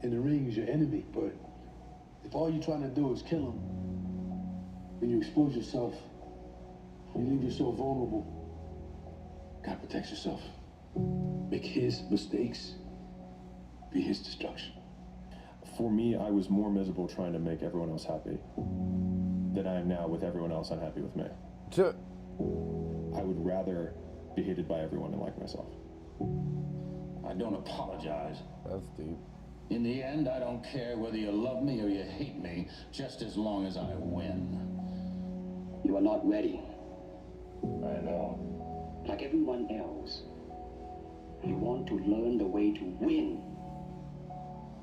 in the ring is your enemy, but if all you're trying to do is kill him, then you expose yourself, you leave yourself vulnerable. Gotta protect yourself. Make his mistakes be his destruction. For me, I was more miserable trying to make everyone else happy than I am now with everyone else unhappy with me. I would rather be hated by everyone than like myself. I don't apologize. That's deep. In the end, I don't care whether you love me or you hate me, just as long as I win. You are not ready. I know. Like everyone else, you want to learn the way to win,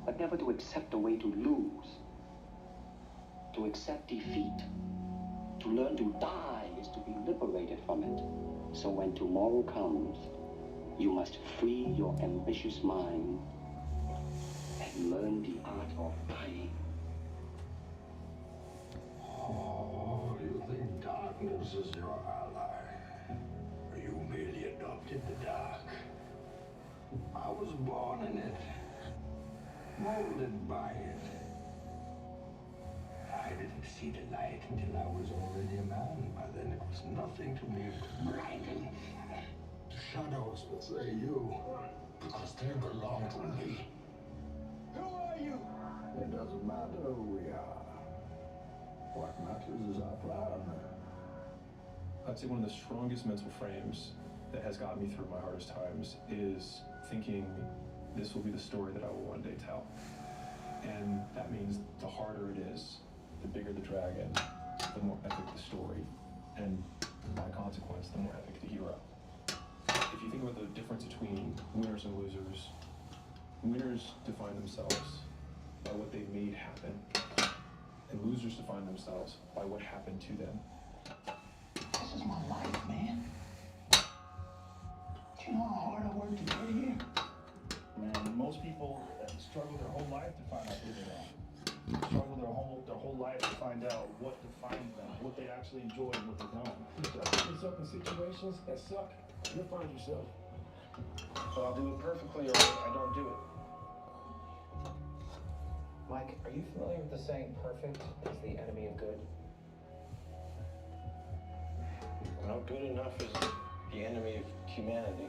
but never to accept the way to lose. To accept defeat, to learn to die is to be liberated from it. So when tomorrow comes, you must free your ambitious mind and learn the art of dying. Oh, you think darkness is your ally? Or you merely adopted the dark? I was born in it, molded by it. I didn't see the light until I was already a man. By then it was nothing to me but blinding. The shadows would say you, because they belong to me. Who are you? It doesn't matter who we are. What matters is our plan. I'd say one of the strongest mental frames that has gotten me through my hardest times is thinking this will be the story that I will one day tell. And that means the harder it is, the bigger the dragon, the more epic the story, and by consequence, the more epic the hero. If you think about the difference between winners and losers, winners define themselves by what they made happen, and losers define themselves by what happened to them. This is my life, man. Do you know how hard I worked to get here? Man, most people struggle their whole life to find out who they are. Struggle their whole life to find out what defines them, what they actually enjoy and what they don't. If you put yourself in situations that suck, you'll find yourself. But I'll do it perfectly or I don't do it. Mike, are you familiar with the saying, perfect is the enemy of good? Not good enough is the enemy of humanity.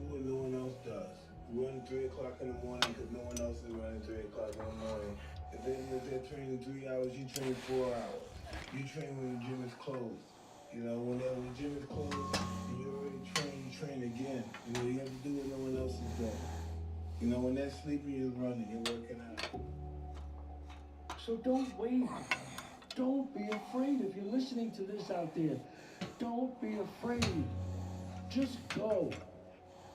What no one else does. Run 3 o'clock in the morning because no one else is running 3 o'clock in the morning. If they're training 3 hours, you train 4 hours. You train when the gym is closed. You know, when the gym is closed and you're already trained, you train again. You know, you have to do what no one else is doing. You know, when they're sleeping, you're running, you're working out. So don't wait. Don't be afraid. If you're listening to this out there, don't be afraid. Just go.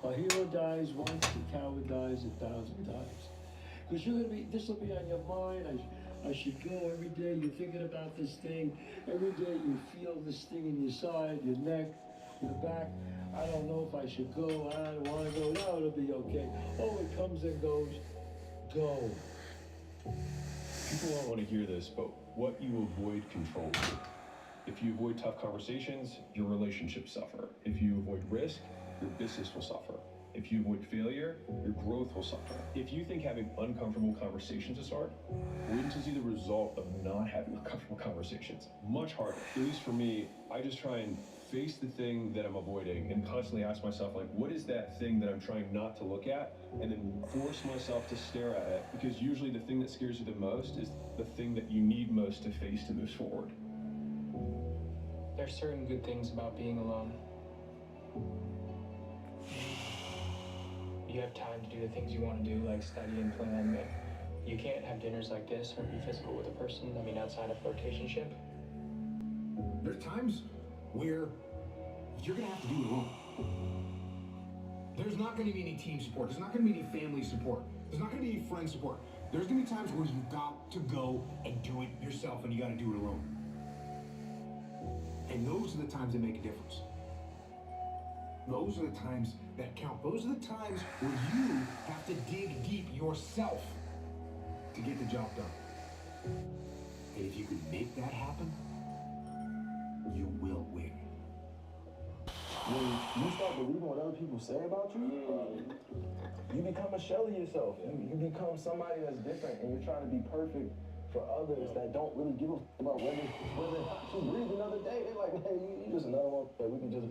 A hero dies once, a coward dies 1,000 times. Because this will be on your mind. I should go every day. You're thinking about this thing. Every day you feel this thing in your side, your neck, your back. I don't know if I should go. I don't want to go. No, it'll be okay. Oh, it comes and goes. Go. People don't want to hear this, but what you avoid controls you. If you avoid tough conversations, your relationships suffer. If you avoid risk, your business will suffer. If you avoid failure, your growth will suffer. If you think having uncomfortable conversations is hard, wait until you see the result of not having uncomfortable conversations. Much harder. At least for me, I just try and face the thing that I'm avoiding and constantly ask myself, like, what is that thing that I'm trying not to look at? And then force myself to stare at it. Because usually the thing that scares you the most is the thing that you need most to face to move forward. There's certain good things about being alone. You have time to do the things you want to do, like study and plan, but you can't have dinners like this or be physical with a person, outside of flirtationship. There are times where you're going to have to do it alone. There's not going to be any team support. There's not going to be any family support. There's not going to be any friend support. There's going to be times where you've got to go and do it yourself, and you got to do it alone. And those are the times that make a difference. Those are the times that count. Those are the times where you have to dig deep yourself to get the job done. And if you can make that happen, you will win. when you start believing what other people say about you, you become a shell of yourself. You become somebody that's different, and you're trying to be perfect for others that don't really give a about whether you breathe another day. They're like, hey, you just another one that we can just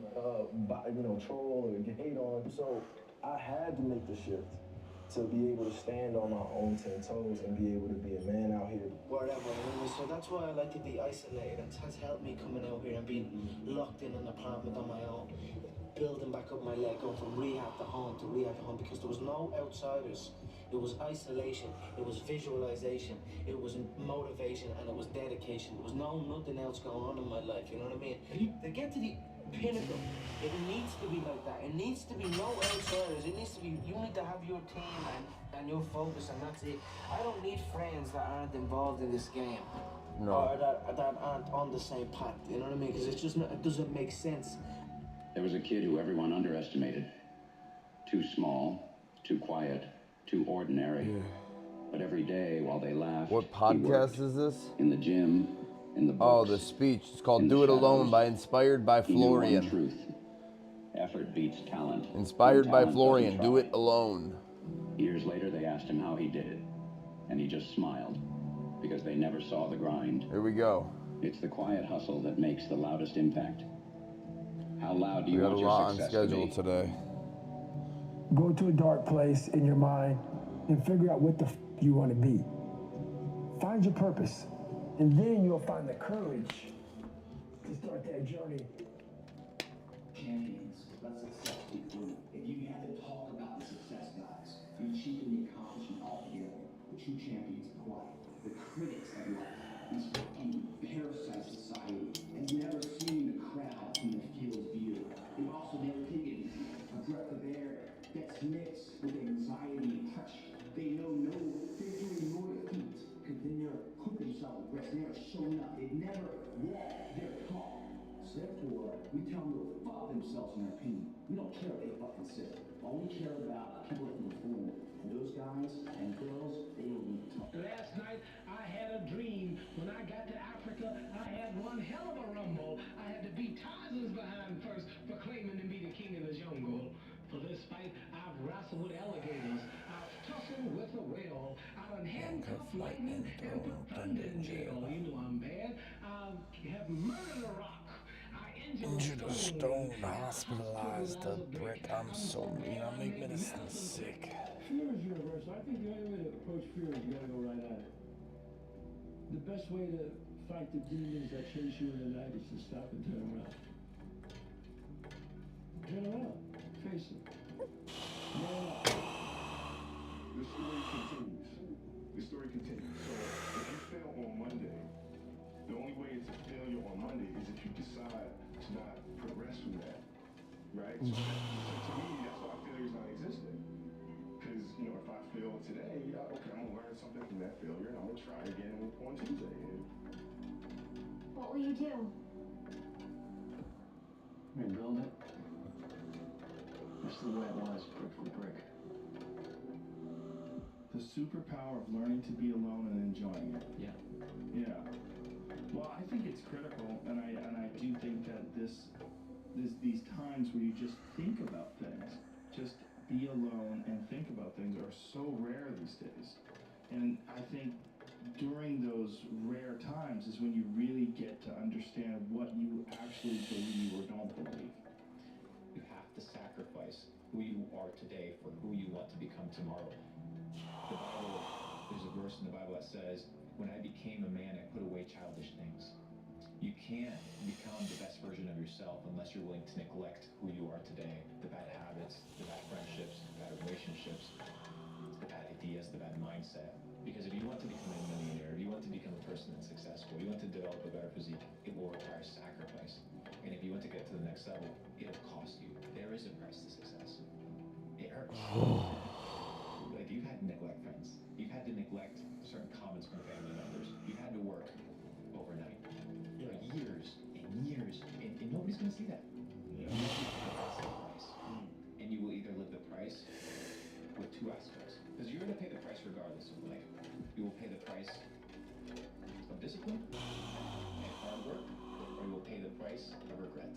troll or hate on. So I had to make the shift to be able to stand on my own 10 toes and be able to be a man out here. Whatever, so that's why I like to be isolated. It has helped me coming out here and being locked in an apartment on my own, building back up my leg, going from rehab to home, because there was no outsiders. It was isolation, it was visualization, it was motivation, and it was dedication. There was nothing else going on in my life, you know what I mean? To get to the pinnacle, it needs to be like that. It needs to be no outsiders. It needs to be, you need to have your team and your focus, and that's it. I don't need friends that aren't involved in this game. No. Or that aren't on the same path, you know what I mean? Because it's just not, it doesn't make sense. There was a kid who everyone underestimated. Too small, too quiet, too ordinary. Yeah. But every day while they laughed, what podcast is this? In the gym, in the books. Oh, the speech. It's called Do It Alone by Inspired by Florian. He knew one truth. Effort beats talent. Inspired by Florian. Do It Alone. Years later, they asked him how he did it. And he just smiled. Because they never saw the grind. Here we go. It's the quiet hustle that makes the loudest impact. How loud do you want your success to be? We got a lot on schedule today. Go to a dark place in your mind and figure out what the you want to be. Find your purpose, and then you'll find the courage to start that journey. Champions, let's accept it. If you had to talk about the success, guys, you're achieving the accomplishment altogether. The true champions are quiet. The critics of life, these fucking parasite society, has never seen the crowd from the field's view. They've also never taken a breath of air that's mixed with anxiety and pressure. They know they're doing no defeat because they never put themselves at rest. They never shown up. They never walked their talk. So therefore, we tell them to fuck themselves in their opinion. We don't care what they fucking say. All we care about people that can perform. And those guys and girls, they don't need to talk. Last night, I had a dream. When I got to Africa, I had one hell of a rumble. I had to beat Tarzan's behind first for claiming to be the king of the jungle. For this fight, I've wrestled with alligators. I've tussled with a whale. I done handcuffed lightning and put thunder in jail. You know I'm bad. I have murdered a rock. I injured a stone. Hospitalized a brick. I'm so mean. I make medicine sick. Fear is universal. I think the only way to approach fear is you gotta go right at it. The best way to fight the demons that chase you in the night is to stop and turn around. Turn around. Face it. Yeah. The story continues. The story continues. So if you fail on Monday, the only way it's a failure on Monday is if you decide to not progress from that. Right? So to me, that's why failure is non-existent. Because, if I fail today, okay, I'm gonna learn something from that failure and I'm gonna try again on Tuesday. What will you do? Rebuild it. Just the way it was, brick for brick. The superpower of learning to be alone and enjoying it. Yeah. Yeah. Well, I think it's critical, and I do think that these times where you just think about things, just be alone and think about things are so rare these days. And I think during those rare times is when you really get to understand what you actually believe or don't believe. You have to sacrifice who you are today for who you want to become tomorrow. The Bible, there's a verse in the Bible that says, when I became a man, I put away childish things. You can't become the best version of yourself unless you're willing to neglect who you are today. The bad habits, the bad friendships, the bad relationships, the bad ideas, the bad mindset. Because if you want to become a millionaire, if you want to become a person that's successful, you want to develop a better physique, it will require sacrifice. And if you want to get to the next level, it'll cost you. There is a price to success. It hurts. Like, you've had to neglect friends. You've had to neglect certain comments from family members. You've had to work overnight. Years and years. And nobody's going to see that. Yeah. That's the price. And you will either live the price with two aspects. Because you're going to pay the price regardless of life. You will pay the price of discipline and hard work, or you will pay the price of regret.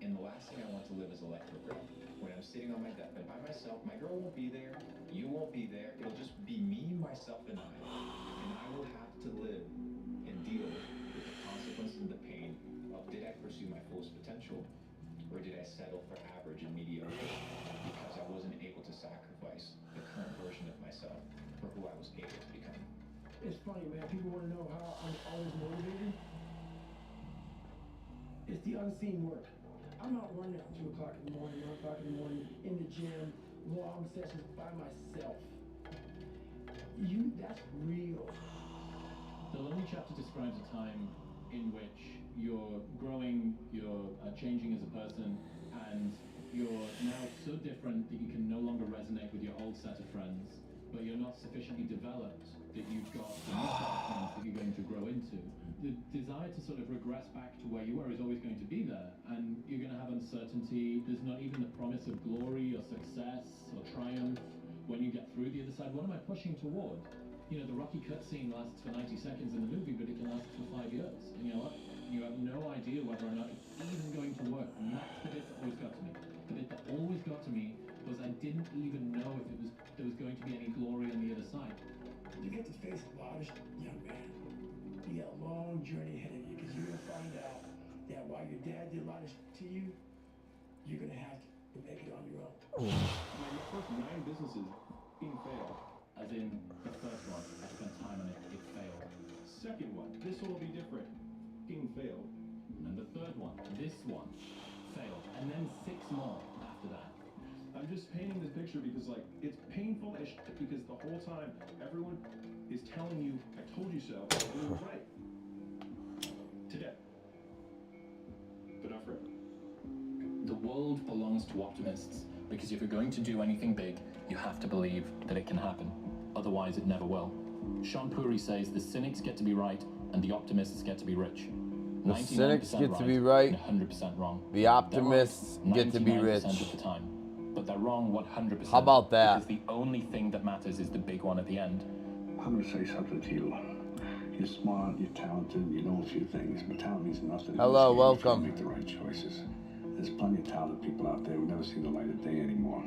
And the last thing I want to live is a like her girl. When I'm sitting on my deathbed by myself, my girl won't be there, you won't be there, it'll just be me, myself, and I. And I will have to live and deal with the consequences and the pain of did I pursue my fullest potential, or did I settle for average and mediocre because I wasn't able to sacrifice the current version of myself for who I was able to become. It's funny, man. People want to know how I'm always motivated. It's the unseen work. I'm out running at 2 o'clock in the morning, 1 o'clock in the morning, in the gym, long sessions by myself. That's real. The Lonely Chapter describes a time in which you're growing, you're changing as a person, and you're now so different that you can no longer resonate with your old set of friends, but you're not sufficiently developed that you've got the new set of friends that you're going to grow into. The desire to sort of regress back to where you were is always going to be there, and you're going to have uncertainty. There's not even the promise of glory or success or triumph when you get through the other side. What am I pushing toward? You know, the Rocky cutscene lasts for 90 seconds in the movie, but it can last for 5 years. And you know what? You have no idea whether or not it's even going to work. And that's the bit that always got to me. The bit that always got to me was I didn't even know if there was going to be any glory on the other side. You get to face a lot of young man. You got a long journey ahead of you because you're going to find out that while your dad did a lot of to you, you're going to have to make it on your own. My first 9 businesses being failed. As in, the first one, I spent time on it, it failed. Second one, this will be different. Being failed. And the third one, this one, failed. And then 6 more after that. I'm just painting this picture because, like, it's painful as shit because the whole time everyone is telling you, I told you so, and it was right. Today. But not forever. The world belongs to optimists, because if you're going to do anything big, you have to believe that it can happen. Otherwise, it never will. Sean Puri says the cynics get to be right, and the optimists get to be rich. The cynics get to be right, and 100% wrong. the optimists get to be rich. Of the time, but they're wrong 100%. How about that? Because the only thing that matters is the big one at the end. I'm going to say something to you. You're smart, you're talented, you know a few things, but talent means nothing. Hello, if you welcome. make the right choices. There's plenty of talented people out there who never see the light of day anymore.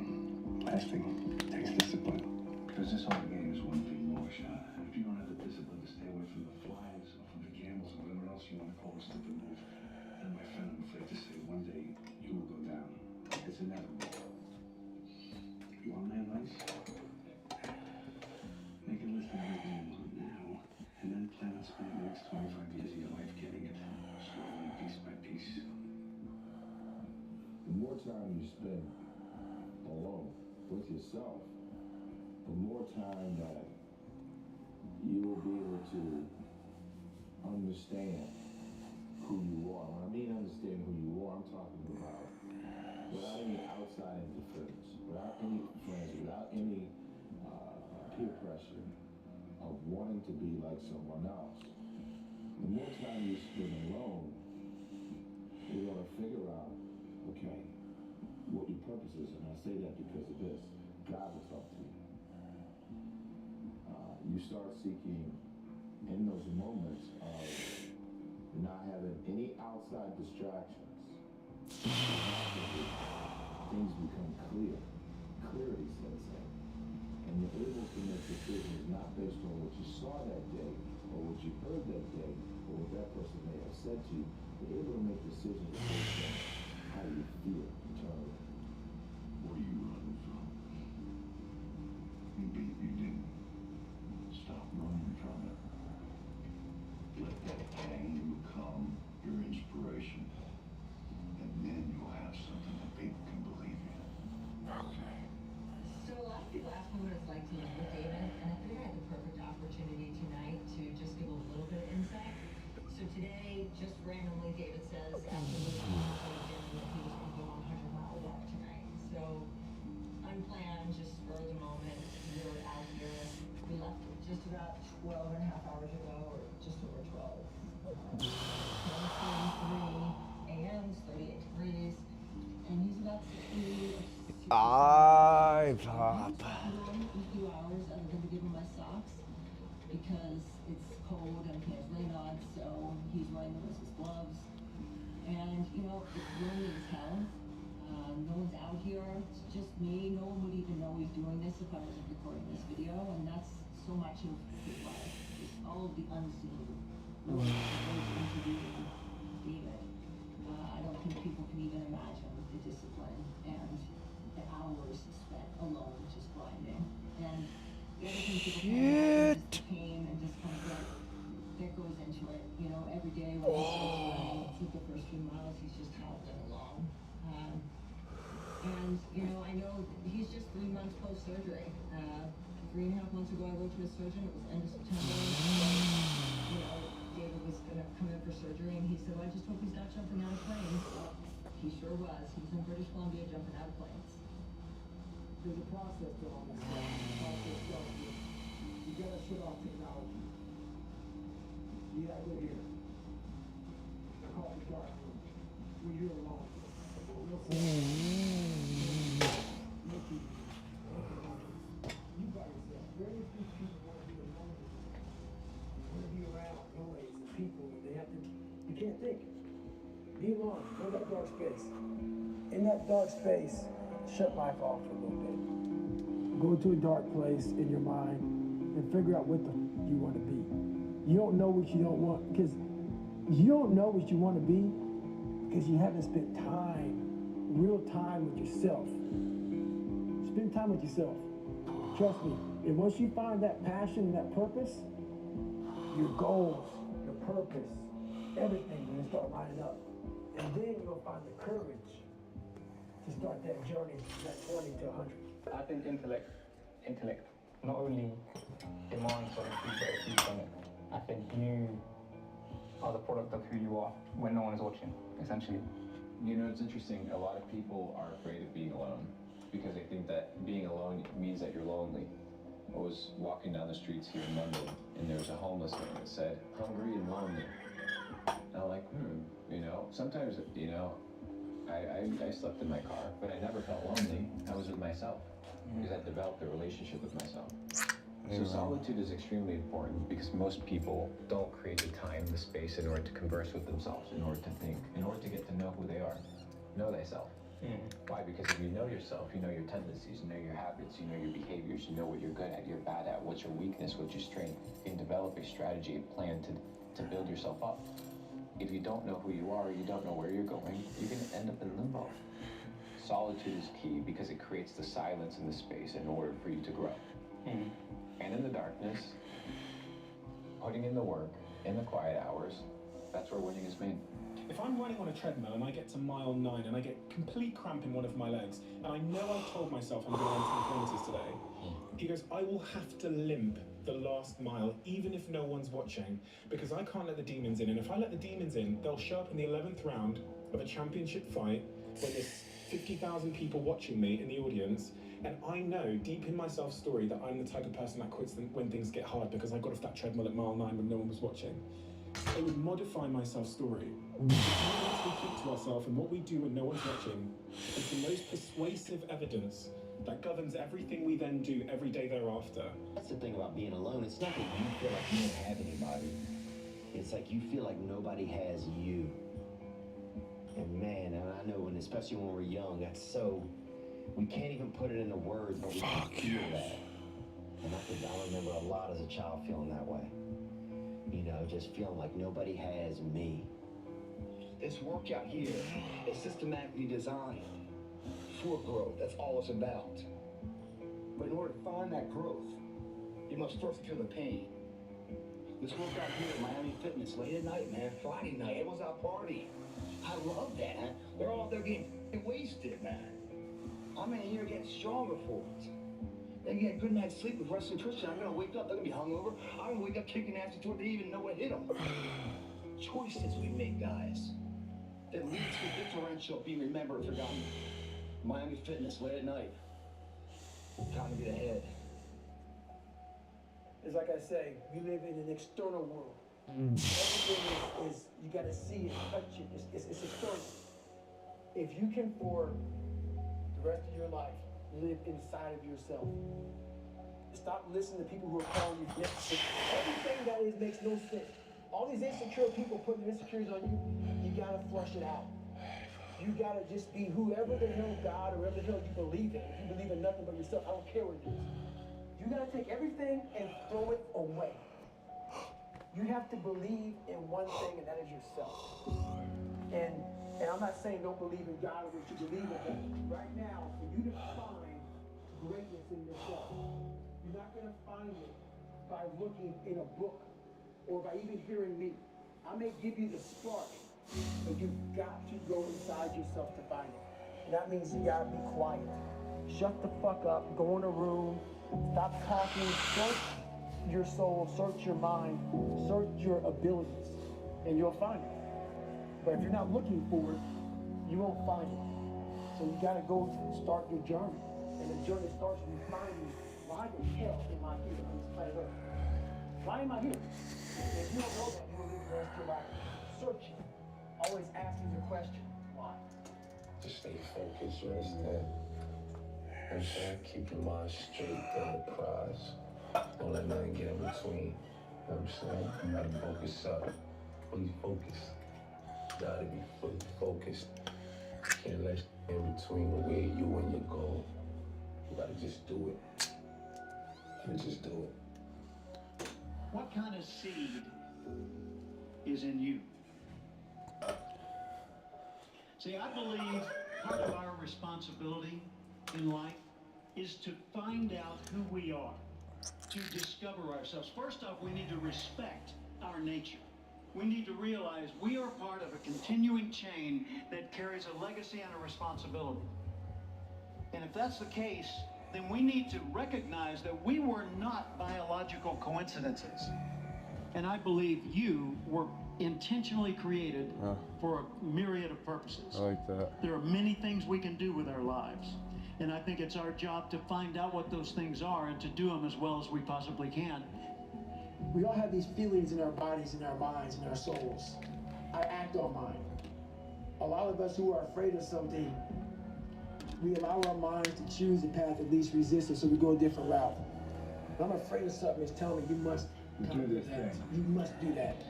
Last thing, takes discipline. Because this whole game is one big long shot. If you don't have the discipline to stay away from the flies or from the gambles or whatever else you want to call a stupid move, then my friend, I'm afraid to say one day you will go down. It's inevitable. You want man nice? Make a list of everything you want now, and then plan on spending the next 25 years of your life getting it, slowly, piece by piece. The more time you spend alone with yourself, the more time that you will be able to understand who you are. When I mean understand who you are, I'm talking about without any outside interference, without any friends, without any peer pressure of wanting to be like someone else. The more time you spend alone, you're going to figure out, okay, what your purpose is. And I say that because of this. God will talk to you. You start seeking in those moments of not having any outside distractions. Things become clear. Clarity sets in. And you're able to make decisions not based on what you saw that day or what you heard that day or what that person may have said to you. You're able to make decisions based on how you feel internally. What are you running from? Maybe you didn't. Stop running from it. Let that pain become your inspiration. And then you'll have something that people can believe in. Okay. So a lot of people ask me what it's like to live with David, and I figured I had the perfect opportunity tonight to just give a little bit of insight. So today, just randomly, David says after moving to the gym that he was going to go on a 100-mile walk tonight. So unplanned, just spur of the moment. We were out here. We left just about 12 and a half hours ago, or just over 12. 1:33 a.m., 38 degrees, and he's about 60. I pop. In a few hours, other than to give him my socks because it's cold and he has rain on, so he's wearing them as his gloves. And, you know, it's lonely as hell. No one's out here. It's just me. No one would even know he's doing this if I wasn't recording this video. And that's so much of his life. It's all of the unseen work that goes into being David. I don't think people can even imagine the discipline and the hours spent alone just grinding. And the other thing people can't imagine is the pain and discomfort that goes into it. You know, every day when he starts running, it's like the first few miles, he's just hobbling along. And, you know, I know he's just 3 months post-surgery. 3.5 months ago, I wrote to his surgeon. It was end of September. You know, David was going to come in for surgery, and he said, well, I just hope he's not jumping out of planes. He sure was. He was in British Columbia jumping out of planes. There's a process to all this stuff. You gotta shut off technology. You gotta go here. I call it dark room. When you're alone. You by yourself. Very few people want to be alone. Want to be around noise and people. They have to. You can't think. Be alone. Go to that dark space. In that dark space, shut life off for a little bit. Go to a dark place in your mind and figure out what the you want to be. You don't know what you don't want because you don't know what you want to be because you haven't spent time, real time with yourself. Spend time with yourself. Trust me. And once you find that passion and that purpose, your goals, your purpose, everything will start lining up. And then you'll find the courage to start that journey, that 20 to 100. I think intellect not only demands something, but it feeds on it. I think you are the product of who you are when no one is watching, essentially. You know, it's interesting. A lot of people are afraid of being alone because they think that being alone means that you're lonely. I was walking down the streets here in London, and there was a homeless man that said, hungry and lonely. And I'm like, you know, sometimes, you know, I slept in my car, but I never felt lonely. I was with myself because I developed a relationship with myself. So solitude is extremely important because most people don't create the time, the space in order to converse with themselves, in order to think, in order to get to know who they are. Know thyself. Why? Because if you know yourself, you know your tendencies, you know your habits, you know your behaviors, you know what you're good at, you're bad at, what's your weakness, what's your strength. You can develop a strategy, a plan to build yourself up. If you don't know who you are, you don't know where you're going, you're going to end up in limbo. Solitude is key because it creates the silence and the space in order for you to grow. And in the darkness, putting in the work, in the quiet hours, that's where winning is made. If I'm running on a treadmill and I get to mile 9 and I get complete cramp in one of my legs, and I know I've told myself I'm going to run 10 kilometers today, he goes, I will have to limp the last mile, even if no one's watching, because I can't let the demons in. And if I let the demons in, they'll show up in the 11th round of a championship fight when there's 50,000 people watching me in the audience. And I know deep in my self-story that I'm the type of person that quits when things get hard because I got off that treadmill at mile 9 when no one was watching. It would modify my self-story. What we keep to ourselves and what we do when no one's watching is the most persuasive evidence that governs everything we then do every day thereafter. That's the thing about being alone. It's not that you feel like you don't have anybody. It's like you feel like nobody has you. And man, and I know, when especially when we're young, that's so, we can't even put it into words, but we can feel that. And I remember a lot as a child feeling that way. You know, just feeling like nobody has me. This workout here is systematically designed for growth. That's all it's about. But in order to find that growth, you must first feel the pain. This workout here at Miami Fitness, late at night, man, Friday night, everyone's out partying. I love that, huh? They're all out there getting wasted, man. I'm in here getting stronger for it. They get a good night's sleep with rest and nutrition. I'm gonna wake up, they're gonna be hungover. I'm gonna wake up kicking ass before they even know what hit them. Choices we make, guys, that leads to differential, be remembered, forgotten. Miami Fitness, late at night. Time to get ahead. It's like I say, we live in an external world. Everything is you gotta see it, touch it, it's external. If you can for the rest of your life live inside of yourself, stop listening to people who are calling you different. Everything that is makes no sense. All these insecure people putting their insecurities on you, you gotta flush it out. You gotta just be whoever the hell God or whoever the hell you believe in. If you believe in nothing but yourself, I don't care what it is. You gotta take everything and throw it away. You have to believe in one thing, and that is yourself. And I'm not saying don't believe in God or what you believe in, but right now, for you to find greatness in yourself, you're not gonna find it by looking in a book or by even hearing me. I may give you the spark, but you've got to go inside yourself to find it. And that means you gotta be quiet. Shut the fuck up, go in a room, stop talking, search your soul, search your mind, search your abilities, and you'll find it. But if you're not looking for it, you won't find it. So you gotta go start your journey. And the journey starts with you finding, why the hell am I here on this planet Earth? Why am I here? And if you don't know that, you will live the rest of your life searching, always asking the question, why? Just stay focused, you understand? I'm saying, keep your mind straight on the prize. Don't let nothing get in between. You know what I'm saying? You gotta focus up. Fully focused. You gotta be fully focused. You can't let in between where you and your goal. You gotta just do it. You gotta just do it. What kind of seed is in you? See, I believe part of our responsibility in life is to find out who we are, to discover ourselves. First off, we need to respect our nature. We need to realize we are part of a continuing chain that carries a legacy and a responsibility. And if that's the case, then we need to recognize that we were not biological coincidences. And I believe you were intentionally created for a myriad of purposes. I like that. There are many things we can do with our lives. And I think it's our job to find out what those things are and to do them as well as we possibly can. We all have these feelings in our bodies, in our minds, in our souls. I act on mine. A lot of us who are afraid of something, we allow our minds to choose the path of least resistance, so we go a different route. When I'm afraid of something, it's telling me you must do this thing. You must do that.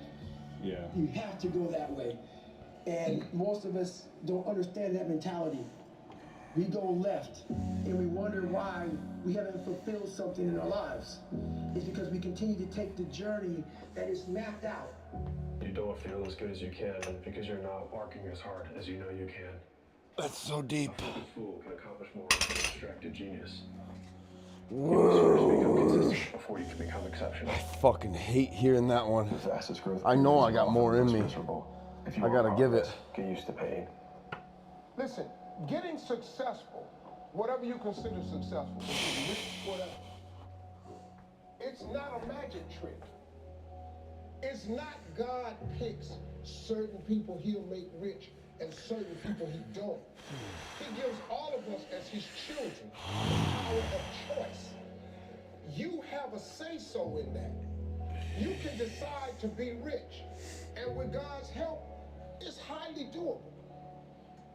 Yeah. You have to go that way. And most of us don't understand that mentality. We go left, and we wonder why we haven't fulfilled something in our lives. It's because we continue to take the journey that is mapped out. You don't feel as good as you can because you're not working as hard as you know you can. That's so deep. A focused fool can accomplish more than a distracted genius. You must first become consistent before you can become exceptional. I fucking hate hearing that one. The fastest growth. I know I got more in me. If you I gotta give it. Get used to pain. Listen, getting successful, whatever you consider successful, whatever, it's not a magic trick. It's not God picks certain people he'll make rich and certain people he don't. He gives all of us as his children the power of choice. You have a say-so in that. You can decide to be rich, and with God's help, it's highly doable.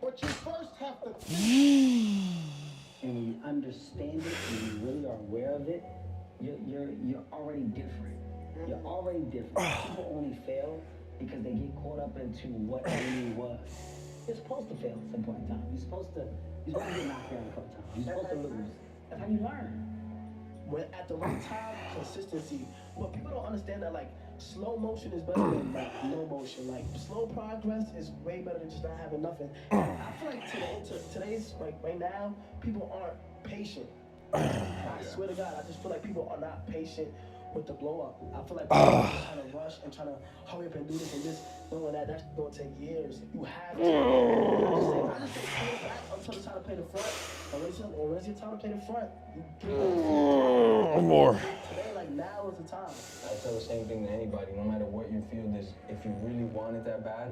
But you first have to think. And when you understand it and you really are aware of it, you're already different. You're already different. People only fail because they get caught up into what it really was. You're supposed to fail at some point in time. You're supposed to get knocked down a couple times. You're supposed to lose. That's how you learn. When at the right time, consistency. Well, people don't understand that like slow motion is better than like no motion. Like slow progress is way better than just not having nothing. And I feel like today's like right now, people aren't patient. I swear to God, I just feel like people are not patient with the blow up. I feel like people are trying to rush and trying to hurry up and do this and this, knowing that that's going to take years. You have to. I just say stay back until it's time to play the front. And when it's your time to play the front, you get more. Today, like now is the time. I tell the same thing to anybody, no matter what your field is, if you really want it that bad,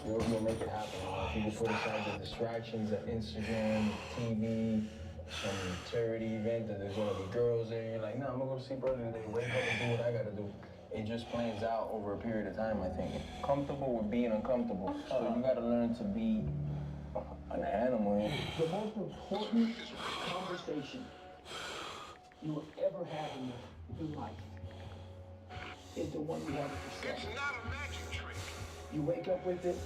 you'll make it happen. If you can put aside the distractions of Instagram, TV, some charity event that there's gonna be girls there, you're like, nah, I'm gonna go see brother today, wake up and do what I gotta do. It just plans out over a period of time, I think. Comfortable with being uncomfortable. So you gotta learn to be an animal. The most important conversation you will ever have in life is the one you have it yourself. It's not a magic trick. You wake up with it,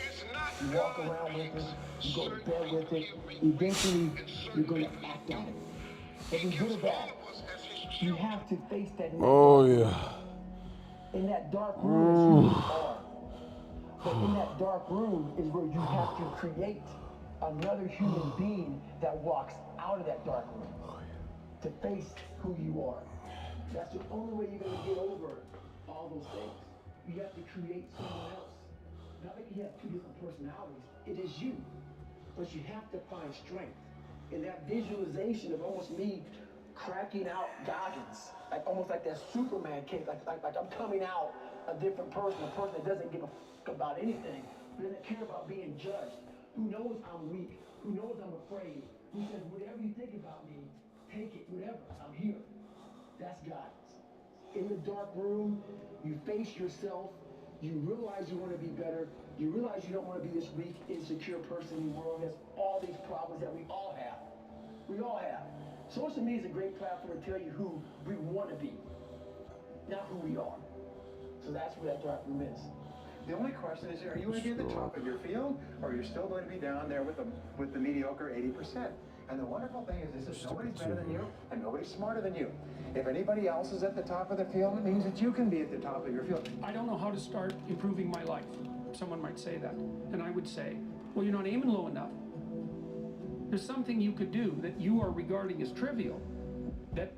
you walk around with it, you go to bed with it, eventually you're going to act on it. Whether good or bad, you have to face that. Oh, yeah. In that dark room is who you are. But in that dark room is where you have to create another human being that walks out of that dark room to face who you are. That's the only way you're going to get over all those things. You have to create someone else. Not that you have two different personalities. It is you. But you have to find strength. In that visualization of almost me cracking out Goggins, like almost like that Superman case, like I'm coming out a different person, a person that doesn't give a fuck about anything, who doesn't care about being judged, who knows I'm weak, who knows I'm afraid, who says, whatever you think about me, take it, whatever, I'm here. That's God. In the dark room, you face yourself, you realize you want to be better, you realize you don't want to be this weak, insecure person in the world that has all these problems that we all have. We all have. Social media is a great platform to tell you who we want to be, not who we are. So that's where that dark room is. The only question is, are you going to be at the top of your field, or you're still going to be down there with the mediocre 80%? And the wonderful thing is this: nobody's better than you, and nobody's smarter than you. If anybody else is at the top of the field, it means that you can be at the top of your field. I don't know how to start improving my life. Someone might say that. And I would say, well, you're not aiming low enough. There's something you could do that you are regarding as trivial, that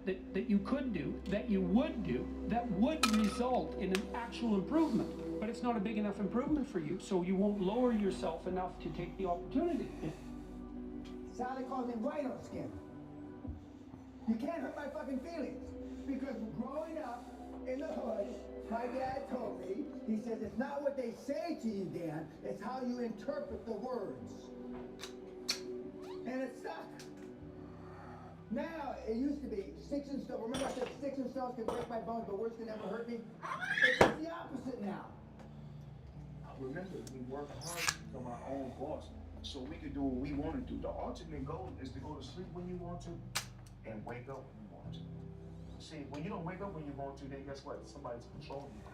you could do, that you would do, that would result in an actual improvement. But it's not a big enough improvement for you, so you won't lower yourself enough to take the opportunity. Sally calls me rhino skin. You can't hurt my fucking feelings. Because growing up in the hood, my dad told me, he says, it's not what they say to you, Dan, it's how you interpret the words. And it stuck. Now, it used to be sticks and stones. Remember I said sticks and stones can break my bones, but words can never hurt me? It's just the opposite now. Remember, we work hard to become our own boss, so we can do what we want to do. The ultimate goal is to go to sleep when you want to and wake up when you want to. See, when you don't wake up when you want to, then guess what? Somebody's controlling you.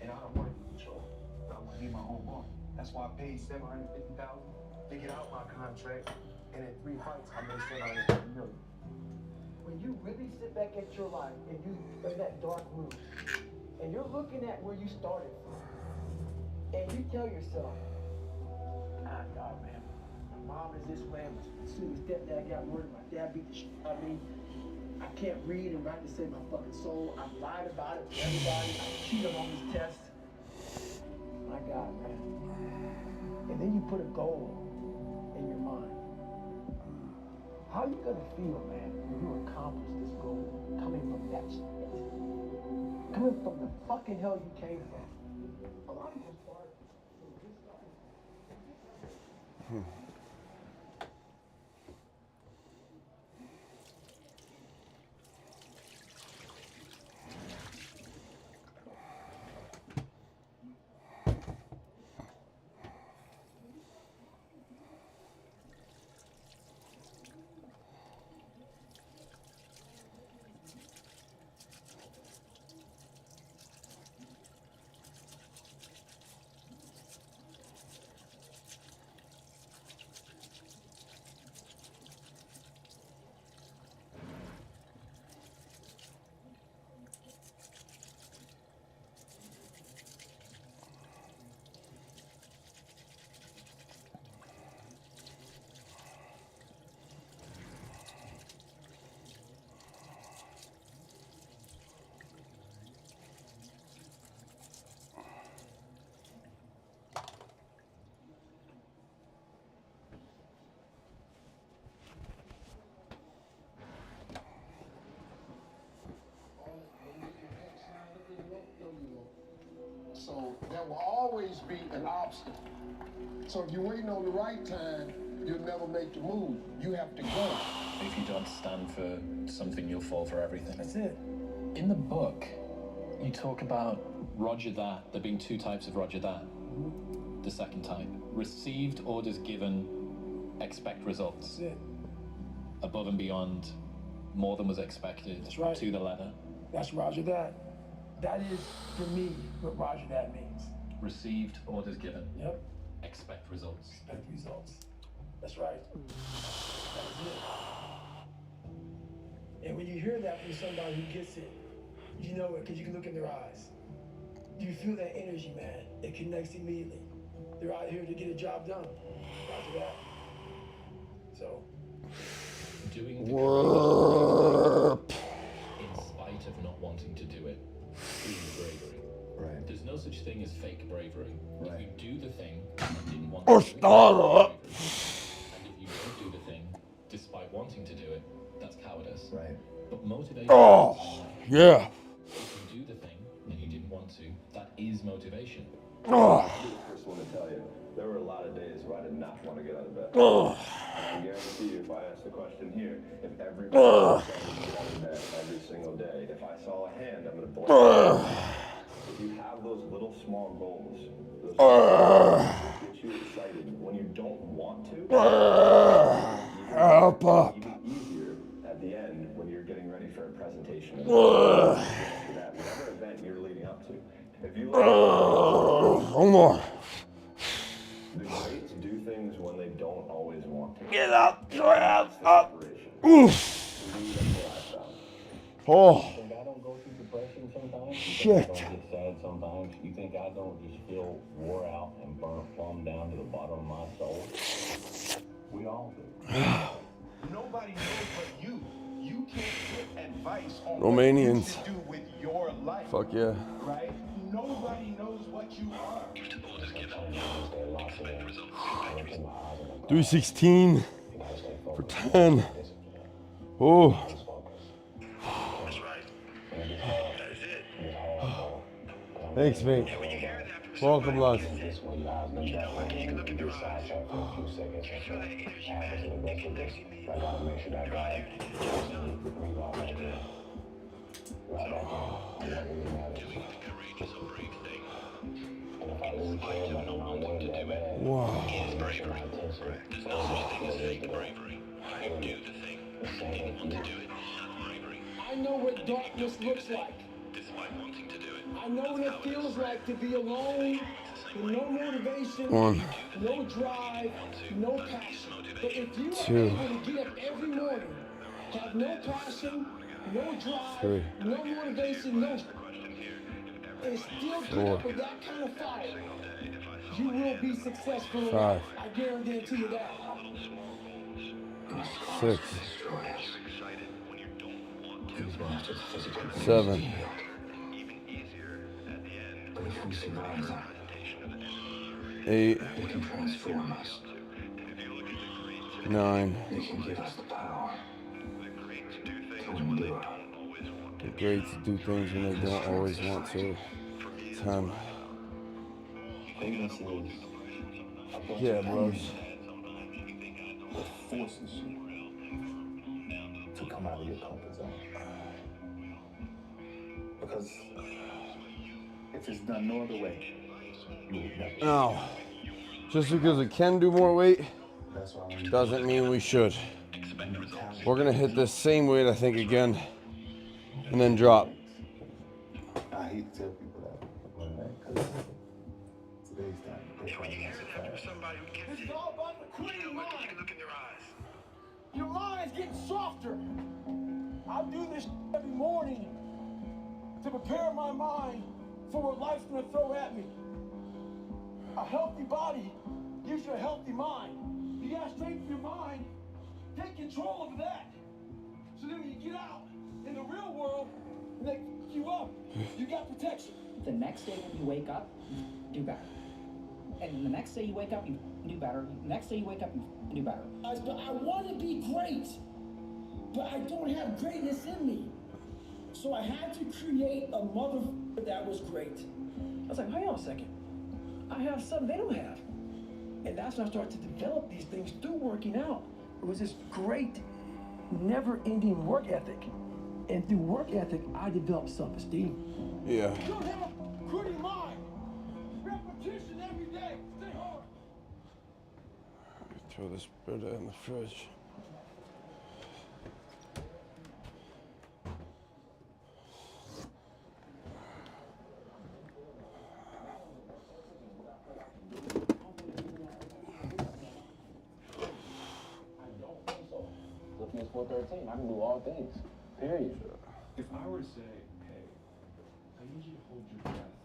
And I don't want to be controlled. I want to be my own boss. That's why I paid $750,000 to get out my contract, and in 3 fights, I made $750 million. When you really sit back at your life and you in that dark room, and you're looking at where you started from, and you tell yourself, God, man, my mom is this way, my stepdad got murdered, my dad beat the shit out of me, I can't read and write to save my fucking soul, I've lied about it to everybody, I cheated on these tests. My God, man. And then you put a goal in your mind. How are you gonna feel, man, when you accomplish this goal coming from that shit? Coming from the fucking hell you came from. A lot of people start from good stuff. So there will always be an obstacle. So if you're waiting on the right time, you'll never make the move. You have to go. If you don't stand for something, you'll fall for everything. That's it. In the book, you talk about Roger that, there being 2 types of Roger that. The second type, received orders given, expect results. That's it. Above and beyond, more than was expected. That's right. To the letter. That's Roger that. That is, for me, what Roger that means. Received, orders given. Yep. Expect results. Expect results. That's right. That's it. And when you hear that from somebody who gets it, you know it because you can look in their eyes. You feel that energy, man. It connects immediately. They're out here to get a job done. Roger that. So. Doing the correct thing in spite of not wanting to do it is bravery. Right. There's no such thing as fake bravery. Right. If you do the thing and didn't want to do it, that's bravery. And if you don't do the thing despite wanting to do it, that's cowardice. Right. But motivation. Oh, yeah. If you do the thing and you didn't want to, that is motivation. Oh. I'll be the first one to tell you, there were a lot of days where I did not want to get out of bed. Oh. And I guarantee you, if I asked the question here, if everybody wanted to get out of bed every single day, if I saw a hand, I'm going to blame you. If you have those little small goals, those that get you excited when you don't want to, Help up. even easier at the end when you're getting ready for a presentation. That whatever event you're leading up to. If you Hold on. the greats do things when they don't always want to. Get up. Get up. Oof. Oh. You think I don't go through depression sometimes? You Shit. think I don't get sad sometimes? You think I don't just feel wore out and burnt plumb down to the bottom of my soul? We all do. Nobody knows but you. You can't give advice on Romanians. what you should do with your life. Fuck yeah. Right? Nobody knows what you are. 316 for 10. Oh. Thanks, mate. Welcome, lads. Wow. I know what darkness looks like. I know what it feels like to be alone, with no motivation, One. no drive, no passion. But if you Two. are able to get up every morning, have no passion, no drive, Three. no motivation, and still get Four. up with that kind of fire, you will be successful. in Five. life. I guarantee you that. 6. 7. 8. 9. The greats do things when they don't always want to. 10. Yeah, bros. It forces you to come out of your comfort zone. Because if it's done no other way, you would never. No. Just because it can do more weight That's why when you doesn't mean we should. We're gonna hit this same weight, I think, again, and then drop. I hate to tell people that, because today's time, they're trying to It's all about the clean mind. Your mind is getting softer. I do this every morning to prepare my mind for what life's gonna throw at me. A healthy body gives you a healthy mind. You gotta strengthen your mind, take control of that. So then when you get out in the real world, and they pick you up, you got protection. The next day when you wake up, you do better. And the next day you wake up, you do better. The next day you wake up, you do better. I want to be great, but I don't have greatness in me. So I had to create a motherfucker that was great. I was like, hang on a second. I have something they don't have. And that's when I started to develop these things through working out. It was this great, never-ending work ethic. And through work ethic, I developed self-esteem. Yeah. You don't have a gritty mind. Repetition every day. Stay hard. Throw this bread in the fridge. 14. I can do all things. Period. If I were to say, hey, I need you to hold your breath,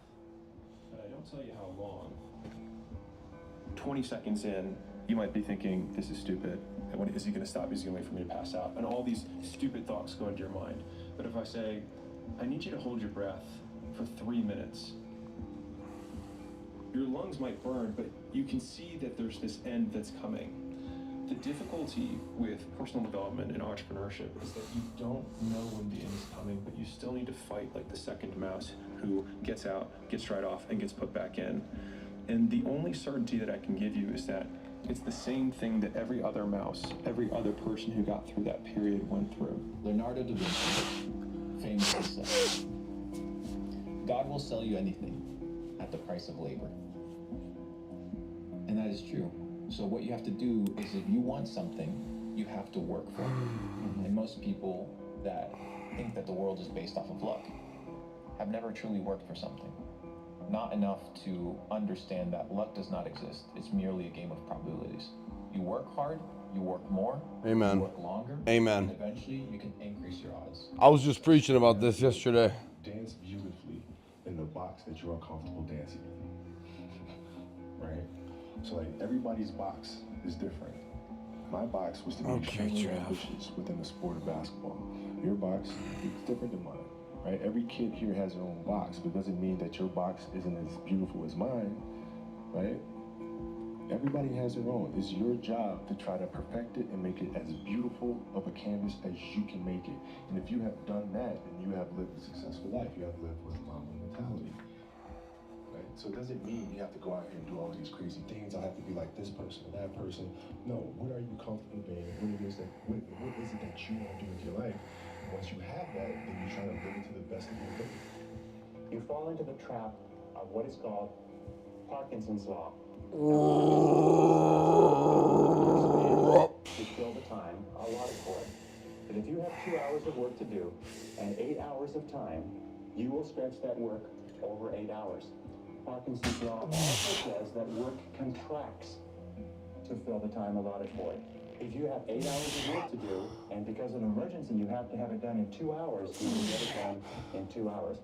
but I don't tell you how long, 20 seconds in, you might be thinking, this is stupid. And when is he going to stop? Is he going to wait for me to pass out? And all these stupid thoughts go into your mind. But if I say, I need you to hold your breath for 3 minutes, your lungs might burn, but you can see that there's this end that's coming. The difficulty with personal development and entrepreneurship is that you don't know when the end is coming, but you still need to fight like the second mouse who gets out, gets right off, and gets put back in. And the only certainty that I can give you is that it's the same thing that every other mouse, every other person who got through that period went through. Leonardo da Vinci famously said, God will sell you anything at the price of labor. And that is true. So what you have to do is if you want something, you have to work for it. And most people that think that the world is based off of luck have never truly worked for something. Not enough to understand that luck does not exist. It's merely a game of probabilities. You work hard, you work more, Amen. you work longer, Amen. and eventually you can increase your odds. I was just preaching about this yesterday. Dance beautifully in the box that you're comfortable dancing in. Right? So like everybody's box is different. My box was to be extremely ambitious within the sport of basketball. Your box is different than mine. Right? Every kid here has their own box, but it doesn't mean that your box isn't as beautiful as mine, right? Everybody has their own. It's your job to try to perfect it and make it as beautiful of a canvas as you can make it. And if you have done that, then you have lived a successful life. You have lived with Mamba mentality, right? So it doesn't mean you have to go out here and do all these crazy things. I have to be like this person or that person. No, what are you comfortable being? What is it that you want to do with your life? Once you have that, then you try to live it to the best of your ability. You fall into the trap of what is called Parkinson's law. You fill the time allotted for it. But if you have 2 hours of work to do and 8 hours of time, you will stretch that work over 8 hours. Parkinson's law also says that work contracts to fill the time allotted for it. If you have 8 hours of work to do, and because of an emergency you have to have it done in 2 hours, you will get it done in 2 hours.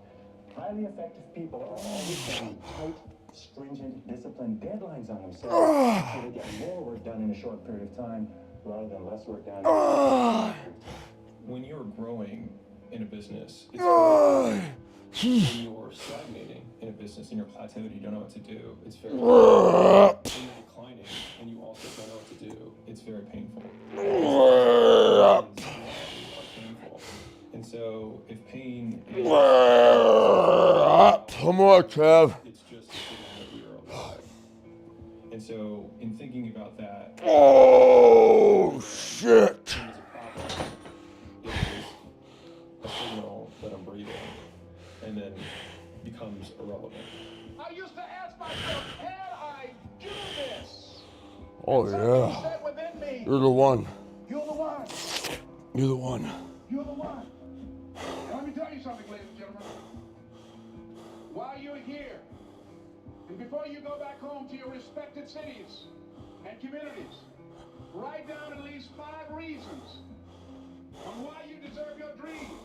Highly effective people are always setting tight, stringent, disciplined deadlines on themselves so they get more work done in a short period of time rather than less work done. When you're growing in a business, it's when you're stagnating in a business and you're plateaued, you don't know what to do. It's very when you're declining and you also don't know what to do. It's very painful. And so if pain is Come on, Trev. it's just that we are alive. And so in thinking about that, Oh, shit. is a signal that I'm breathing and then becomes irrelevant. I used to ask myself, can I do this? Oh, yeah. Said within me, You're the one. you're the one. You're the one. You're the one. Now, let me tell you something, ladies and gentlemen. While you're here, and before you go back home to your respected cities and communities, write down at least 5 reasons on why you deserve your dream,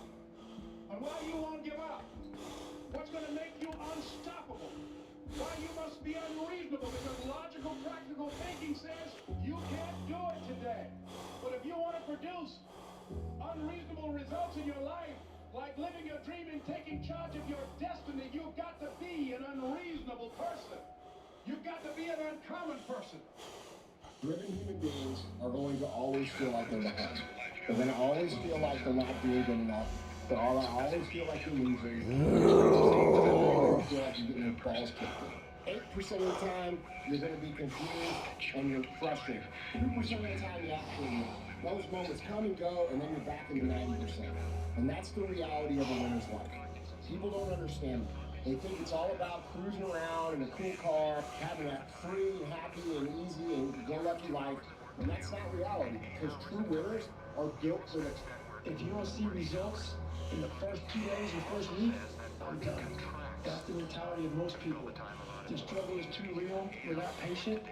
on why you won't give up, what's going to make you unstoppable, why you must be unreasonable, because logical, practical thinking says you can't do it today. But if you want to produce unreasonable results in your life, like living your dream and taking charge of your destiny, you've got to be an unreasonable person. You've got to be an uncommon person. Driven human beings are going to always feel like they're behind. They're going to always feel like they're not doing good enough. They're always feel like they're losing. They feel like you're getting your balls kicked in. 8% of the time, you're going to be confused and you're frustrated. 2% of the time, you actually win. Those moments come and go, and then you're back into 90%. And that's the reality of a winner's life. People don't understand that. They think it's all about cruising around in a cool car, having a free, happy, and easy, and go-lucky life. And that's not reality, because true winners are built for this. If you don't see results in the first 2 days or first week, I'm done. That's the mentality of most people. The struggle is too real. They're not patient.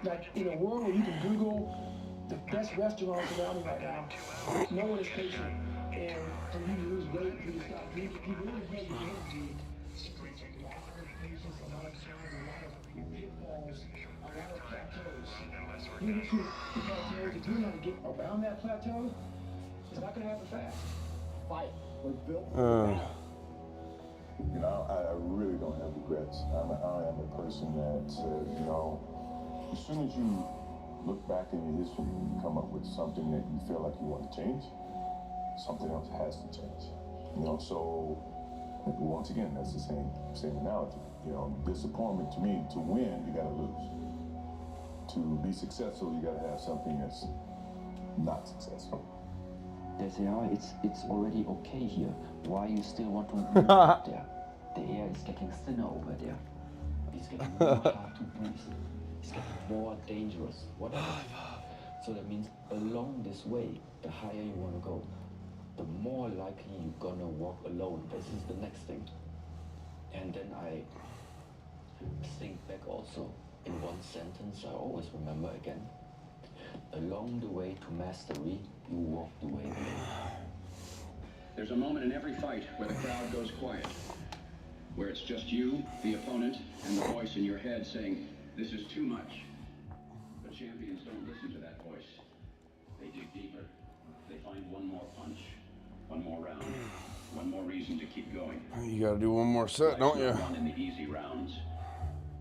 Like in a world where you can Google the best restaurants around me right now, no one is patient. And for you to lose weight, for you to stop drinking, you really have your energy. It takes a lot of patience, a lot of time, a lot of pitfalls, a lot of plateaus. You hit your plateaus, if you know how to get around that plateau, it's not going to happen fast. Fight. We're built for that. You know, I really don't have regrets. I am a person that says, you know, as soon as you look back in your history and you come up with something that you feel like you want to change, something else has to change. You know, so once again, that's the same analogy. You know, disappointment to me, to win, you gotta lose. To be successful, you gotta have something that's not successful. They say, oh, it's already okay here. Why you still want to move up there? The air is getting thinner over there. It's getting more hard to breathe. It's getting more dangerous. Whatever. So that means along this way, the higher you want to go, the more likely you're gonna walk alone. This is the next thing. And then I think back also in one sentence I always remember again. Along the way to mastery, you walk the way alone. There's a moment in every fight where the crowd goes quiet, where it's just you, the opponent, and the voice in your head saying, this is too much. But champions don't listen to that voice. They dig deeper. They find one more punch, one more round, one more reason to keep going. You gotta do one more set, don't you? Life's not won in the easy rounds.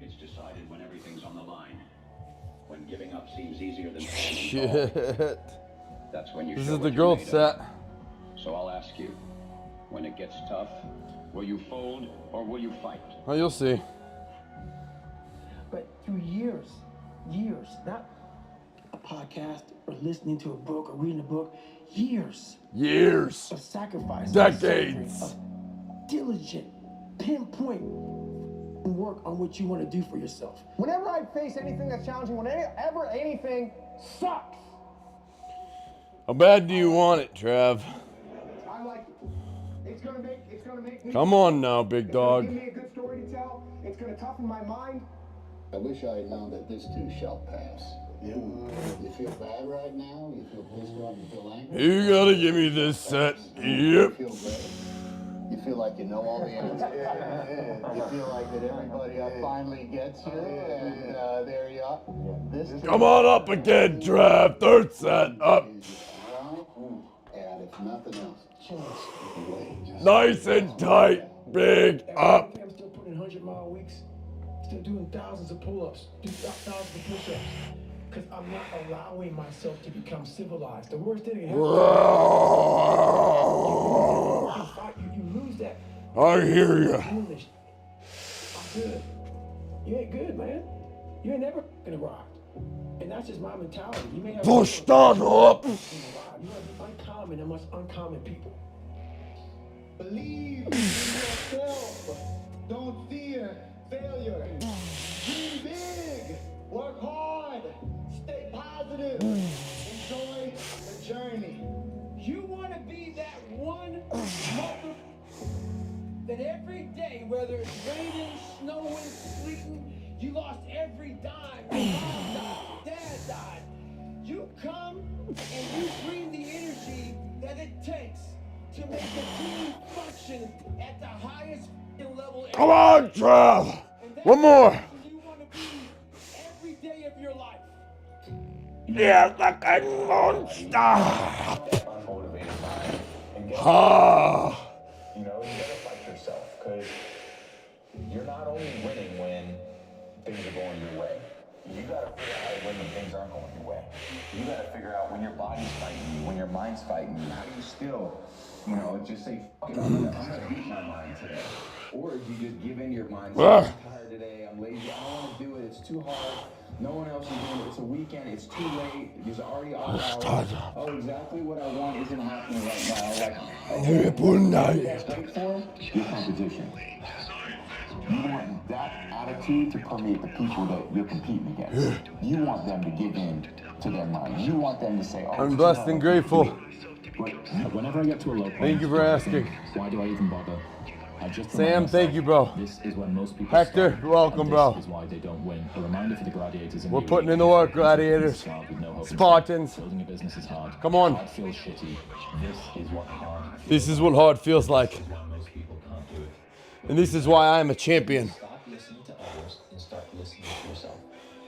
It's decided when everything's on the line. When giving up seems easier than Shit. That's when you This show is the what you're growth made set. of. So I'll ask you, when it gets tough, will you fold or will you fight? Oh, you'll see. But through years, not a podcast or listening to a book or reading a book, years of sacrifice, decades of diligent, pinpoint work on what you want to do for yourself. Whenever I face anything that's challenging, whenever anything sucks, How bad do you want it, Trav? I like it. It's gonna make me. Come on now, big dog. Give me a good story to tell. It's gonna toughen my mind. I wish I had known that this too shall pass. You feel bad right now? You feel pissed off? You feel angry? You gotta give me this set. Yep. You feel great? You feel like you know all the answers? You feel like that everybody finally gets you, and there you are. Come on up again, Trav. Third set up. And if nothing else, just wait. Nice and tight. Big up. I'm still putting 100-mile weeks, still doing thousands of pull-ups, thousands of push-ups, because I'm not allowing myself to become civilized. The worst thing that happens, you lose that. I hear ya. I'm good. You ain't good, man. You ain't never gonna rock. And that's just my mentality. You may have Push that up. You want to be uncommon amongst uncommon people. Believe in yourself. Don't fear failure. Dream big. Work hard. Stay positive. Enjoy the journey. You want to be that one mother that every day, whether it's raining, snowing, sleeting, you lost every dime. Your mom died, dad died. You come and you bring the energy that it takes to make a team function at the highest level. Come on, Trav. One more. You want to be every day of your life. Yeah, like a monster. Unmotivated mind. And get you know, you gotta fight yourself, because you're not only winning when things are going your way. You gotta figure out how to win when things aren't going your way. You gotta figure out when your body's fighting you, when your mind's fighting you. How do you still, you know, just say, fuck it, I'm gonna beat my mind today. Or do you just give in to your mind, say, I'm tired today, I'm lazy, I don't wanna do it, it's too hard. No one else is doing it, it's a weekend, it's too late, it's already off hours. Oh, exactly what I want isn't happening right now. Like, okay, that's great for your competition. You want that attitude to permeate the people that you're competing against. You want them to give in to their mind. You want them to say, oh, I'm blessed and grateful. Whenever I get to a low point, Thank you for asking. Why do I even bother I just Sam, remind thank myself, you, bro. This is when most people Hector, start, welcome, and bro. This is why they don't win. A reminder for the gladiators in We're the putting elite. in the work, People gladiators. smile with no hope in Spartans. sight. Building a business is hard. Come on. Hard feels shitty. This is what hard feels This is what hard feels like. This is why most people can't do it. And this is why I am a champion. Stop listening to others and start listening to yourself.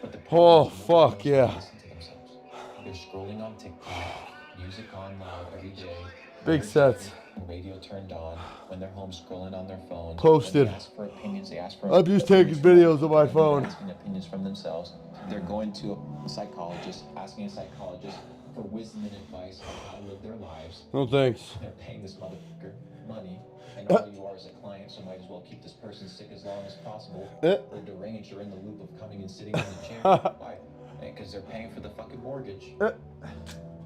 But the Oh, fuck, yeah. listen to themselves. They're scrolling on TikTok, music on loud every day. Big sets. Radio turned on, when they're home scrolling on their phones. Posted. When they ask for opinions, they ask for I'm just taking videos on my phone. asking opinions from themselves. They're going to a psychologist, asking a psychologist for wisdom and advice on how to live their lives. No thanks. They're paying this motherfucker money, and all you are is a client, so might as well keep this person sick as long as possible. They're deranged or in the loop of coming and sitting in the chair. Why? Because they're paying for the fucking mortgage.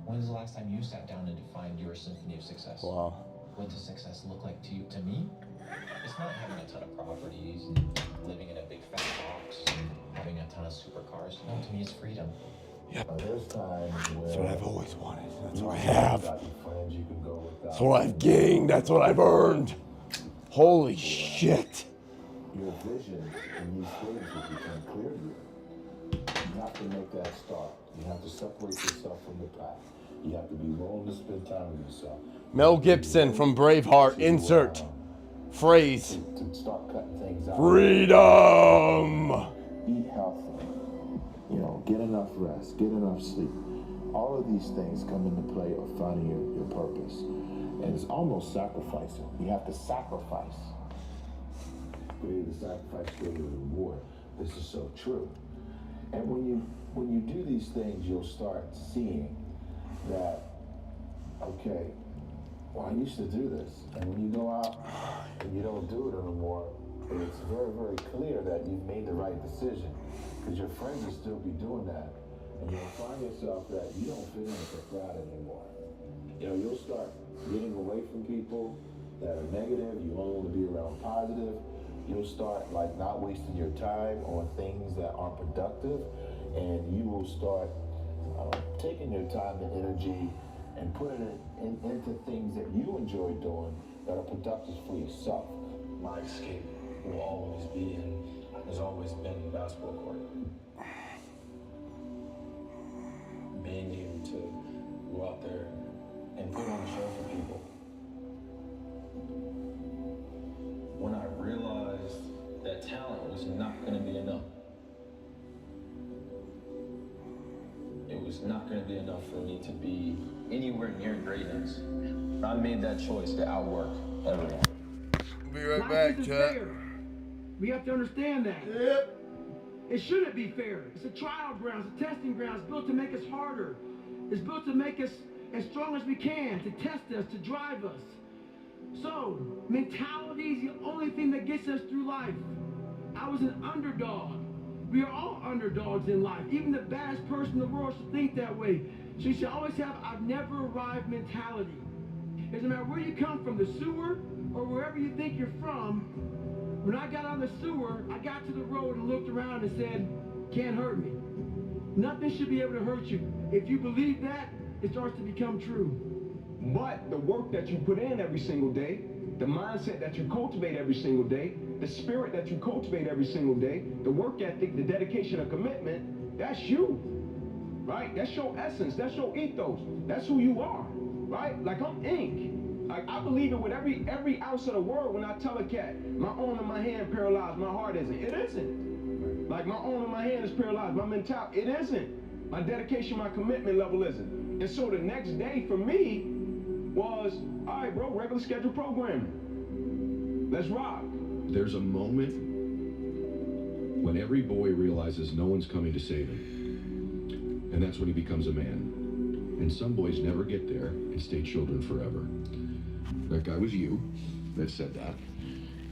When's the last time you sat down and defined your symphony of success? Wow. What does success look like to you? To me, it's not having a ton of properties and living in a big fat box and having a ton of supercars. No, to me, it's freedom. Yep. There's times where That's what I've always wanted. That's what I you have. got your friends you can go without. That's what I've gained. That's what I've earned. Holy shit. Your vision in these things will become clear to you. You have to make that start. You have to separate yourself from the pack. You have to be willing to spend time with yourself. Mel Gibson from Braveheart. Insert phrase. To start cutting things out. Freedom. Eat healthy. You know, get enough rest, get enough sleep. All of these things come into play of finding your purpose. And it's almost sacrificing. You have to sacrifice. Greater the sacrifice, greater the reward. This is so true. And when you do these things, you'll start seeing that, okay, well, I used to do this. And when you go out and you don't do it anymore, it's very, very clear that you've made the right decision. Because your friends will still be doing that. And you'll find yourself that you don't fit in with the crowd anymore. You know, you'll start getting away from people that are negative. You only want to be around positive. You'll start like not wasting your time on things that aren't productive. And you will start taking your time and energy and putting it into things that you enjoy doing that are productive for yourself. My escape will always be and has always been the basketball court. Being able to go out there and put on a show for people. When I realized that talent was not going to be enough. It was not going to be enough for me to be anywhere near greatness. I made that choice to outwork everyone. Be right Life back, isn't chat. fair. We have to understand that. Yep. It shouldn't be fair. It's a trial ground, it's a testing ground. It's built to make us harder. It's built to make us as strong as we can, to test us, to drive us. So, mentality is the only thing that gets us through life. I was an underdog. We are all underdogs in life. Even the baddest person in the world should think that way. So you should always have I've never arrived mentality. It doesn't matter where you come from, the sewer or wherever you think you're from. When I got on the sewer, I got to the road and looked around and said, can't hurt me. Nothing should be able to hurt you. If you believe that, it starts to become true. But the work that you put in every single day, the mindset that you cultivate every single day, the spirit that you cultivate every single day, the work ethic, the dedication and commitment, that's you, right? That's your essence, that's your ethos, that's who you are, right? Like I'm ink. Like I believe it with every ounce of the word when I tell a cat, my arm and my hand paralyzed, my heart isn't. It isn't. Like my arm and my hand is paralyzed, my mentality, it isn't. My dedication, my commitment level isn't. And so the next day for me was, all right, bro, regular schedule programming. Let's rock. There's a moment when every boy realizes no one's coming to save him. And that's when he becomes a man. And some boys never get there and stay children forever. That guy was you that said that.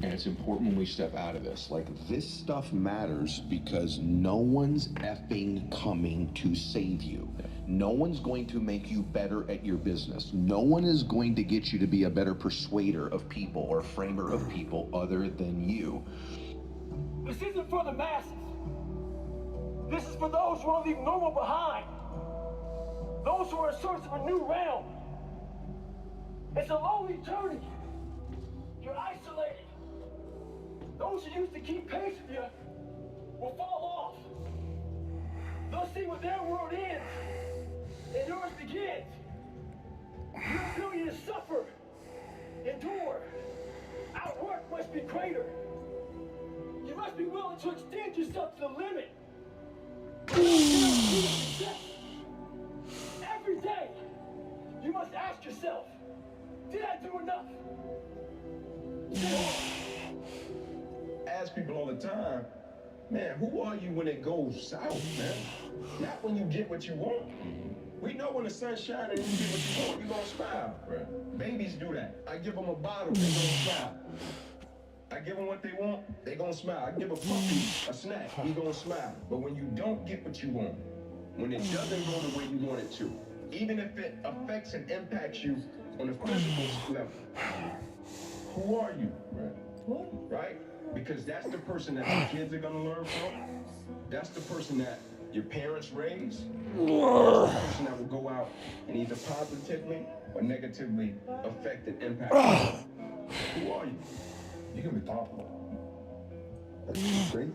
And it's important when we step out of this. Like, this stuff matters because no one's effing coming to save you. No one's going to make you better at your business. No one is going to get you to be a better persuader of people or framer of people other than you. This isn't for the masses. This is for those who want to leave normal behind. Those who are in search of a new realm. It's a lonely journey. You're isolated. used to keep pace with you will fall off. They'll see what their world ends and yours begins. Your ability to suffer, endure, outwork must be greater. You must be willing to extend yourself to the limit. Every day, you must ask yourself, did I do enough? Ask people all the time, man, who are you when it goes south, man? Not when you get what you want. We know when the sun's shining and you get what you want, you're gonna smile. Right. Babies do that. I give them a bottle, they're gonna smile. I give them what they want, they gonna smile. I give a puppy a snack, he gonna smile. But when you don't get what you want, when it doesn't go the way you want it to, even if it affects and impacts you on a physical level, who are you? Right? Because that's the person that your kids are gonna learn from. That's the person that your parents raise. That's the person that will go out and either positively or negatively affect and impact you. Who are you? You can be popular. That's great.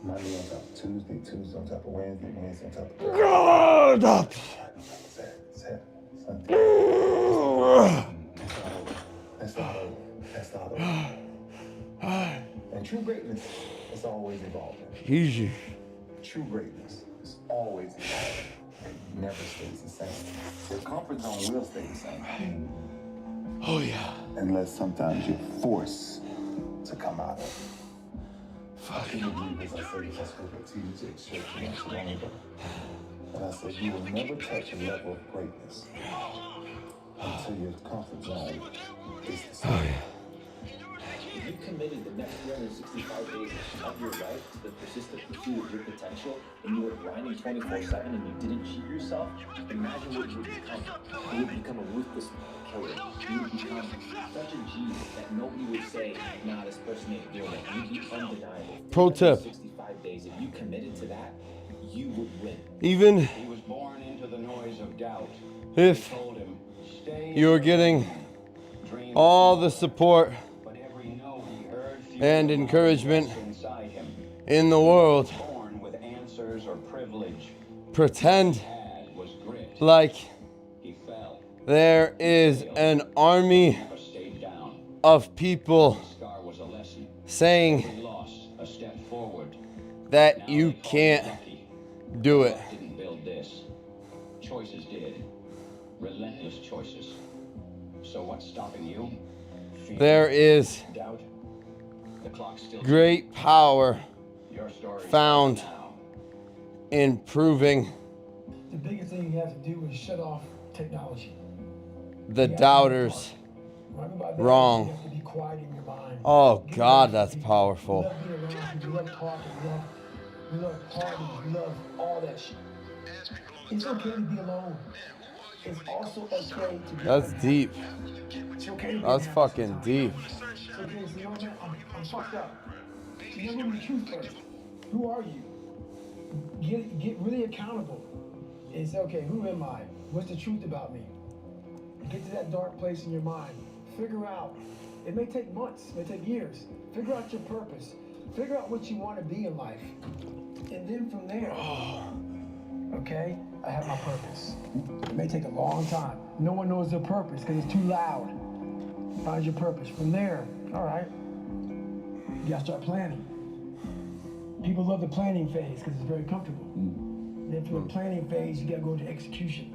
Monday on top of Tuesday, Tuesday on top of Wednesday, Wednesday on top of Thursday. That's not over. That's not over. And true greatness is always evolving. Easy. True greatness is always evolving. It never stays the same. Your comfort zone will stay the same. Oh yeah. Unless sometimes you're forced to come out of it. I couldn't believe this. I said this. I spoke at TJ Church not too long ago. And I said, you will never touch a level of greatness until your comfort zone is the same. Oh yeah. If you committed the next 365 days of your life to the persistent pursuit of your potential, and you were grinding 24/7 and you didn't cheat yourself, imagine what you would become. You would become a ruthless killer. You would become such a G that nobody would say, nah, this person ain't doing it. You'd be undeniable. Pro tip. 365 days, if you committed to that, you would win. Even He was born into the noise of doubt. if Told him, stay you're getting all the support and encouragement inside him. in the world, Born with answers or privilege. pretend Was grit. like He fell. there is an army Never stayed down. of people Scar was a lesson. saying Every loss, a step forward. that you can't do it. Didn't build this. Choices did. Relentless choices. So what's stopping you? Fear. There is Doubt. The clock's still great power Your story found now. in proving The biggest thing you have to do is shut off technology. the doubters wrong. You have to be quiet in your mind. Oh God, that's powerful. We love being around people. We love talking. We love parties. We love all that shit. It's okay to be alone. It's also okay to be That's deep. It's okay to be That's unhappy fucking sometimes. deep. It's okay to say, you know what, man, I'm fucked up. You know the truth first. Who are you? Get really accountable. And say, okay, who am I? What's the truth about me? Get to that dark place in your mind. Figure out. It may take months, it may take years. Figure out your purpose. Figure out what you want to be in life. And then from there, okay, I have my purpose. It may take a long time. No one knows their purpose because it's too loud. Find your purpose. From there, all right, you gotta start planning. People love the planning phase because it's very comfortable. Then from the planning phase, you gotta go into execution.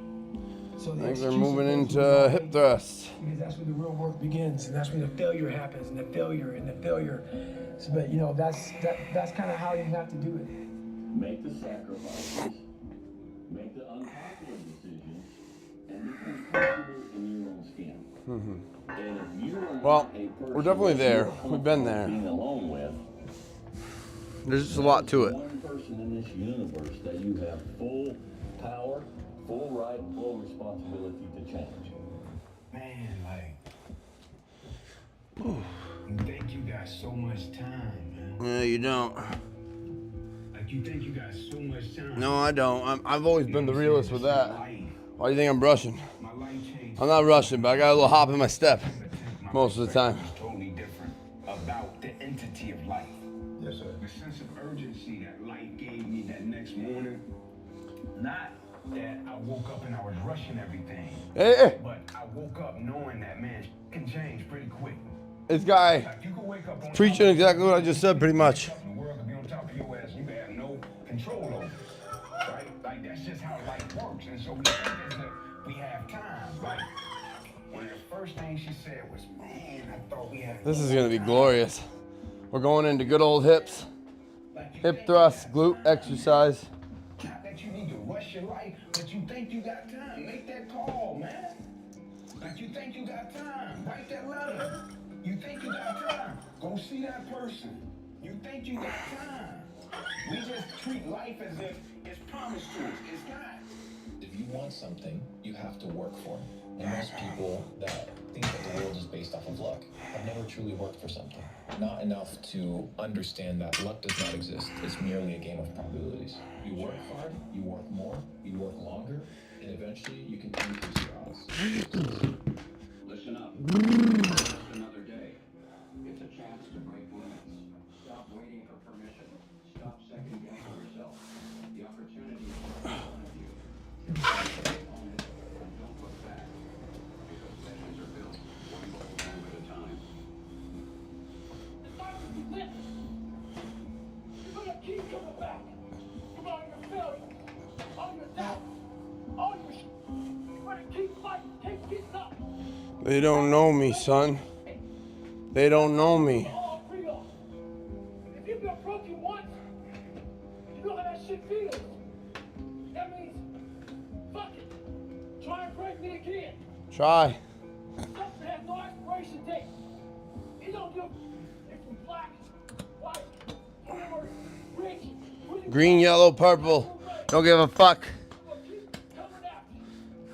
So I the think they're execution moving phase into will be hip thrusts. because that's where the real work begins, and that's when the failure happens, and the failure, and the failure. So, but you know, that's kind of how you have to do it. Make the sacrifices, make the unpopular decisions, and become comfortable in your own skin. And if you are Well, a person we're definitely that there. you're We've been there. being alone with, There's just a lot to it. one person in this universe that you have full power, full right, full responsibility to change. Man, like, you think you got so much time, man. Yeah, you don't. Like, you think you got so much time. No, I don't. I've always been the realist with that. Why do you think I'm rushing? I'm not rushing, but I got a little hop in my step most of the time. Totally different. not that I woke up and I was rushing everything. Hey. But I woke up knowing that, man, can change pretty quick. This guy Like, you can wake up on preaching exactly what I just said, pretty much. the world could be on top of your ass. You can have no control over it, right? Like, that's just how life works. And so we think as if we have time, right? One of the first things she said was, man, I thought we had. This is gonna be glorious. We're going into good old hips. Hip thrust, glute exercise. Not that you need to rush your life, but you think you got time. Make that call, man. Like, you think you got time. Write that letter. You think you got time. Go see that person. You think you got time. We just treat life as if it's promised to us. It's not. If you want something, you have to work for it. And most people that think that the world is based off of luck have never truly worked for something. Not enough to understand that luck does not exist. It's merely a game of probabilities. You work hard, you work more, you work longer, and eventually you can increase your odds. Listen up. Just another day. It's a chance to break limits. Stop waiting for permission. Stop second guessing yourself. The opportunity is in front of you. Own it and don't look back. Because legends are built one bold move at a time. You're gonna keep coming back. From all your failures, all your doubts, all your shit. You're gonna keep fighting, keep getting up. They don't know me, son. They don't know me. All free off. If you've been broken once, you know how that shit feels. That means, fuck it. Try and break me again. Try. Something has no expiration date. You don't give if you're black, white, poor, rich. Green, yellow, purple. Don't give a fuck.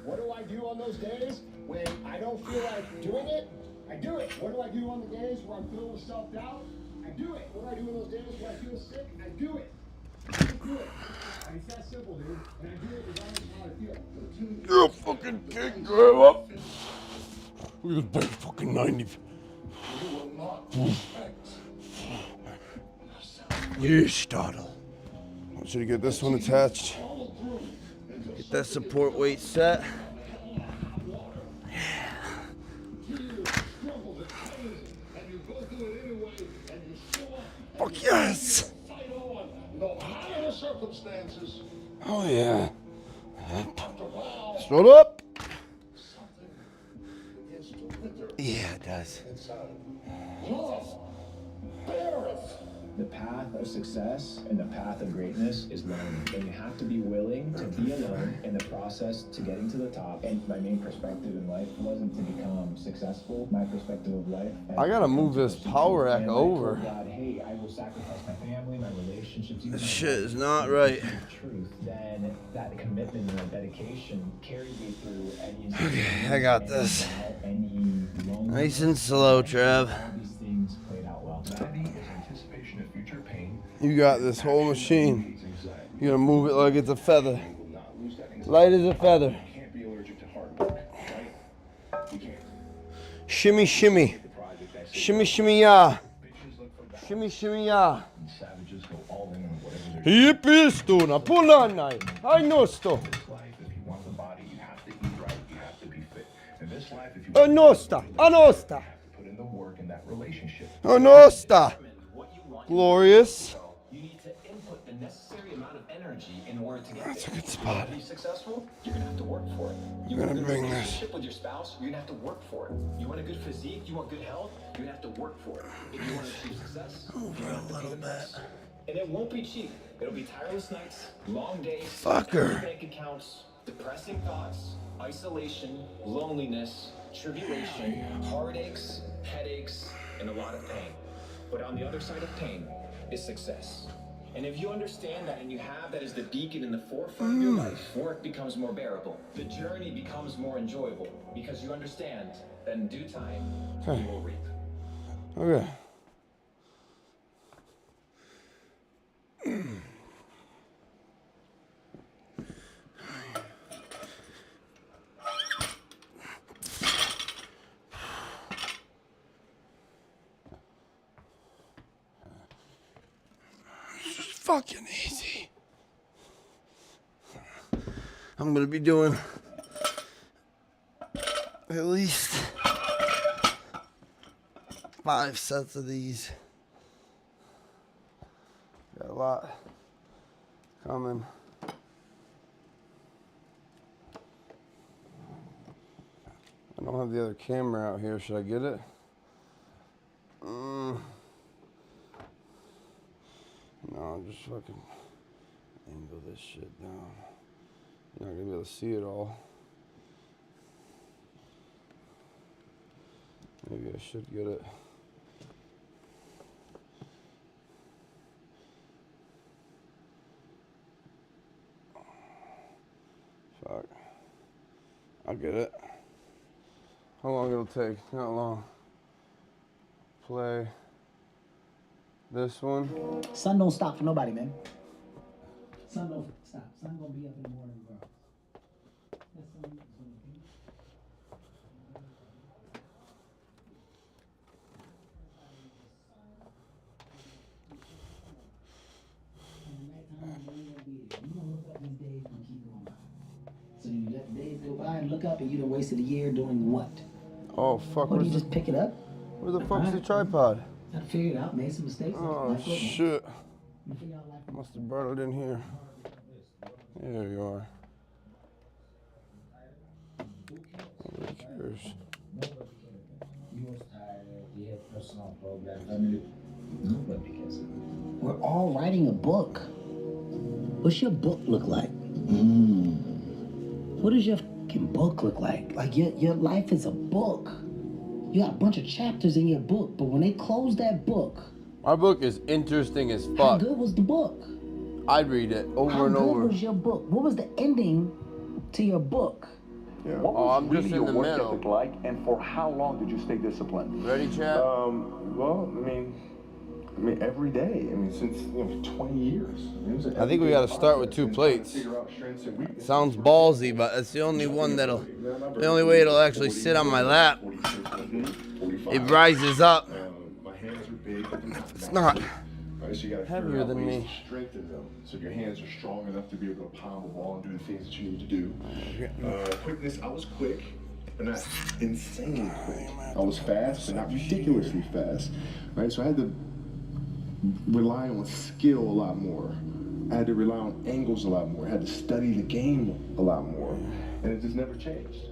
What do I do on those days when I don't feel like doing it? I do it. What do I do on the days where I'm filled with self-doubt? I do it. What do I do on those days where I feel sick? I do it. I do it. And it's that simple, dude. And I do it regardless of how I feel. You're a fucking king, grow up. We was big fucking 90. You will not respect. You startle. I want you to get this one attached. Get that support weight set. Fuck yes! No matter the circumstances. Oh yeah. Stood up. Yeah, it does. The path of success and the path of greatness is lonely, and you have to be willing to be alone in the process to getting to the top. And my main perspective in life wasn't to become successful. My perspective of life. I gotta move this power rack over. God, hey, I will sacrifice my family, my relationships. Even This my shit is life not to right. pursue the truth. Then that commitment and that dedication carried me through any. Okay, I got this. Any Nice and slow, Trev. all these things played out well. You got this whole machine. You're gonna move it like it's a feather. Light as a feather. Shimmy, shimmy. Shimmy, shimmy, ya. Shimmy, shimmy, ya. Hippie sto na polanai. I know sto. Anosta, anosta. Anosta. Glorious. You need to input the necessary amount of energy in order to get That's there. a good spot. To be successful, you're gonna have to work for it. You I'm want a gonna good bring this. relationship with your spouse, you're gonna have to work for it. You want a good physique, you want good health, you're gonna have to work for it. If you want to achieve success, you're gonna have to pay the price. And it won't be cheap. It'll be tireless nights, long days, Fucker. empty bank accounts, depressing thoughts, isolation, loneliness, tribulation, heartaches, headaches, and a lot of pain. But on the other side of pain is success. And if you understand that and you have that as the beacon in the forefront of your life, work becomes more bearable. The journey becomes more enjoyable because you understand that in due time, you will reap. Okay. It's just fucking easy. I'm gonna be doing at least 5 sets of these. Got a lot coming. I don't have the other camera out here. Should I get it? No, I'll just fucking angle this shit down. You're not gonna be able to see it all. Maybe I should get it. Fuck. I'll get it. How long it'll take? Not long. Play this one. Sun don't stop for nobody, man. Sun don't stop. Sun gonna be up in the morning, bro. That sun is gonna be. So you let the days go by and look up and you done wasted a year doing what? Oh fuck! What, do you just pick it up? Where the fuck's the tripod? I figured it out, made some mistakes. Oh Life goes on. shit! You figure out life. Must have brought it in here. There you are. Nobody cares. You was tired, you had personal problems. I mean, nobody cares. We're all writing a book. What's your book look like? What does your fucking book look like? Like your life is a book. You got a bunch of chapters in your book, but when they close that book, My book is interesting as how fuck. good was the book? I'd read it over How and good over. was your book? What was the ending to your book? What Oh, was I'm really just in your the work middle. ethic like, and for how long did you stay disciplined? Ready, Chad? Well, I mean, every day. I mean, since 20 years. I think we got to start with 2 plates. Sounds ballsy, but it's the only one that'll, the only way it'll actually sit on my lap. It rises up. My hands are big. It's not Right, so you gotta heavier figure out than ways me. to strengthen them so your hands are strong enough to be able to palm the ball and do the things that you need to do. Quickness, I was quick, but not insanely quick. I was fast, but not ridiculously fast. Right, so I had to rely on skill a lot more. I had to rely on angles a lot more. I had to study the game a lot more, and it just never changed.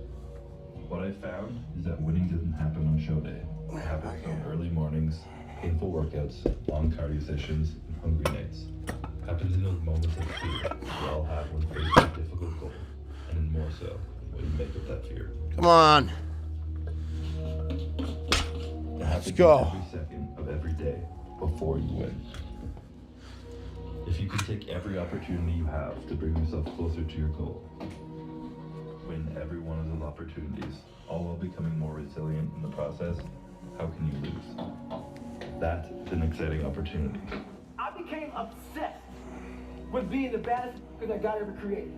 What I found is that winning doesn't happen on show day. It happens on early mornings, painful workouts, long cardio sessions, and hungry nights. It happens in those moments of fear we all have when facing a difficult goal, and then more so when you make up that fear. Come on. It Let's happens go. every second of every day before you win. If you could take every opportunity you have to bring yourself closer to your goal, win every one of those opportunities, all while becoming more resilient in the process, how can you lose? That's an exciting opportunity. I became obsessed with being the baddest that God ever created.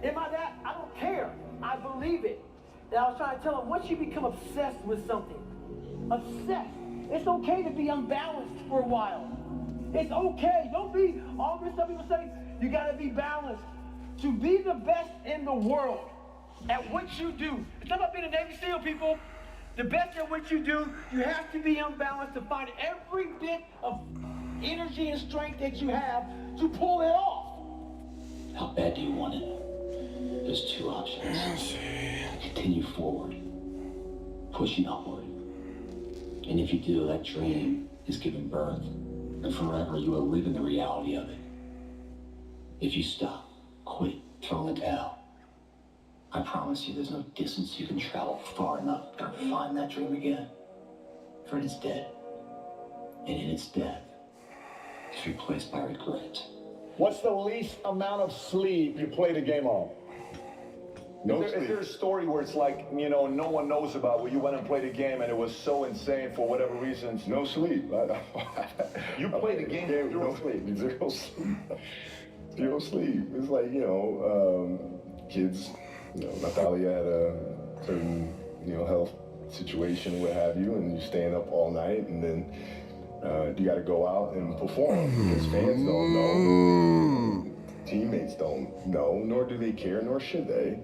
Am I that? I don't care. I believe it. And I was trying to tell him, once you become obsessed with something, obsessed, it's okay to be unbalanced for a while. It's okay. Don't be, all this stuff people say, you gotta be balanced. To be the best in the world at what you do, it's not about being a Navy SEAL, people. The best at what you do, you have to be unbalanced to find every bit of energy and strength that you have to pull it off. How bad do you want it? There's 2 options. Continue forward, pushing upward. And if you do, that dream is giving birth, and forever you will live in the reality of it. If you stop, quit, throw in the towel, I promise you there's no distance you can travel far enough to find that dream again. For it is dead. And in its death, it's replaced by regret. What's the least amount of sleep you played a game on? No Is sleep. there a story where it's like, no one knows about, where you went and played a game and it was so insane for whatever reasons? No sleep. You played a game with no sleep. Zero sleep. Zero sleep. It's like, kids, Natalia had a certain, health situation, what have you, and you're staying up all night, and then you got to go out and perform because fans don't know. teammates don't know, nor do they care, nor should they,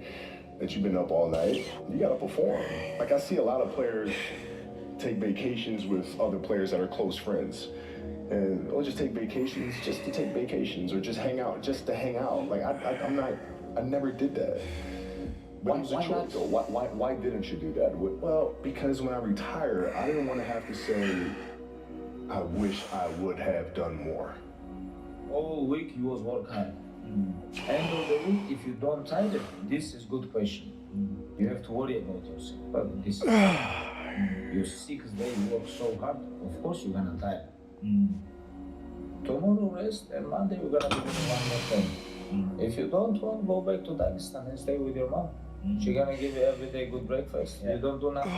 that you've been up all night. You gotta perform. Like, I see a lot of players take vacations with other players that are close friends. And or just take vacations just to take vacations, or just hang out just to hang out. Like, I never did that. But it was a choice. Why didn't you do that? Well, because when I retire, I didn't want to have to say, I wish I would have done more. All week you was working hard. End of the week, if you don't tire it, this is good question. You have to worry about yourself. But this your 6th day you work so hard, of course you're gonna tire. Tomorrow rest, and Monday you're gonna be doing one more thing. If you don't want, go back to Dagestan and stay with your mom. She's gonna give you every day good breakfast. You don't do nothing.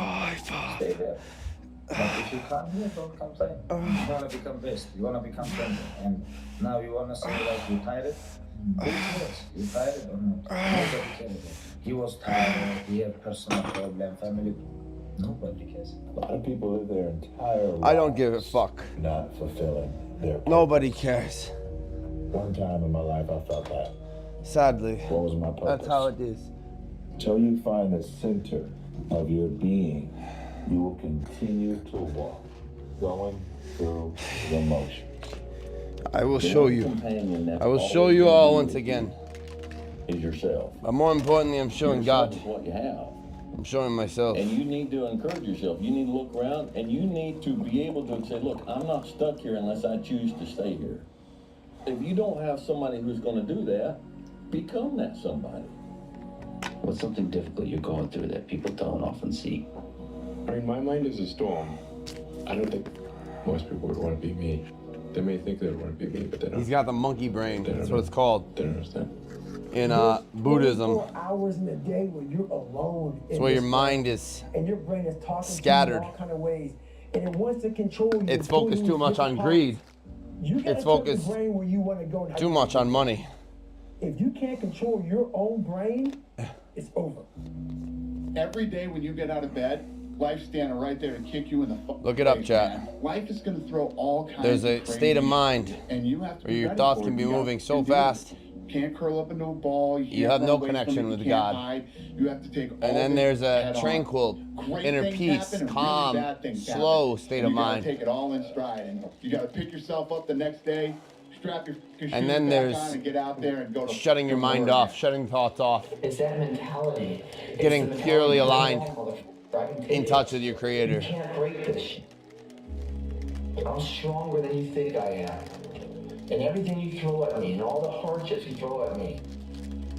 Stay there. But if you come here, don't complain. You wanna become best. You wanna become champion. And now you wanna say like you tired? Who cares? You tired or not? Nobody cares. He was tired. He had personal problem, family. Nobody cares. A lot of people live their entire lives I don't give a fuck. not fulfilling their purpose. Nobody cares. One time in my life I felt that. Sadly. What was my purpose? That's how it is. Until you find the center of your being, you will continue to walk, going through the motions. I will show you. I will show you all once again. Is yourself. But more importantly, I'm showing Yourself God. is what you have. I'm showing myself. And you need to encourage yourself. You need to look around, and you need to be able to say, look, I'm not stuck here unless I choose to stay here. If you don't have somebody who's going to do that, become that somebody. What's something difficult you're going through that people don't often see? I mean, my mind is a storm. I don't think most people would want to be me. They may think they would want to be me, but they don't. He's got the monkey brain. That's what it's called. They don't understand. In Buddhism, 24 hours in a day where you're alone. it's where your mind is and your brain is talking scattered. to you in all kind of ways, and it wants to control you. It's focused too much on greed. It's focused the brain where you want to go and how too you much on money. If you can't control your own brain, it's over. Every day when you get out of bed, life's standing right there to kick you in the Look it up, face, chat. man. Life is going to throw all kinds There's a of crazy state of mind and you have to where be your ready thoughts for can it. be You moving got- so you do it. fast. Can't curl up into a ball. You can't have run no away from connection it, with you can't God. hide. You have to take all And then this there's a head on. tranquil, Great inner things peace, happen and calm, really bad things slow happen. state And of you gotta mind. take it all in stride, and you got to pick yourself up the next day, strap your shoes And then back there's on, and get out there and go to shutting your mind work. off, shutting thoughts off, It's that mentality. getting It's the purely mentality aligned, I can take in it. touch with your You creator. can't break this shit. I'm stronger than you think I am. And everything you throw at me and all the hardships you throw at me,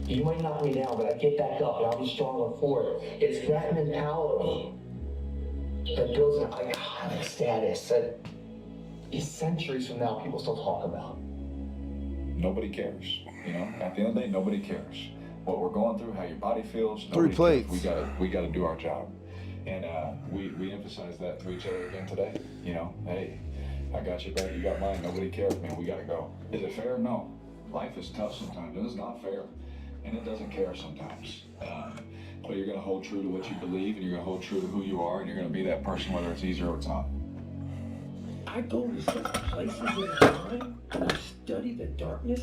you might knock me down, but I get back up and I'll be stronger for it. It's that mentality that builds an iconic status that centuries from now people still talk about. Nobody cares. You know, at the end of the day, nobody cares. What we're going through, how your body feels. 3 nobody plates. cares. We gotta do our job, and we emphasize that to each other again today. You know, hey, I got your back, you got mine. Nobody cares, man. We gotta go. Is it fair? No. Life is tough sometimes. It is not fair, and it doesn't care sometimes. But you're gonna hold true to what you believe, and you're gonna hold true to who you are, and you're gonna be that person, whether it's easy or it's not. I go to such places in time and I study the darkness.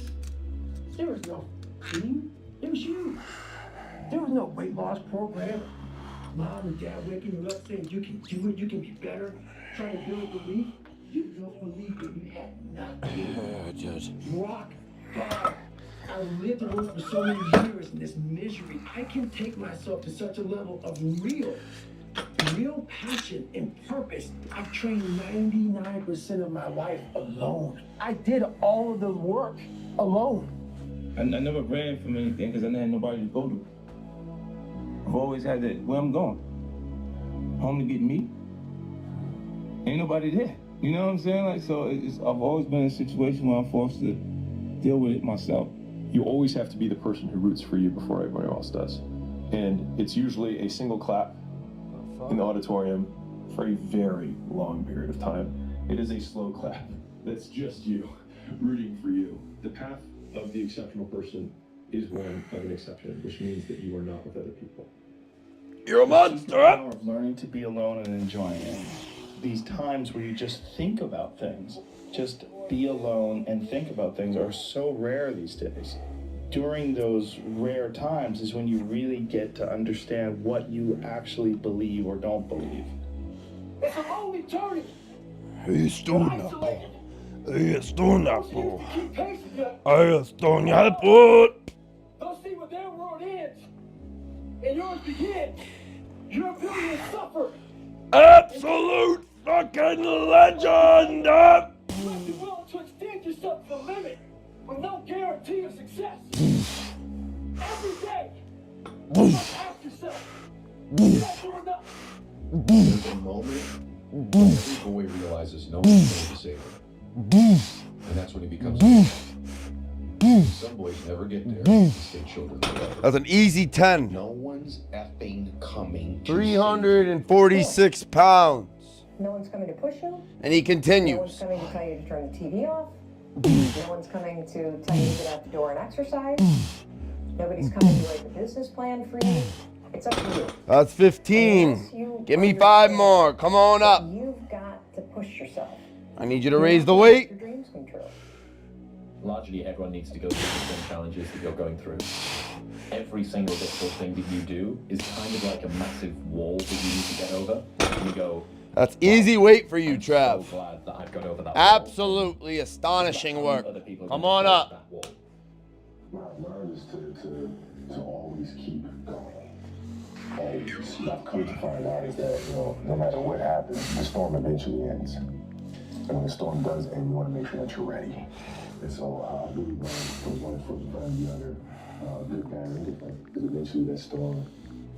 There was no team. It was you. There was no weight loss program. Mom and dad waking you up saying you can do it, you can be better, trying to build belief. You don't believe that you had nothing. Judge. Rock bottom. I lived and worked for so many years in this misery. I can take myself to such a level of real passion and purpose. I've trained 99% of my life alone. I did all of the work alone. I never ran from anything because I didn't have nobody to go to. I've always had that, where I'm going. Home to get me. Ain't nobody there. You know what I'm saying? Like, so I've always been in a situation where I'm forced to deal with it myself. You always have to be the person who roots for you before everybody else does. And it's usually a single clap in the auditorium for a very long period of time. It is a slow clap. That's just you rooting for you. The path of the exceptional person is one of an exception, which means that you are not with other people. You're a monster! The power of learning to be alone and enjoying it. These times where you just think about things, just be alone and think about things are so rare these days. during those rare times is when you really get to understand what you actually believe or don't believe. It's a lonely journey. Istunappo. Istunappo. Keep pacing you. Istunappo. They'll see where their world ends and yours begins. Your ability to suffer. Absolute fucking legend. You must be willing to extend yourself to the limit with no guarantee of success. Every day, you must ask yourself, did I do enough? There's a moment when every boy realizes no one's going to save him. And that's when he becomes a hero. Some boys never get there. They stay children forever. That's an easy 10. No one's effing coming. 346 pounds. No one's coming to push you. And he No one's continues. coming to tell you to turn the TV off. No one's coming to tell you to get out the door and exercise. Nobody's coming to write a business plan for you. It's up to you. That's 15. Give me 5 more. Come on up. You've got to push yourself. I need you to raise the weight. Your dreams come true. Largely, everyone needs to go through the same challenges that you're going through. Every single difficult thing that you do is kind of like a massive wall that you need to get over. And you go, That's easy weight for you, Trev. so glad that I've got over that wall. Absolutely astonishing work. Come on up. What I've learned is to always keep going. Always. What I've come to find out is that, no matter what happens, the storm eventually ends. And when the storm does end, you want to make sure that you're ready. And so I really learned from one foot in front of the other, good, bad, and different. Because eventually that storm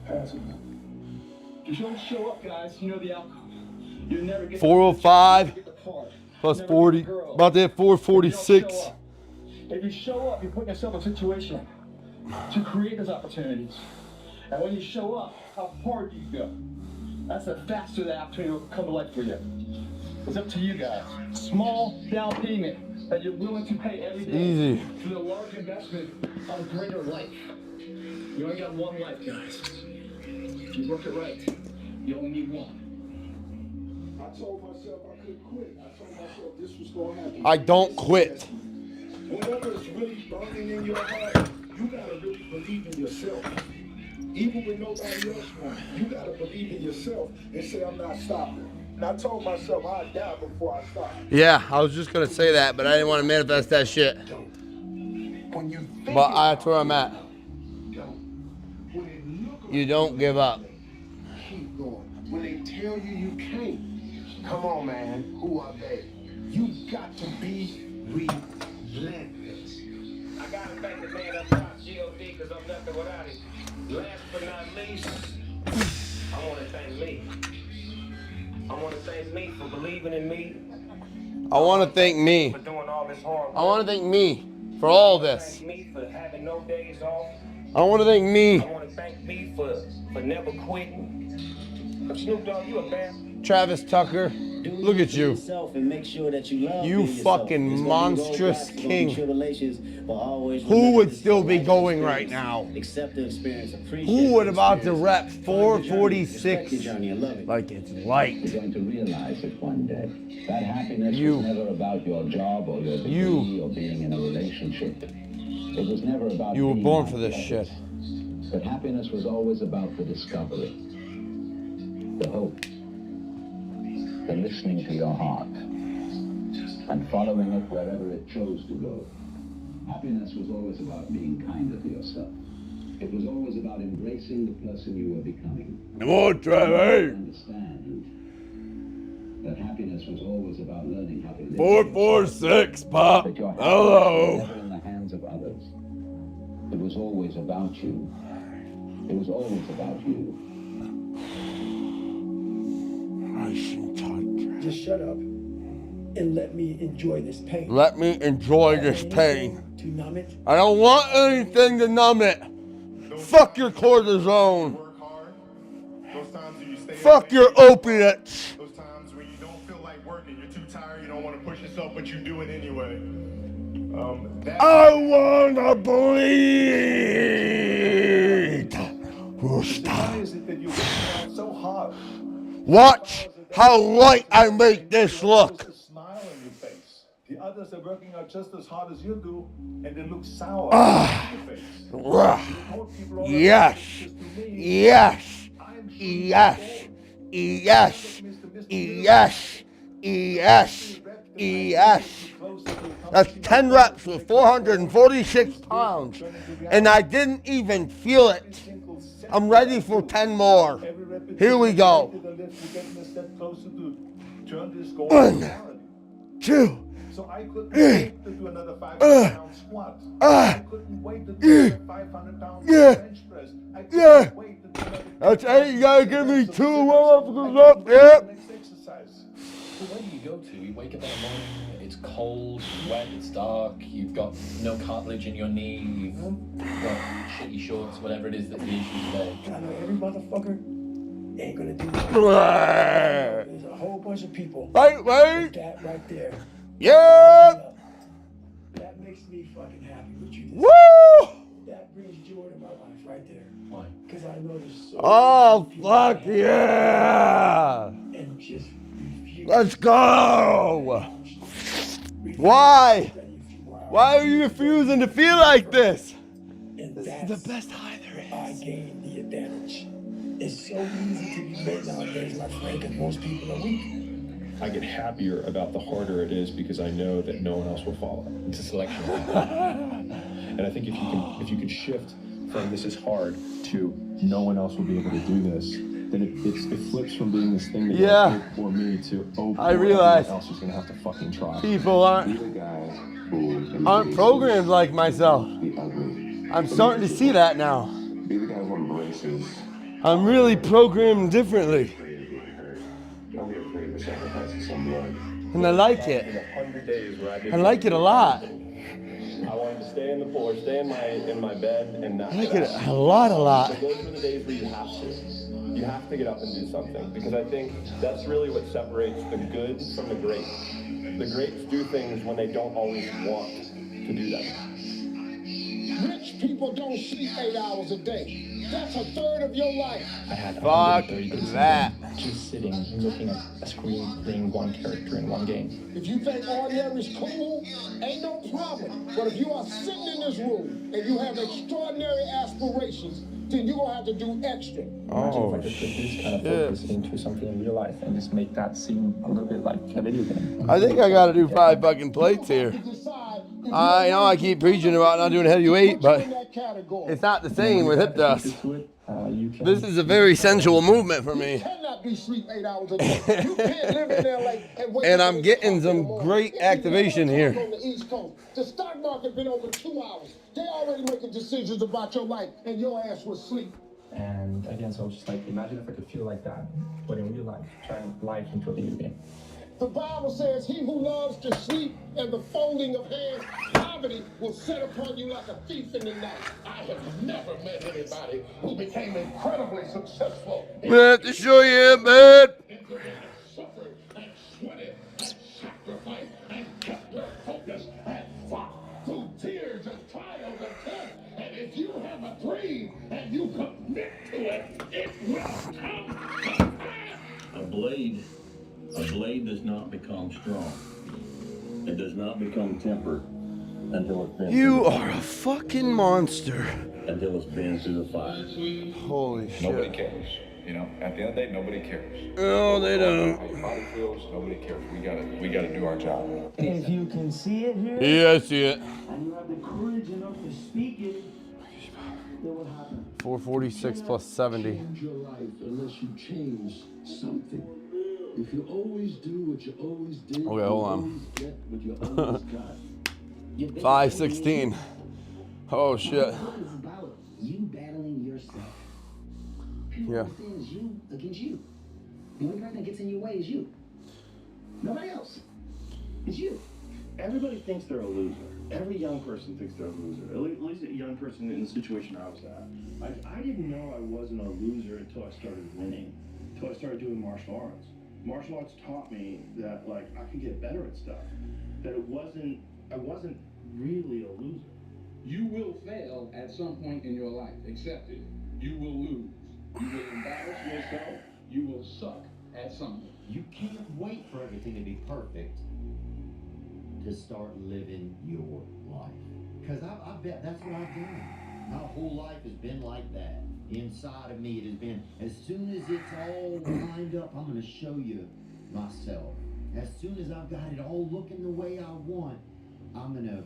passes. If you don't show up, guys, you know the outcome. You'll never get 405 the part. plus 40. About to hit 446. If you show up, you put yourself in a situation to create those opportunities. And when you show up, how far do you go? That's the faster the opportunity will come to life for you. It's up to you guys. Small down payment that you're willing to pay every day Easy. for the large investment of a greater life. You only got one life, guys. If you work it right, you only need one. I told myself I couldn't quit. I told myself this was going to happen. I don't quit. Whatever is really burning in your heart, you gotta really believe in yourself. Even when nobody else wants, you gotta believe in yourself and say, I'm not stopping. And I told myself I'd die before I stop. Yeah, I was just going to say that, but I didn't want to manifest that shit. But that's where I'm at. You don't give up. Keep going. When they tell you you can't, come on, man. Who are they? You got to be relentless. I gotta thank the man up top, G.O.D., because I'm nothing without him. Last but not least, I want to thank me. I want to thank me for believing in me. I want to thank me. For doing all this hard work. I want to thank me for all this. Thank me for having no days off. I want to thank me. I want to thank me for never quitting. Snoop Dogg, you a bad. Travis Tucker, look at you. And make sure that you love You being yourself. fucking It's gonna monstrous go back, king. Be tribulations, but always Who remember would this still be life going experience. right now? Accept the experience, appreciate Who would the about to experience. rep Find your journey, 446 respect your journey and love it. like it's light? You're going to realize it one day. That happiness You. was never about your job or your degree You. or being in a relationship. It was never about You were being born like for this others. shit. But happiness was always about the discovery, the hope, the listening to your heart, and following it wherever it chose to go. Happiness was always about being kinder to yourself. It was always about embracing the person you were becoming. Come on, Trevor. Understand that happiness was always about learning how to live. 446, Pop. That your happiness Hello. was never in the hands of others. It was always about you. It was always about you. Just shut up and let me enjoy this pain. Let me enjoy this pain. To numb it. I don't want anything to numb it. Fuck your cortisone. Fuck your opiates. Those times when you don't feel like working, you're too tired, you don't want to push yourself, but you do it anyway. I wanna bleed. So hard. Watch how light I make this look. Smile on your face. The The others are working out just as hard as you do, and they look sour in your face. Yes. Yes. Yes. Yes. Yes. Yes. Yes. That's 10 reps with 446 pounds. And I didn't even feel it. I'm ready for 10 more. Here we go. 1, 2. So I couldn't wait to do another 500-pound squat. I couldn't wait to do another 500-pound bench press. I couldn't wait to do another. That's 8. You gotta give me 2 warm-ups up. Yep. So where do you go to? You wake up in the morning, it's cold, wet, it's dark, you've got no cartilage in your knee, you've got shitty shorts, whatever it is that the issue today. I know every motherfucker ain't gonna do that. There's a whole bunch of people. Right. That right there. Yep. That makes me fucking happy with you. Woo! That brings joy to my life right there. Why? Because I know there's so Oh, many people fuck yeah! and just Let's go! Why? Why are you refusing to feel like this? This is the best high there is. I gained the advantage. It's so easy to be great nowadays, my friend, because most people are weak. I get happier about the harder it is because I know that no one else will follow. It's a selection. And I think if you can shift from this is hard to no one else will be able to do this, then it flips from being this thing that Yeah. for me to I realize everyone else is gonna have to fucking try. people aren't programmed like myself. I'm starting to see that now. I'm really programmed differently. And I like it. I like it a lot. I wanted to stay in the floor, stay in my bed, and not. I like it a lot. But those are the days where you have to. You have to get up and do something because I think that's really what separates the good from the great. The greats do things when they don't always want to do them. Rich people don't sleep 8 hours a day. That's a third of your life. I had Fuck 130 days that. just sitting and looking at a screen, playing one character in one game. If you think ordinary is cool, ain't no problem. But if you are sitting in this room and you have extraordinary aspirations, then you're gonna have to do extra. Imagine if I could put this kind of focus into something in real life and just make that seem a little bit like a video game. I think I gotta do 5 fucking plates here. I know I keep preaching about not doing heavyweight, but it's not the same with hip thrust. This is a very sensual movement for me. You cannot be sleep 8 hours a day. You can't live in there like and wake And up I'm at getting 6 in the some morning. great If you activation ever here. talk on the East Coast, the stock market been over 2 hours. They already making decisions about your life, and your ass was asleep. And again, so I was just like, imagine if I could feel like that, but in real life, trying life into a video game. The Bible says, he who loves to sleep and the folding of hands, poverty will set upon you like a thief in the night. I have never met anybody who became incredibly successful. I'm gonna have to show you, man. Suffered and sweated and sacrificed and kept their focus and fought through tears and trials and tests. And if you have a dream and you commit to it, it will come. A blade does not become strong. It does not become tempered until it's been. You are a fucking monster. Until it's been through the fire. Holy shit. Nobody cares. You know, at the end of the day, nobody cares. No, they don't. How your body feels, nobody cares. We gotta do our job. If you can see it here, Yeah, I see it. and you have the courage enough to speak it, then what happens? 446 plus 70. Change your life unless you change something. If you always do what you always did, Okay, hold on. you always get what you always got. 516. Oh shit. It's about you battling yourself. People Yeah. understand it's you against you. The only person that gets in your way is you. Nobody else. It's you. Everybody thinks they're a loser. Every young person thinks they're a loser. At least a young person in the situation I was at. I didn't know I wasn't a loser until I started winning. Until I started doing martial arts. Martial arts taught me that like I could get better at stuff. That I wasn't really a loser. You will fail at some point in your life. Accept it. You will lose. You will embarrass yourself. You will suck at something. You can't wait for everything to be perfect. to start living your life. Because I bet that's what I've done. My whole life has been like that. Inside of me, it has been, as soon as it's all lined up, I'm going to show you myself. As soon as I've got it all looking the way I want, I'm going to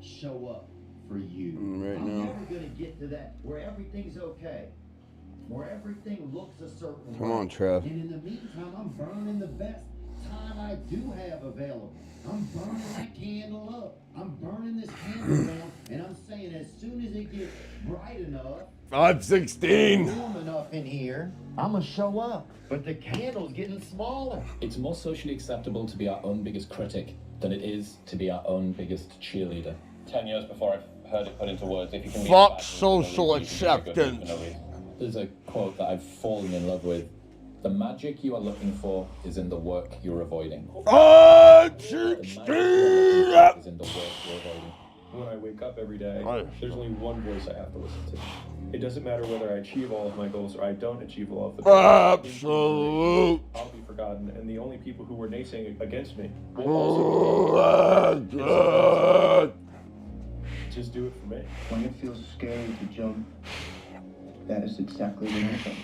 show up for you. I'm never going to get to that where everything's okay, where everything looks a certain way. Come on, Trev. And in the meantime, I'm burning the best time I do have available. I'm burning that candle up. I'm burning this candle down, and I'm saying as soon as it gets bright enough, 5:16. warm enough in here, I'm gonna show up. But the candle's getting smaller. It's more socially acceptable to be our own biggest critic than it is to be our own biggest cheerleader. 10 years before I've heard it put into words, if you can Fuck social acceptance. There's a quote that I've fallen in love with. The magic you are looking for is in the work you're avoiding. 5:16. Is in the work you're avoiding. When I wake up every day, there's only one voice I have to listen to. It doesn't matter whether I achieve all of my goals or I don't achieve all of the goals. Absolute. I'll be forgotten, and the only people who were naysaying against me will also be forgotten. Just do it for me. When it feels scary to jump, that is exactly what happened.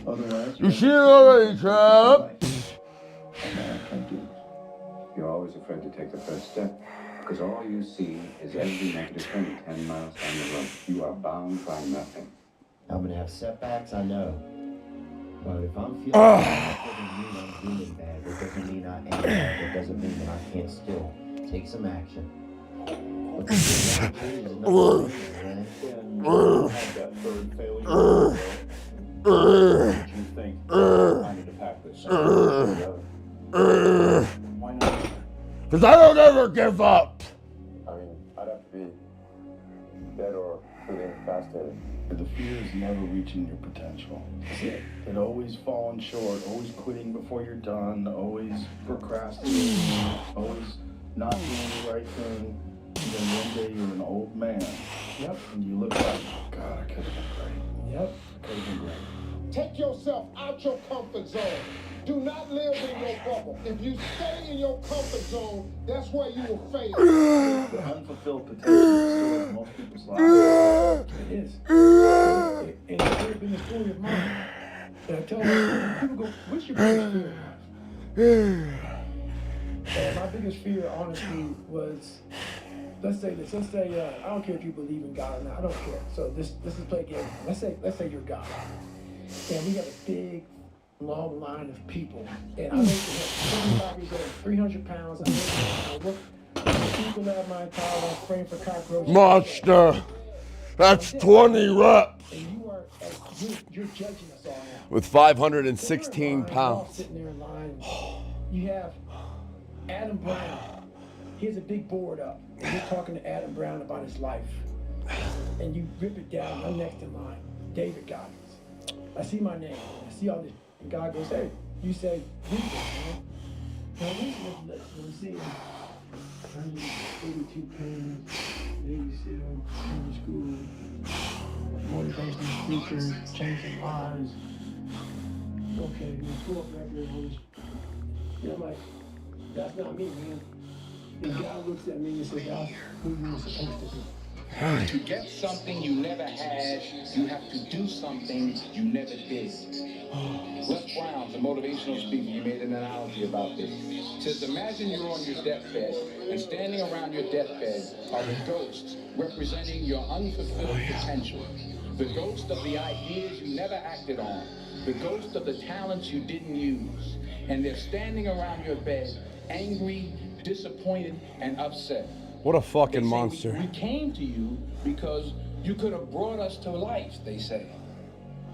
Otherwise, You see it already, Trev. You're always afraid to take the first step, because all you see is every negative thing 10 miles down the road. You are bound by nothing. I'm gonna have setbacks, I know. But if I'm feeling bad, that doesn't mean I'm doing bad. That doesn't mean I am bad. That doesn't mean that I can't still take some action. But you think I need to pack this? Why not? Because I don't ever give up. I mean, I'd have to be dead or feeling fascinated. The fear is never reaching your potential. It always falling short, always quitting before you're done, always procrastinating, always not doing the right thing. And then one day you're an old man. Yep. And you look back, God, I could have been great. Yep. Could have been great. Take yourself out your comfort zone. Do not live in your bubble. If you stay in your comfort zone, that's where you will fail. The unfulfilled potential is still in most people's lives. It is. And it's never been a story of mine. And I tell people, go, what's your biggest fear in life? And my biggest fear, honestly, was, let's say this. Let's say, I don't care if you believe in God or not. I don't care. So this is play a game. Let's say you're God. And we got a big, long line of people. And I make somebody's over 300 pounds. I work people out my entire life praying for cockroaches. Monster. That's 20 reps. And you are, you're judging us all now. With 516 pounds. Sitting there in line. You have Adam Brown. He has a big board up. And you're talking to Adam Brown about his life. And you rip it down. I'm next in line. David Goggins. I see my name. I see all this. And God goes, hey, you say, read this, man. Now read this list. I'm seeing 182 pounds, babysitter, senior school, motivational speaker, changing lives. Okay, school record, all this. And I'm like, that's not me, man. And God looks at me and says, that's who you're supposed to be. To get something you never had, you have to do something you never did. Les Brown's a motivational speaker. He made an analogy about this. He says, imagine you're on your deathbed, and standing around your deathbed are the ghosts representing your unfulfilled potential. The ghost of the ideas you never acted on. The ghost of the talents you didn't use. And they're standing around your bed, angry, disappointed, and upset. What a fucking They say, monster. We came to you because you could have brought us to life, they say.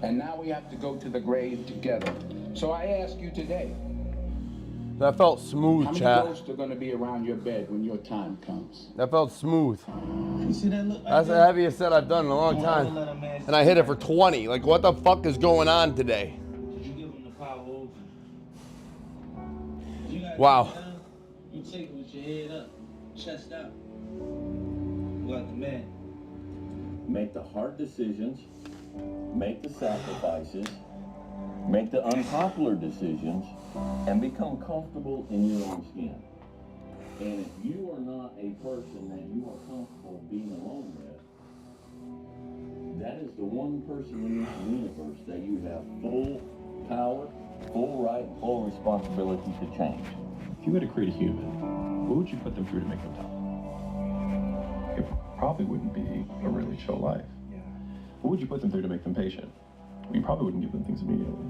And now we have to go to the grave together. So I ask you today, That felt smooth, how many chat. ghosts are going to be around your bed when your time comes? That felt smooth. You see that look? That's the heaviest set I've done in a long time. And I hit it for 20. Like, what the fuck is going on today? Did you give him the power over? Wow. You take it with your head up, chest out. Like the man. Make the hard decisions, make the sacrifices, make the unpopular decisions, and become comfortable in your own skin. And if you are not a person that you are comfortable being alone with, that is the one person in this universe that you have full power, full right, full responsibility to change. If you had to create a human, what would you put them through to make them tough? It probably wouldn't be a really chill life. What would you put them through to make them patient? You probably wouldn't give them things immediately.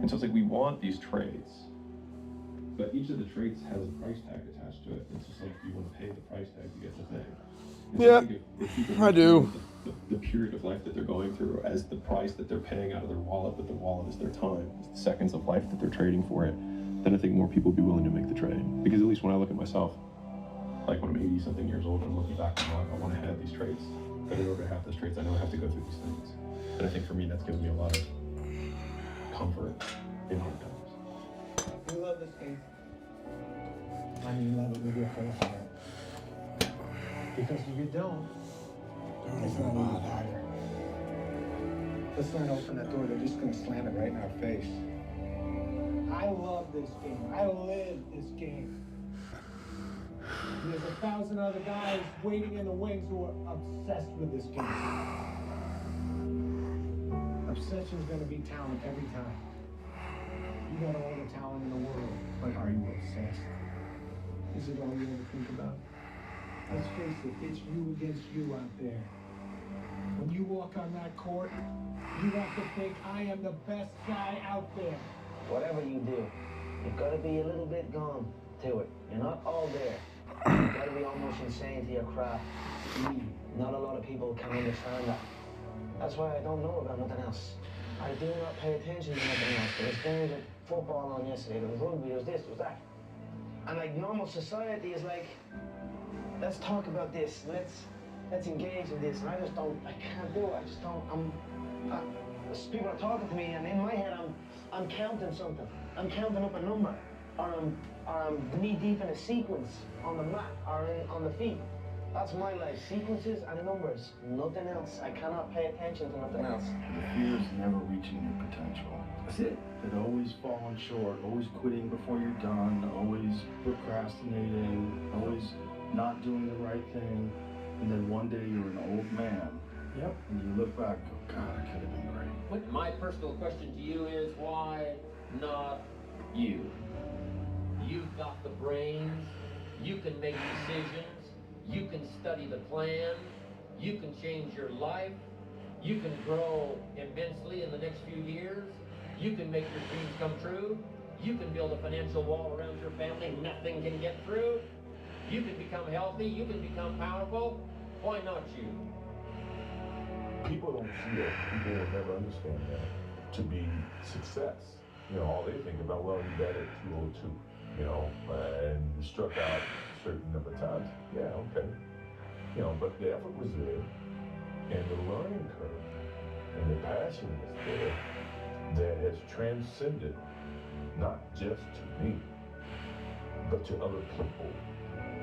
And so it's like we want these traits, but each of the traits has a price tag attached to it. It's just like you want to pay the price tag to get the thing. And so Yeah, think if people I do. The period of life that they're going through as the price that they're paying out of their wallet, but the wallet is their time, it's the seconds of life that they're trading for it, then I think more people would be willing to make the trade. Because at least when I look at myself, like when I'm 80 something years old and I'm looking back on my life, I want to have these traits. But in order to have those traits, I know I have to go through these things. And I think for me, that's given me a lot of comfort in hard times. You love this game. I mean, you love it with your whole heart. Because if you don't, it's not even harder. Let's not open that door. They're just going to slam it right in our face. I love this game. I live this game. And there's 1,000 other guys waiting in the wings who are obsessed with this game. Obsession's going to be talent every time. You got all the talent in the world, but are you obsessed? Is it all you ever think about? Let's face it, it's you against you out there. When you walk on that court, you have to think, I am the best guy out there. Whatever you do, you've got to be a little bit gone to it. You're not all there. You've got to be almost insane to your craft. Not a lot of people can understand that. That's why I don't know about nothing else. I do not pay attention to nothing else. There was games of football on yesterday, there was rugby, there was this, there was that. And like normal society is like, let's talk about this, let's engage in this. And I can't do it. I just don't, people are talking to me and in my head I'm counting something. I'm counting up a number. Or I'm knee deep in a sequence on the mat or on the feet. That's my life, sequences and numbers, nothing else. I cannot pay attention to nothing else. The fear is never reaching your potential. That's it. And always falling short, always quitting before you're done, always procrastinating, always not doing the right thing. And then one day you're an old man. Yep. And you look back and go, God, I could have been great. But my personal question to you is, why not you? You've got the brains, you can make decisions, you can study the plan, you can change your life, you can grow immensely in the next few years, you can make your dreams come true, you can build a financial wall around your family nothing can get through, you can become healthy, you can become powerful. Why not you? People don't see it. People will never understand that to be success. You know, all they think about, well, you batted 202, you know, and you struck out a certain number of times. Yeah, okay. You know, but the effort was there, and the learning curve, and the passion was there that has transcended not just to me, but to other people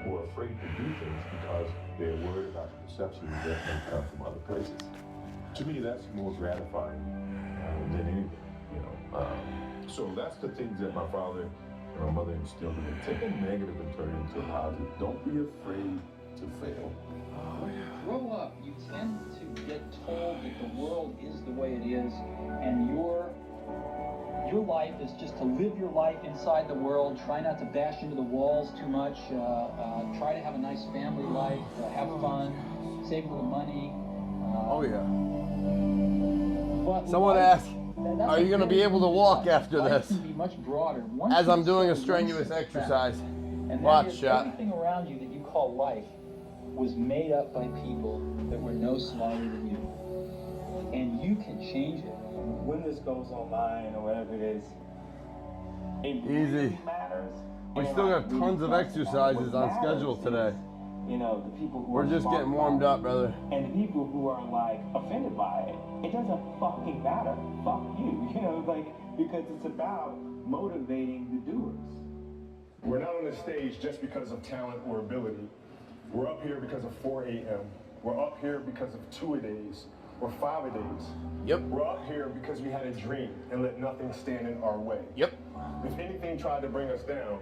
who are afraid to do things because they're worried about the perception that may come from other places. To me, that's more gratifying than anything, you know. So that's the things that my father and my mother instilled in me. Take a negative and turn it into a positive. Don't be afraid to fail. Grow up. You tend to get told that the world is the way it is, and your life is just to live your life inside the world. Try not to bash into the walls too much. Try to have a nice family life. Have fun. Save a little money. Oh yeah. But Someone life- asked, that's are you going to be able to walk after life this? can be much broader. Once As you I'm doing a set one strenuous step back, exercise. and that Watch, is shot. everything around you that you call life was made up by people that were no smarter than you. And you can change it. When this goes online or whatever it is, it Easy. really matters. We And, still like, got really tons of what exercises on matters schedule is, today. You know, the people who We're are just smart getting warmed about up, brother. it, and the people who are like offended by it. It doesn't fucking matter. Fuck you. You know, like, because it's about motivating the doers. We're not on the stage just because of talent or ability. We're up here because of 4 a.m. We're up here because of 2-a-days or 5-a-days. Yep. We're up here because we had a dream and let nothing stand in our way. Yep. If anything tried to bring us down,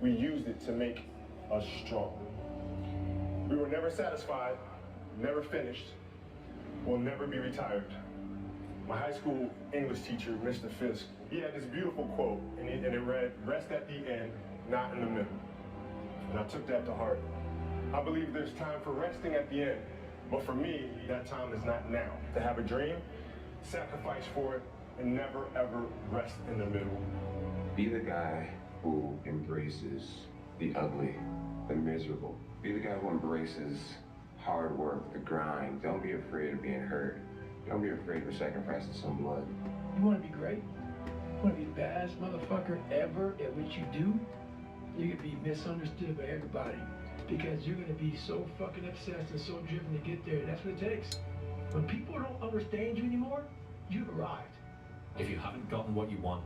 we used it to make us stronger. We were never satisfied, never finished, will never be retired. My high school English teacher, Mr. Fisk, he had this beautiful quote, and it read, "Rest at the end, not in the middle." And I took that to heart. I believe there's time for resting at the end, but for me, that time is not now. To have a dream, sacrifice for it, and never ever rest in the middle. Be the guy who embraces the ugly, the miserable. Be the guy who embraces hard work, the grind. Don't be afraid of being hurt. Don't be afraid of sacrificing some blood. You want to be great? You want to be the baddest motherfucker ever at what you do? You're going to be misunderstood by everybody because you're going to be so fucking obsessed and so driven to get there. That's what it takes. When people don't understand you anymore, you've arrived. If you haven't gotten what you want,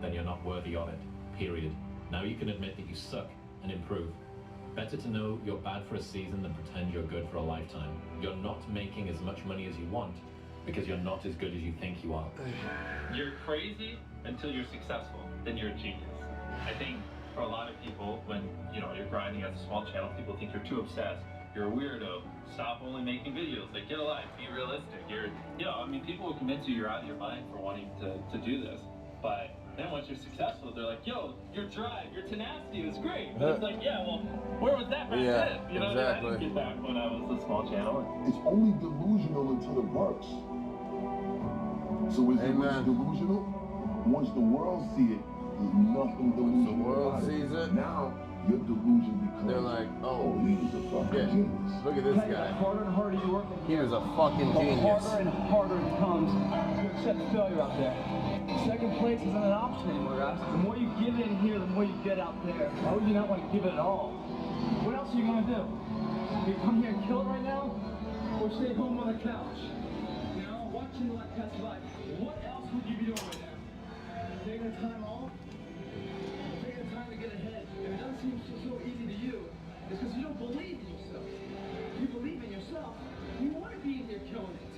then you're not worthy of it. Period. Now you can admit that you suck and improve. Better to know you're bad for a season than pretend you're good for a lifetime. You're not making as much money as you want because you're not as good as you think you are. You're crazy until you're successful. Then you're a genius. I think for a lot of people, when you're grinding as a small channel, people think you're too obsessed. You're a weirdo. Stop only making videos. Like, get a life. Be realistic. People will convince you you're out of your mind for wanting to do this. But then once you're successful, they're like, yo, your drive, your tenacity was great. But it's like, yeah, well, where was that back then? You know, exactly. I didn't get back when I was a small channel. It's only delusional until it works. So is it really delusional? Once the world sees it, there's nothing delusional. The world about sees it. Now your delusion becomes. They're like, oh, he's a fucking genius. Look at this guy. The harder and harder you work, He was a fucking the genius. harder and harder it becomes to accept failure out there. Second place isn't an option anymore, guys. The more you give in here, the more you get out there. Why would you not want to give it at all? What else are you going to do? You come here and kill it right now? Or stay home on the couch? Watching like that's life. What else would you be doing right now? Taking the time off? Taking the time to get ahead. If it doesn't seem so easy to you, it's because you don't believe in yourself. If you believe in yourself, you want to be in here killing it.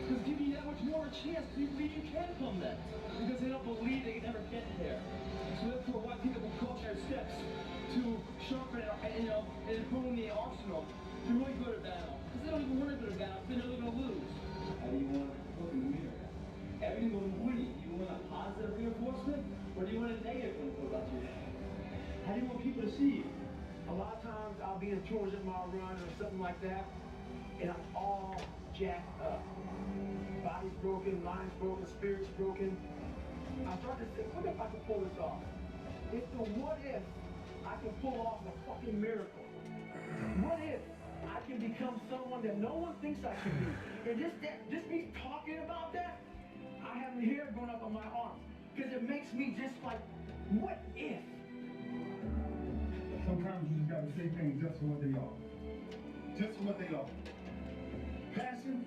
Because give you that much more a chance to believe you can come that. Because they don't believe they can ever get there. So therefore, why pick up a culture steps to sharpen it and hone the arsenal to really go to battle? Because they don't even worry about a battle, they know they're going to lose. How do you want to look in the mirror? Everyone winning. Do you want a positive reinforcement or do you want a negative one put about your head? How do you want people to see you? A lot of times I'll be in 200 mile run or something like that, and I'm all jacked up. Body's broken, mind's broken, spirit's broken. I start to think, what if I can pull this off? What if I can pull off a fucking miracle? What if I can become someone that no one thinks I can be? And just me talking about that, I have the hair going up on my arms. Because it makes me just like, what if? Sometimes you just gotta say things just for what they are. Just for what they are. Passion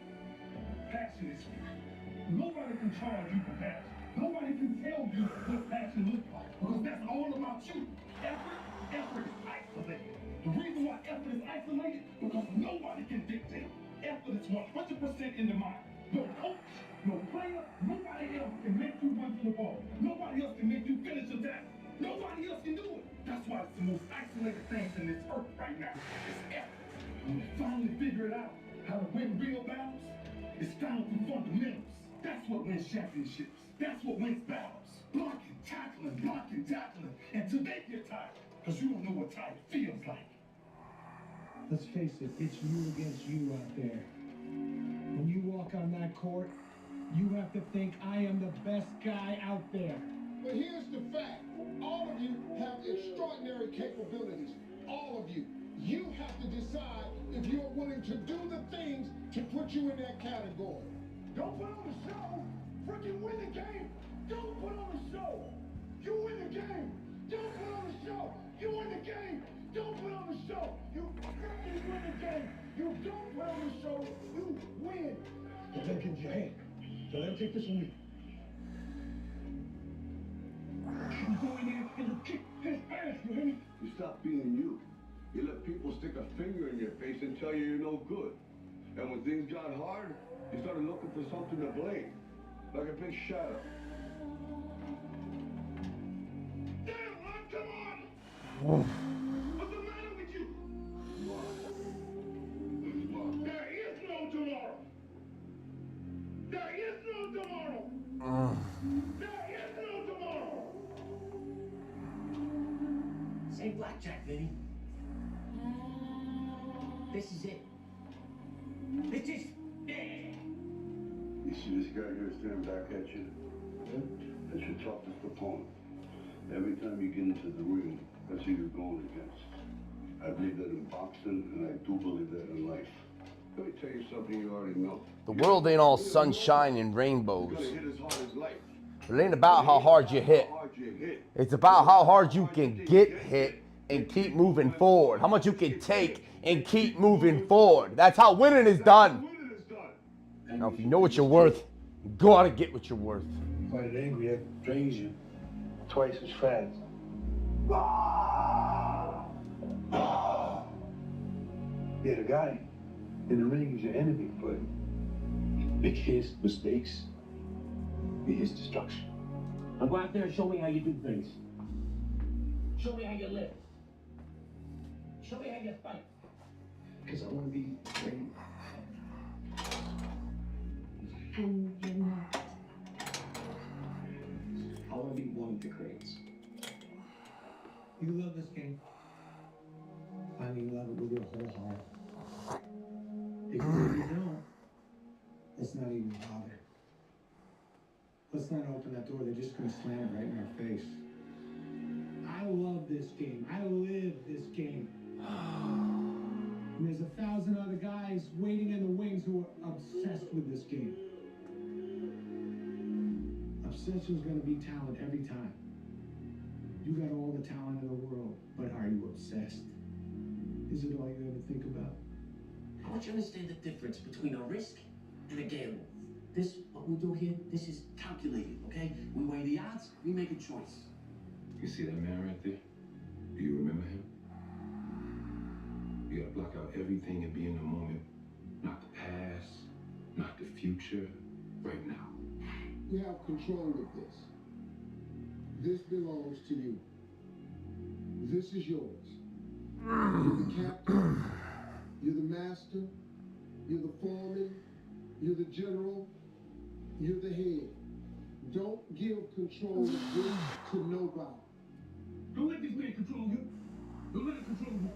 is free. Nobody can charge you for passion. Nobody can tell you what passion looks like. Because that's all about you. Effort is isolated. The reason why effort is isolated, because nobody can dictate. Effort is 100% in the mind. No coach, no player, nobody else can make you run to the ball. Nobody else can make you finish a task. Nobody else can do it. That's why it's the most isolated thing in this earth right now. It's effort. When you finally figure it out, how to win real battles, it's found through fundamentals. That's what wins championships. That's what wins battles. Blocking, tackling, until they get tired. Because you don't know what tired feels like. Let's face it, it's you against you out there. When you walk on that court, you have to think, I am the best guy out there. But here's the fact. All of you have extraordinary capabilities. All of you. You have to decide if you're willing to do the things to put you in that category. Don't put on the show. Freaking win the game. Don't put on the show. You win the game. Don't put on the show. You win the game. Don't put on the show. You freaking win the game. You don't put on the show. You win. But then get your hand. So let him take this one. You go in there and kick his ass, you hear me? You stop being you. You let people stick a finger in your face and tell you you're no good. And when things got hard, you started looking for something to blame. Like a big shadow. Damn, man, come on! What's the matter with you? ain't blackjack, Vinny. This is it. This is it. You see this guy here staring back at you? That's your toughest opponent. Every time you get into the ring, that's who you're going against. I believe that in boxing, and I do believe that in life. Let me tell you something you already know. The world ain't all sunshine and rainbows. You're gonna hit as hard as life. It ain't about how hard you hit. It's about how hard you can get hit and keep moving forward. How much you can take and keep moving forward. That's how winning is done. Now, if you know what you're worth, go out and get what you're worth. Fight angry, it drains you twice as fast. Yeah, the guy in the ring is your enemy, but make his mistakes be his destruction. Now go out there and show me how you do things. Show me how you live. Show me how you fight. Because I want to be great. And you're not. I want to be one of the greats. You love this game. I mean, love it with your whole heart. Because if you don't, let's not even bother. Let's not open that door. They're just going to slam it right in our face. I love this game. I live this game. And there's 1,000 other guys waiting in the wings who are obsessed with this game. Obsession's going to be talent every time. You got all the talent in the world, but are you obsessed? Is it all you ever think about? I want you to understand the difference between a risk and a gamble. This, what we do here, this is calculated, okay? We weigh the odds, we make a choice. You see that man right there? Do you remember him? You gotta block out everything and be in the moment. Not the past, not the future, right now. You have control of this. This belongs to you. This is yours. You're the captain. You're the master. You're the foreman. You're the general. You're the head. Don't give control of this to nobody. Don't let this man control you. Don't let him control you.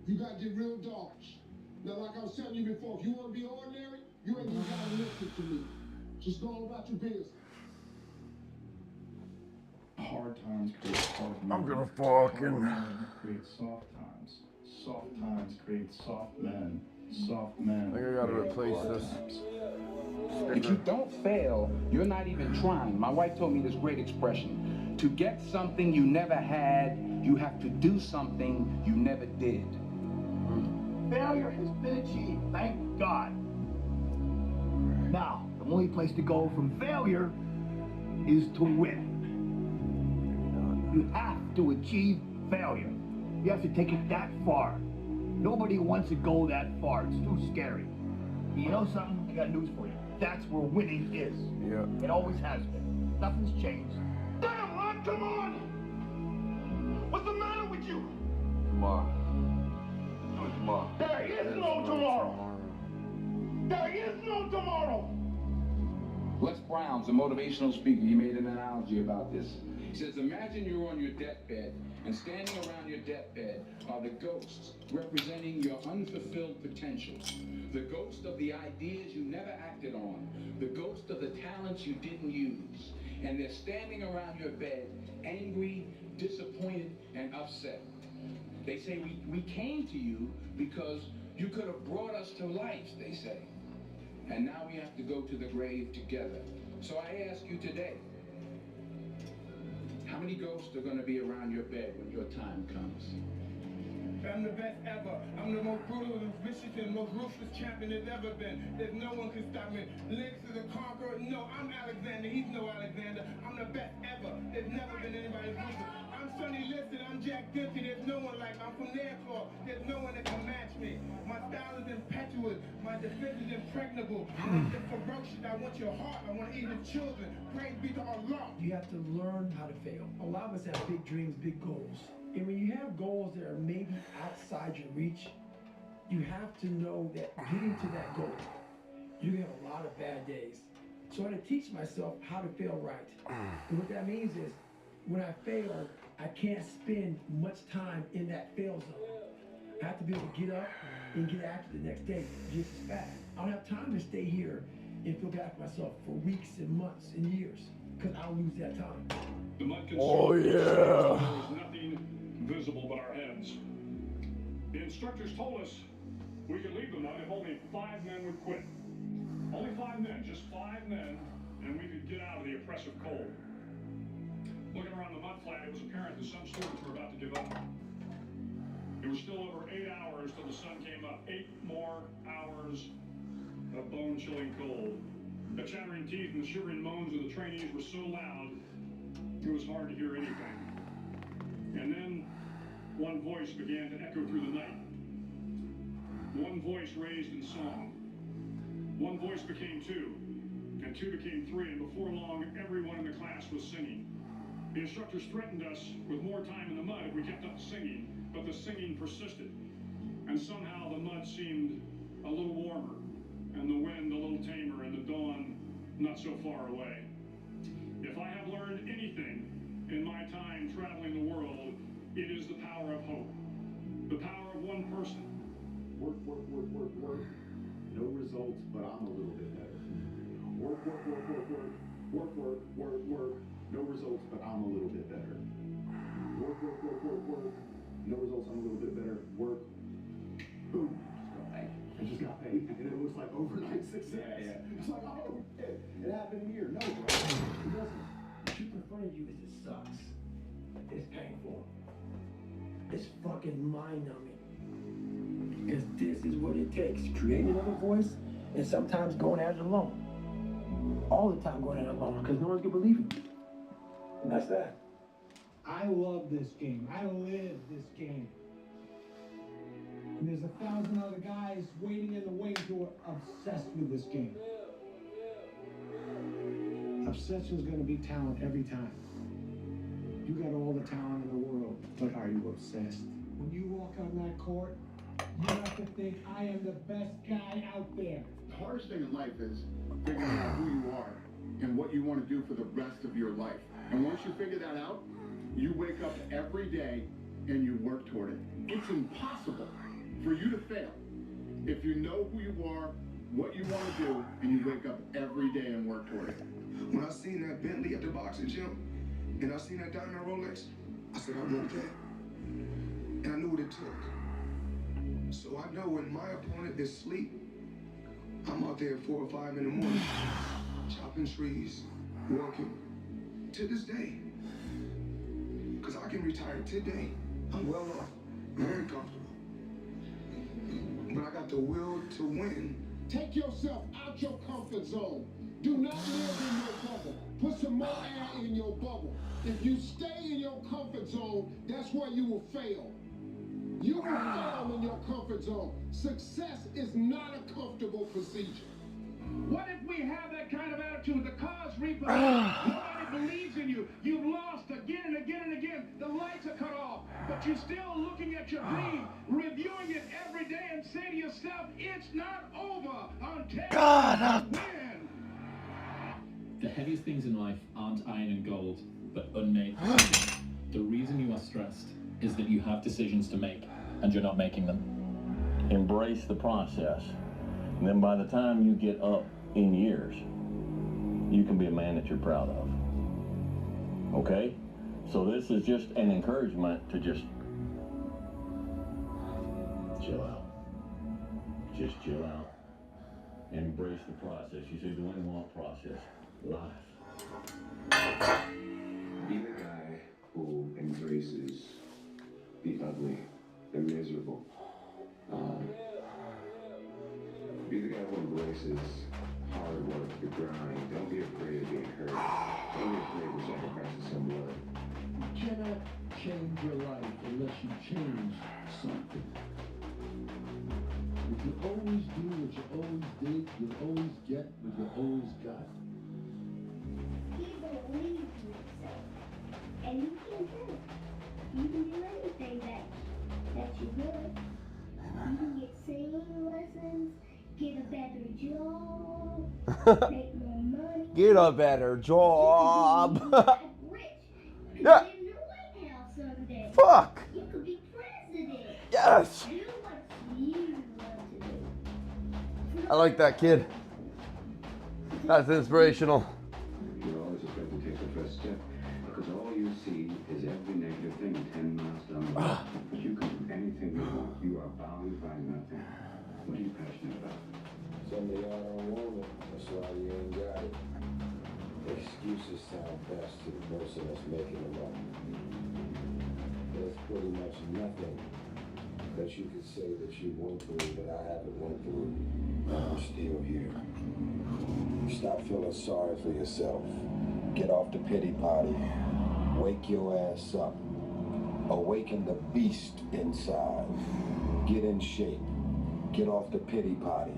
You gotta get real dogs. Now, like I was telling you before, if you want to be ordinary, you ain't even gotta listen to me. Just go about your business. Hard times create hard men. I'm gonna Hard fucking men create soft times. Soft times create soft men. Soft men. I think I gotta create replace hard this. times. If you don't fail, you're not even trying. My wife told me this great expression. To get something you never had, you have to do something you never did. Failure has been achieved, thank God. Now, the only place to go from failure is to win. You have to achieve failure. You have to take it that far. Nobody wants to go that far. It's too scary. You know something? I got news for you. That's where winning is. Yeah. It always has been. Nothing's changed. Damn, Ron, come on! What's the matter with you? Tomorrow. Tomorrow. There is no tomorrow. There is no tomorrow. Les Brown's a motivational speaker. He made an analogy about this. He says, imagine you're on your deathbed, and standing around your deathbed are the ghosts representing your unfulfilled potential. The ghost of the ideas you never acted on. The ghost of the talents you didn't use. And they're standing around your bed, angry, disappointed, and upset. They say, we came to you because you could have brought us to life, they say. And now we have to go to the grave together. So I ask you today, how many ghosts are going to be around your bed when your time comes? I'm the best ever. I'm the most brutal and vicious and most ruthless champion there's ever been. There's no one can stop me. Lynx is a conqueror. No, I'm Alexander. He's no Alexander. I'm the best ever. There's never been anybody ruthless. I'm Sonny Liston. I'm Jack Dempsey. There's no one like me. I'm from Nairclaw. There's no one that can match me. My style is impetuous. My defense is impregnable. I'm the ferocious. I want your heart. I want to eat your children. Praise be to Allah. You have to learn how to fail. A lot of us have big dreams, big goals. And when you have goals that are maybe outside your reach, you have to know that getting to that goal, you're gonna have a lot of bad days. So I had to teach myself how to fail right. And what that means is, when I fail, I can't spend much time in that fail zone. I have to be able to get up and get after the next day just as fast. I don't have time to stay here and feel bad for myself for weeks and months and years, because I'll lose that time. The mud Oh, yeah. There is nothing visible but our heads. The instructors told us we could leave the mud if only 5 men would quit. Only 5 men, just 5 men, and we could get out of the oppressive cold. Looking around the mud flat, it was apparent that some students were about to give up. It was still over 8 hours till the sun came up. 8 more hours of bone-chilling cold. The chattering teeth and the shivering moans of the trainees were so loud, it was hard to hear anything. And then one voice began to echo through the night. One voice raised in song. One voice became 2, and 2 became 3, and before long, everyone in the class was singing. The instructors threatened us with more time in the mud if we kept up singing, but the singing persisted. And somehow the mud seemed a little warmer, and the wind a little tamer, and the dawn not so far away. If I have learned anything in my time traveling the world, it is the power of hope. The power of one person. Work. No results, but I'm a little bit better. Work. No results, but I'm a little bit better. Work. No results, I'm a little bit better. Work. Boom. I just got paid. And it looks like overnight success. Yeah. It's like, oh, it happened here. No, bro. It doesn't. The truth in front of you is it sucks. It's painful. It's fucking mind-numbing. Because this is what it takes. Creating another voice and sometimes going at it alone. All the time going at it alone because no one's gonna believe you. And that's that. I love this game. I live this game. And there's 1,000 other guys waiting in the wings who are obsessed with this game. Obsession is going to be talent every time. You got all the talent in the world, but are you obsessed? When you walk on that court, you have to think, I am the best guy out there. The hardest thing in life is figuring out who you are and what you want to do for the rest of your life. And once you figure that out, you wake up every day and you work toward it. It's impossible for you to fail if you know who you are, what you want to do, and you wake up every day and work toward it. When I seen that Bentley at the boxing gym, and I seen that diamond Rolex, I said, I want that. And I knew what it took. So I know when my opponent is asleep, I'm out there at 4 or 5 in the morning, chopping trees, working, to this day. Because I can retire today. I'm well off, very comfortable. But I got the will to win. Take yourself out your comfort zone. Do not live in your bubble. Put some more air in your bubble. If you stay in your comfort zone, that's where you will fail. You will fail in your comfort zone. Success is not a comfortable procedure. What if we have that kind of attitude? The cause reaper, nobody believes in you. You've lost again and again and again. The lights are cut off, but you're still looking at your dream, reviewing it every day and saying to yourself, it's not over until you win. The heaviest things in life aren't iron and gold, but unmade decisions. The reason you are stressed is that you have decisions to make, and you're not making them. Embrace the process. And then by the time you get up in years, you can be a man that you're proud of. Okay? So this is just an encouragement to just chill out. Just chill out. Embrace the process. You see, the one walk process. Life. Be the guy who embraces the ugly, the miserable. Be the guy who embraces hard work, the grind. Don't be afraid of being hurt. Don't be afraid of sacrificing some blood. You cannot change your life unless you change something. If you always do what you always did, you'll always get what you always got. You believe in yourself, and you can do it. You can do anything that you're good. You can get singing lessons, get a better job, make more money. Get a better job. Rich. Yeah. Live in the White House Fuck. You could be president. Yes. Do what you want to do. I like that kid. That's inspirational. You're always afraid to take the first step because all you see is every negative thing 10 miles down the road. But you can do anything you want. You are bound by nothing. What are you passionate about? Somebody out on woman. That's why you ain't got it. Excuses sound best to the person that's making them up. There's pretty much nothing that you could say that you went through that I haven't went through. I'm still here. Stop feeling sorry for yourself. Get off the pity potty. Wake your ass up. Awaken the beast inside. Get in shape. Get off the pity potty.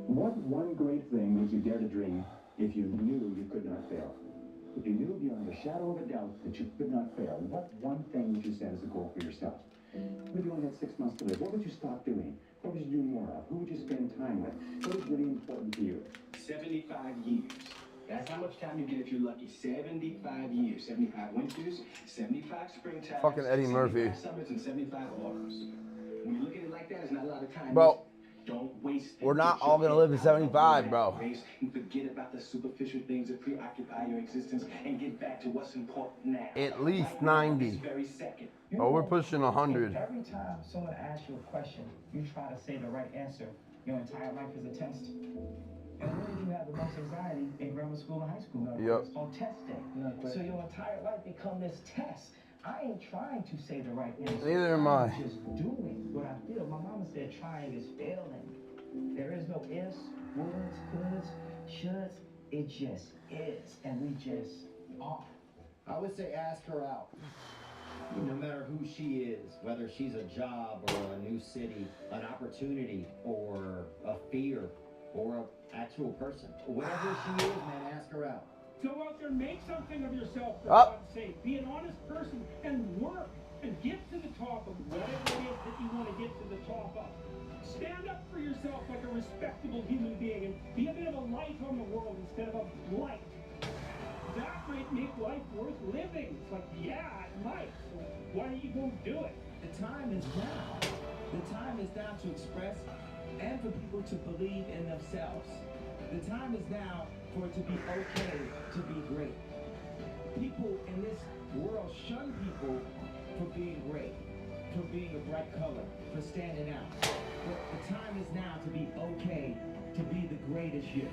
What one great thing would you dare to dream if you knew you could not fail? If you knew beyond a shadow of a doubt that you could not fail, what one thing would you set as a goal for yourself? What if you only had 6 months to live? What would you stop doing? What would you do more of? Who would you spend time with? What is really important to you? 75 years. That's how much time you get if you're lucky. 75 years. 75 winters, 75 springtime. Fucking Eddie Murphy. 75 summers and 75 autumns. When you look at it like that, it's not a lot of time. Bro, don't waste it. we're not all gonna live to 75, bro. And forget about the superficial things that preoccupy your existence and get back to what's important now. At least 90. This very second. Oh, we're pushing 100. Every time someone asks you a question, you try to say the right answer. Your entire life is a test. And where did you have the most anxiety? In grammar school and high school? Yep. On test day. So your entire life become this test. I ain't trying to say the right answer. Neither am I. I'm just doing what I feel. My mama said trying is failing. There is no ifs, woulds, coulds, shoulds. It just is. And we just are. I would say ask her out. No matter who she is, whether she's a job or a new city, an opportunity or a fear or an actual person. Whatever she is, man, ask her out. Go out there, make something of yourself, for Up. God's sake. Be an honest person and work and get to the top of whatever it is that you want to get to the top of. Stand up for yourself like a respectable human being and be a bit of a light on the world instead of a blight. That might make life worth living. It's like, yeah, it might. So why don't you go do it? The time is now. The time is now to express and for people to believe in themselves. The time is now for it to be okay to be great. People in this world shun people for being great, for being a bright color, for standing out. But the time is now to be okay to be the greatest you.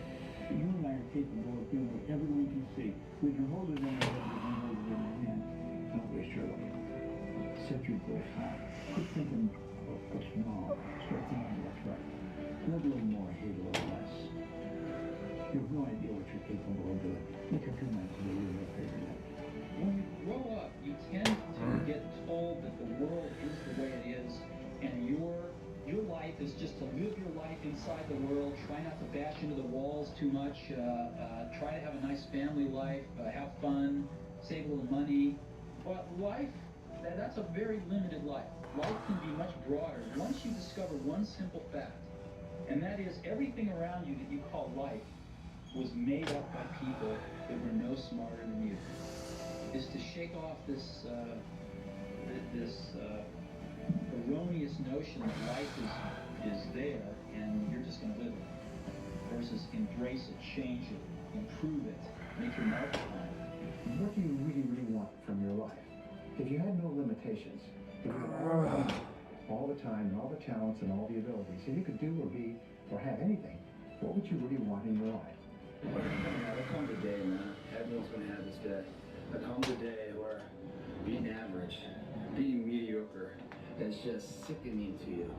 You and I are capable of doing whatever we can see. We can hold it in our head, we can hold it in our hand. Don't waste your life. Set your goals high. Quit thinking of what's wrong. Start thinking what's right. Live a little more, hate a little less. You have no idea what you're capable of doing. Make up your mind today, you'll figure it out. When you grow up, you tend to get told that the world is the way it is, and your life is just to live your life inside the world. Try not to bash into the walls too much. Try to have a nice family life. Have fun. Save a little money. But life, that's a very limited life. Life can be much broader once you discover one simple fact, and that is everything around you that you call life was made up by people that were no smarter than you. Is to shake off this erroneous notion that life is there and you're just going to live it, versus embrace it, change it, improve it, make your mark on it. What do you really, really want from your life? If you had no limitations, if you had all the time and all the talents and all the abilities, if you could do or be or have anything, what would you really want in your life? There'll come a day, man. Everyone's gonna have this day. There comes a day where being average, being mediocre, is just sickening to you.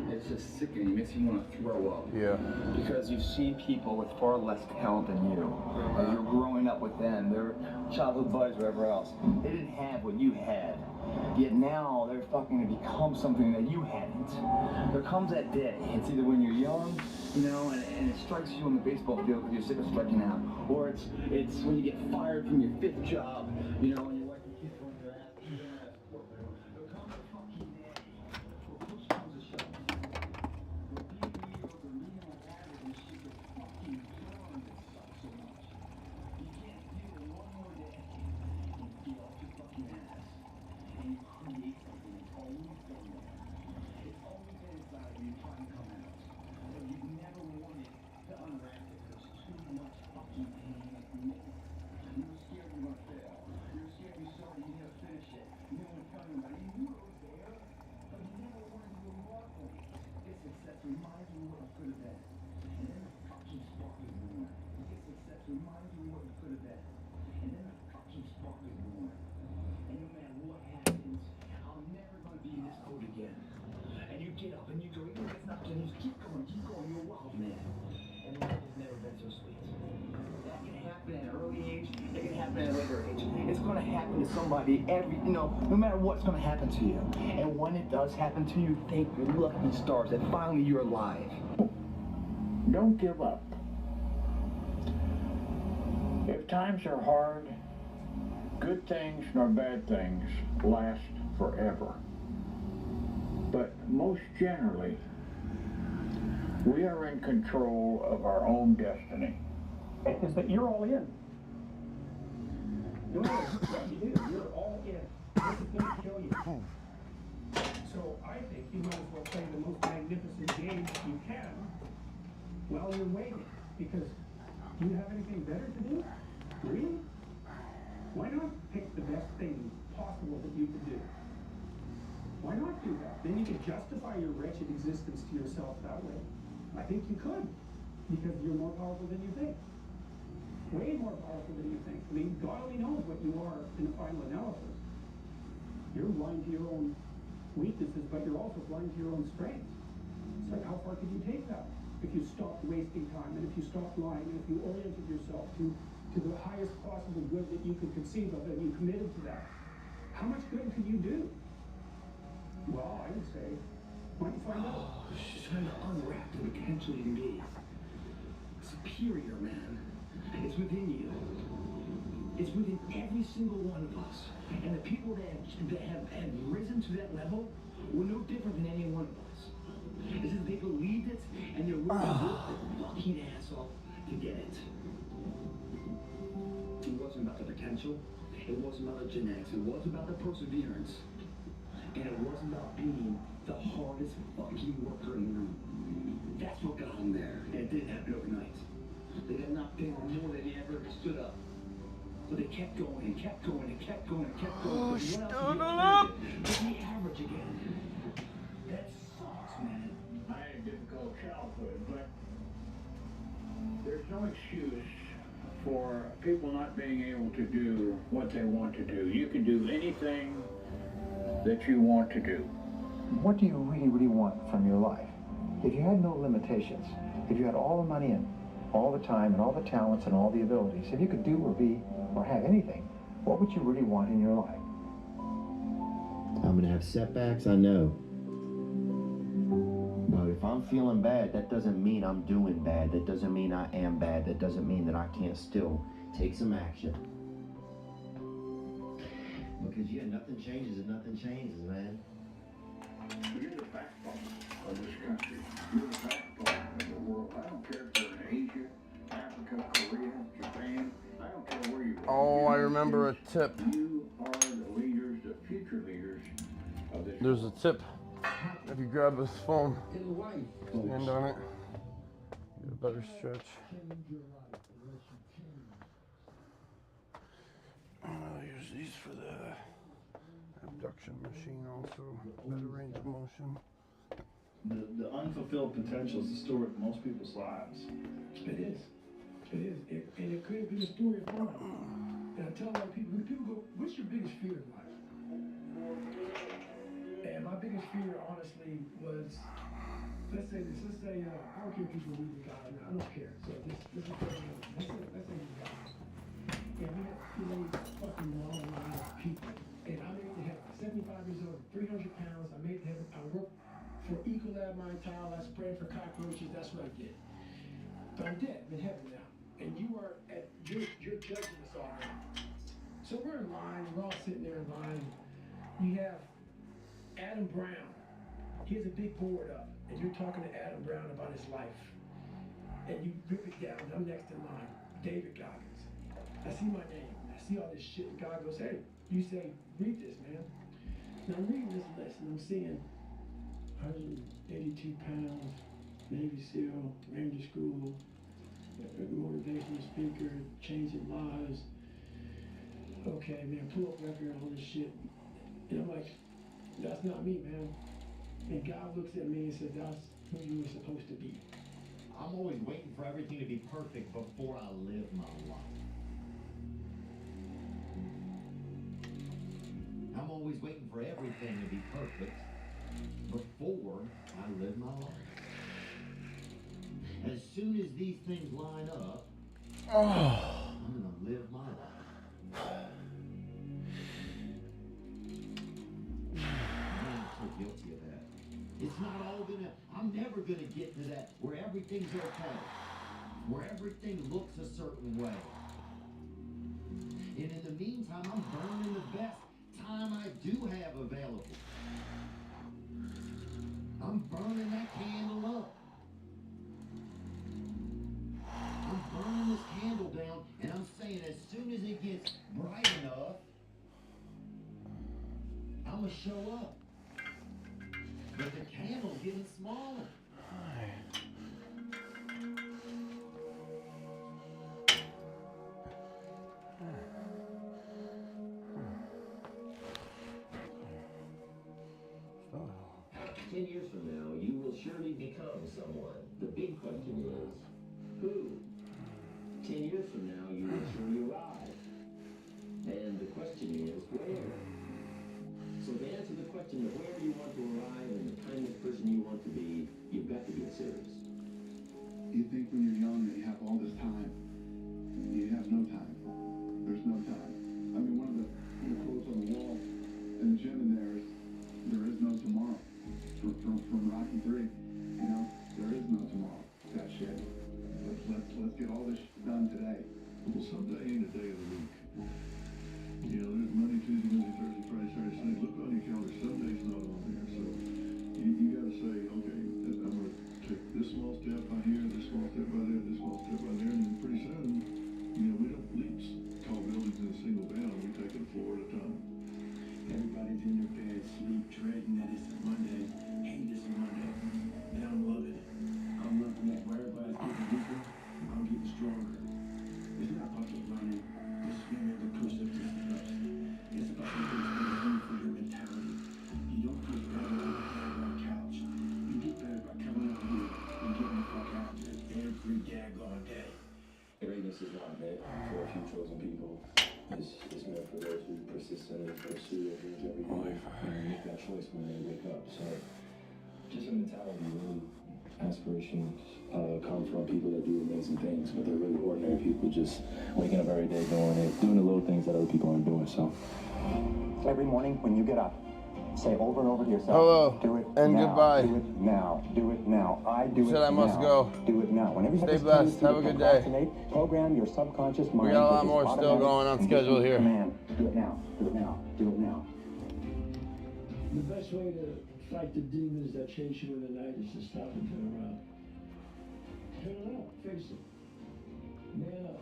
It's just sickening. It makes you want to throw up. Yeah. Because you've seen people with far less talent than you. And you're growing up with them, their childhood buddies, whatever else. They didn't have what you had. Yet now they're fucking to become something that you hadn't. There comes that day. It's either when you're young, you know, and it strikes you on the baseball field because you're sick of striking out, or it's when you get fired from your 5th job, you know, and your wife and kids run your ass. You don't have support. There comes a fucking day where push comes to shove. Where being mediocre, being on average, and shit gets fucking done that sucks so much. You can't do it one more day and feel off your fucking ass. It's always been there. It's always been inside of you trying to come out. But you've never wanted to unwrap it. There's too much fucking pain missing. You're scared you're gonna fail. You're scared you saw that you never finish it. You know what I'm talking about? You knew it was there, but you never wanted to embark on it. This success reminds you what it could have been. And then the fucking spark is born. This success reminds you what it could have been. And then the fucking spark is born. And no matter what happens, I'm never gonna be this good again. And you get up and you go, even if it's not good, you keep going, you're a wild man. And life has never been so sweet. That can happen at an early age, it can happen at a later age. It's gonna happen to somebody no matter what's gonna happen to you. And when it does happen to you, thank your lucky stars that finally you're alive. Don't give up. If times are hard, good things nor bad things last forever. But most generally, we are in control of our own destiny. Is that you're all in. No, you do. You're all in. This is going to kill you. So I think you might as well play the most magnificent game you can while you're waiting. Because do you have anything better to do? Really? Why not pick the best thing possible that you could do? Why not do that? Then you could justify your wretched existence to yourself that way. I think you could, because you're more powerful than you think. Way more powerful than you think. I mean, God only knows what you are in the final analysis. You're blind to your own weaknesses, but you're also blind to your own strengths. It's like, how far could you take that? If you stopped wasting time, and if you stopped lying, and if you oriented yourself to the highest possible good that you could conceive of, and you committed to that, how much good could you do? Well, I would say, why don't you find out? She's trying to unwrap the potential you can be. Superior, man. It's within you. It's within every single one of us. And the people that have risen to that level were no different than any one of us. It's just they believed it, and they're willing to work their fucking ass off to get it. It wasn't about the potential. It wasn't about the genetics. It wasn't about the perseverance. And it wasn't about being the hardest fucking worker in the room. That's what got them there. And it didn't happen overnight. They got knocked down more than they ever stood up. But they kept going and kept going and kept going and kept going. Oh, What else shut is the up! alternative? But the average again. That sucks, man. I had a difficult childhood, but there's no excuse for people not being able to do what they want to do. You can do anything that you want to do. What do you really, really want from your life? If you had no limitations, if you had all the money and all the time and all the talents and all the abilities, if you could do or be or have anything, what would you really want in your life? I'm gonna have setbacks, I know. But if I'm feeling bad, that doesn't mean I'm doing bad. That doesn't mean I am bad. That doesn't mean that I can't still take some action. Because nothing changes and nothing changes, man. You're the backbone of this country. You're the backbone of the world. I don't care if you're in Asia, Africa, Korea, Japan. I don't care where you are. Oh, I remember a tip. You are the leaders, the future leaders of this. There's a tip. If you grab this phone, stand on it, get a better stretch. Use these for the abduction machine also, better range of motion. The unfulfilled potential is the story of most people's lives. It is. It is. And it could have been a story of mine. And I tell a lot of people, when people go, what's your biggest fear in life? And my biggest fear, honestly, was, let's say, I don't care if people believe in God or not, I don't care. So let's say you God. And we have fucking long line of people. And I made it to heaven. 75 years old, 300 pounds, I made it to heaven. I worked for Ecolab my entire life, spraying for cockroaches, that's what I did. But I'm dead, I'm in heaven now. And you're judging us all now. So we're in line, we're all sitting there in line. You have Adam Brown. He has a big board up, and you're talking to Adam Brown about his life. And you rip it down, I'm next in line, David Goggins. I see my name, I see all this shit, and God goes, hey, you say, read this, man. Now I'm reading this list and I'm seeing 182 pounds, Navy SEAL, Ranger School, motivational speaker, changing lives. Okay, man, pull up record, all this shit. And I'm like, that's not me, man. And God looks at me and says, that's who you were supposed to be. I'm always waiting for everything to be perfect before I live my life. I'm always waiting for everything to be perfect before I live my life. As soon as these things line up, I'm gonna live my life. I'm so guilty of that. It's not all I'm never gonna get to that where everything's okay, where everything looks a certain way. And in the meantime, I'm burning the best time I do have available. I'm burning that candle up. I'm burning this candle down, and I'm saying as soon as it gets bright enough, I'm gonna show up. But the candle's getting smaller. Ten years from now, you will surely become someone. The big question is, who? 10 years from now, you will surely arrive. And the question is, where? So to answer the question of where you want to arrive and the kind of person you want to be, you've got to get serious. You think when you're young that you have all this time. You have no time. There's no time. I mean, one of the quotes on the wall in the gym in there is no tomorrow. From Rocky 3, you know, there is no tomorrow. That shit. Let's get all this done today. Well, someday ain't a day of the week. You know, there's Monday, Tuesday, Wednesday, Thursday, Friday, Saturday, Sunday. Look on your calendar. Sunday's not on there. So you got to say, okay, I'm going to take this small step by here, this small step by there, this small step by there, and then pretty soon, you know, we don't leap tall buildings in a single bound. We take it a floor at a time. Everybody's in their bed, sleep, dreading that it's Monday. Hey, this is Monday. And I'm loving it. I'm looking at where everybody's getting weaker, I'm getting stronger. It's not bucket running. It's swimming the push of the steps. It's about something that's going to do for your mentality. You don't get better by lying on the couch. You get better by coming out here and getting the fuck out there every daggone day. Greatness is not meant for a few chosen people. It's meant for those who persistently pursue their dreams every day and make that choice when they wake up. So, just a mentality, really. Aspirations come from people that do amazing things, but they're really ordinary people just waking up every day doing the little things that other people aren't doing. So, every morning when you get up, say over and over to yourself, hello, do it and now, goodbye. do it now, do it now, I do it Said I must now, go. do it now. Whenever you Stay have this blessed. tendency Have to a good day. procrastinate, program your subconscious mind. We got a lot with more this still automatic going on schedule here. Command. Do it now, do it now, do it now. The best way to fight the demons that chase you in the night is to stop and turn around. Turn around, face it. Man up.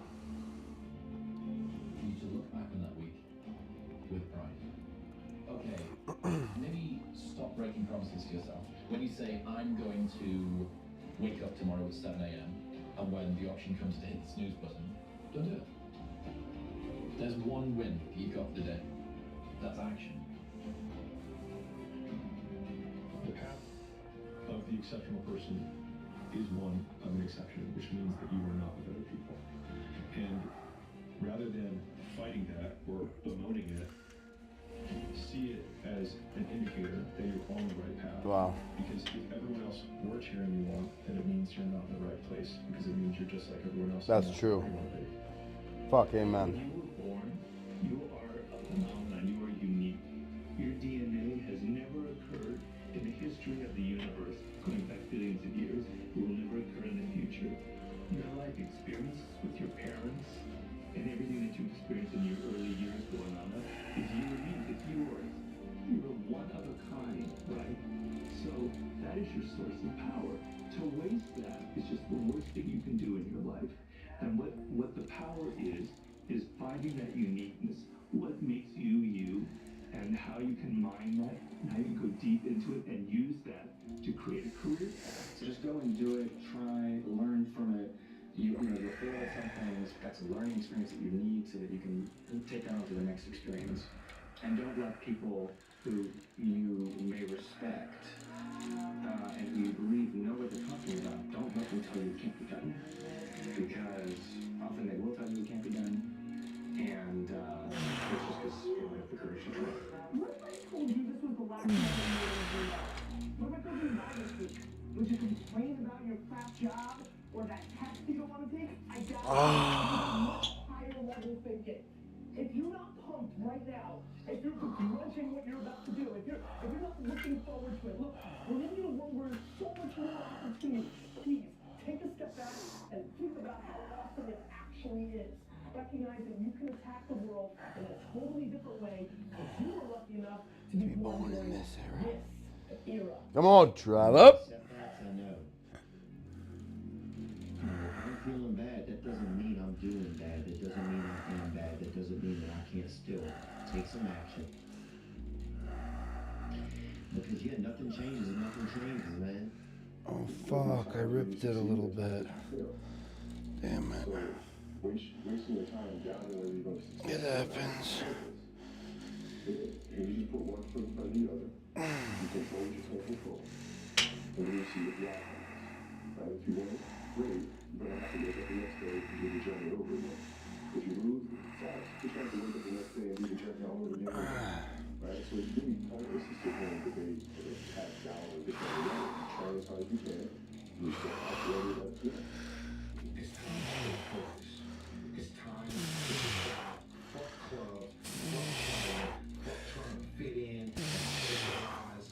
You should look back on that week with pride. Okay, maybe stop breaking promises to yourself. When you say, I'm going to wake up tomorrow at 7 a.m., and when the option comes to hit the snooze button, don't do it. There's one win that you got today. That's action. The path of the exceptional person is one of an exception, which means that you are not with other people. And rather than fighting that or bemoaning it, see it as an indicator that you're on the right path. Wow. Because if everyone else were cheering you on, then it means you're not in the right place, because it means you're just like everyone else. That's true. Fuck, amen. When you were born, you are a phenomenon. You are unique. Your DNA has never occurred in the history of the universe, going back billions of years. It will never occur in the future. Your life experience with your parents and everything that you experienced in your early years going on is unique. It's yours. You're one of a kind, right? So that is your source of power. To waste that is just the worst thing you can do in your life. And what the power is finding that uniqueness, what makes you you, and how you can mine that, and how you can go deep into it and use that to create a career. So just go and do it, try, learn from it. You'll fail at some things. That's a learning experience that you need so that you can take that on to the next experience. And don't let people who you may respect and who you believe know what they're talking about, don't let them tell you it can't be done. Because often they will tell you it can't be done, and it's just because you don't have the courage to try. What if I told you this was the last time you were out? What if I told you not this week? Would you complain about your crap job or that test you don't want to take? I got much higher level thinking. If you're not pumped right now, if you're begrudging what you're about to do, if you're not looking forward to it, look, we're living in a world where there's so much more opportunity. Please take a step back and think about how awesome it actually is. Recognize that you can attack the world in a totally different way because you were lucky enough to be born in this era. Come on, Trevor. Setbacks, I know. I'm feeling bad. That doesn't mean I'm doing bad. That doesn't mean I'm feeling bad. That doesn't mean that I can't still take some action. Because yeah, nothing changes and nothing changes, man. Oh fuck, I ripped it a little bit. Damn it. It happens. You just put one foot in front of the other. You control what you can't control. And then you see what the outcome is. Right? If you want it, great. But I have to wake up the next day and do the journey over again. If you lose, fast. You have to wake up the next day and do the journey all over again. Right? So it's really pointless to sit here and debate for the past hour or this and that. Try as hard as you can. You still have to worry about it. It's time to stay focused. It's time to decide. Fuck club, fuck power, fuck trying to fit in, socialize,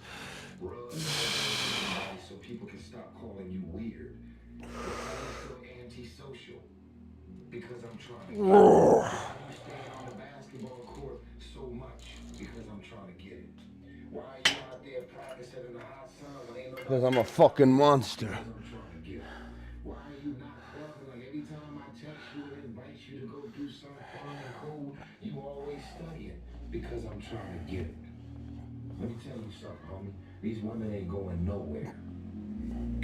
rub everybody so people can stop calling you weird. I'm so antisocial because I'm trying to get it. I'm staying on the basketball court so much because I'm trying to get it. Why are you out there practicing in the hot sun when ain't nobody? Because I'm a fucking monster. I'm trying to get it. Why are you not clubbing? Like every time I text you and invite you to go do something fun and cool, you always studying because I'm trying to get it. Let me tell you something, homie. These women ain't going nowhere.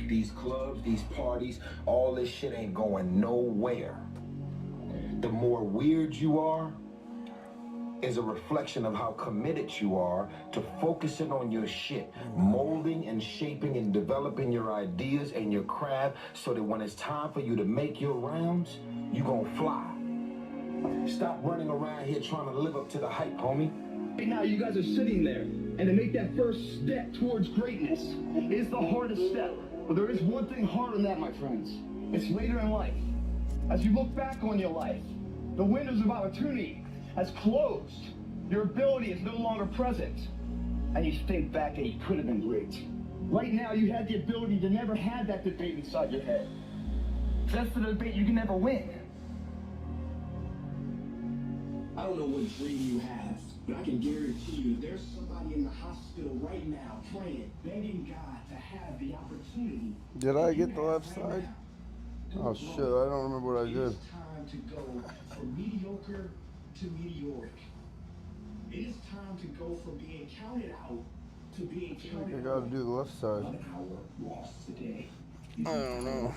These clubs, these parties, all this shit ain't going nowhere. The more weird you are is a reflection of how committed you are to focusing on your shit, molding and shaping and developing your ideas and your craft so that when it's time for you to make your rounds, you gonna fly. Stop running around here trying to live up to the hype, homie. Right now, you guys are sitting there, and to make that first step towards greatness is the hardest step. But there is one thing harder than that, my friends. It's later in life. As you look back on your life, the windows of opportunity has closed. Your ability is no longer present. And you think back and you could have been great. Right now, you had the ability to never have that debate inside your head. That's the debate you can never win. I don't know what dream you have, but I can guarantee you there's somebody in the hospital right now praying, begging God to have the opportunity. Did I get the left side? Oh shit, I don't remember what I did. It's time to go from mediocre to meteoric. It is time to go from being counted out to being I counted think I gotta do the left side. 1 hour lost today. I don't know.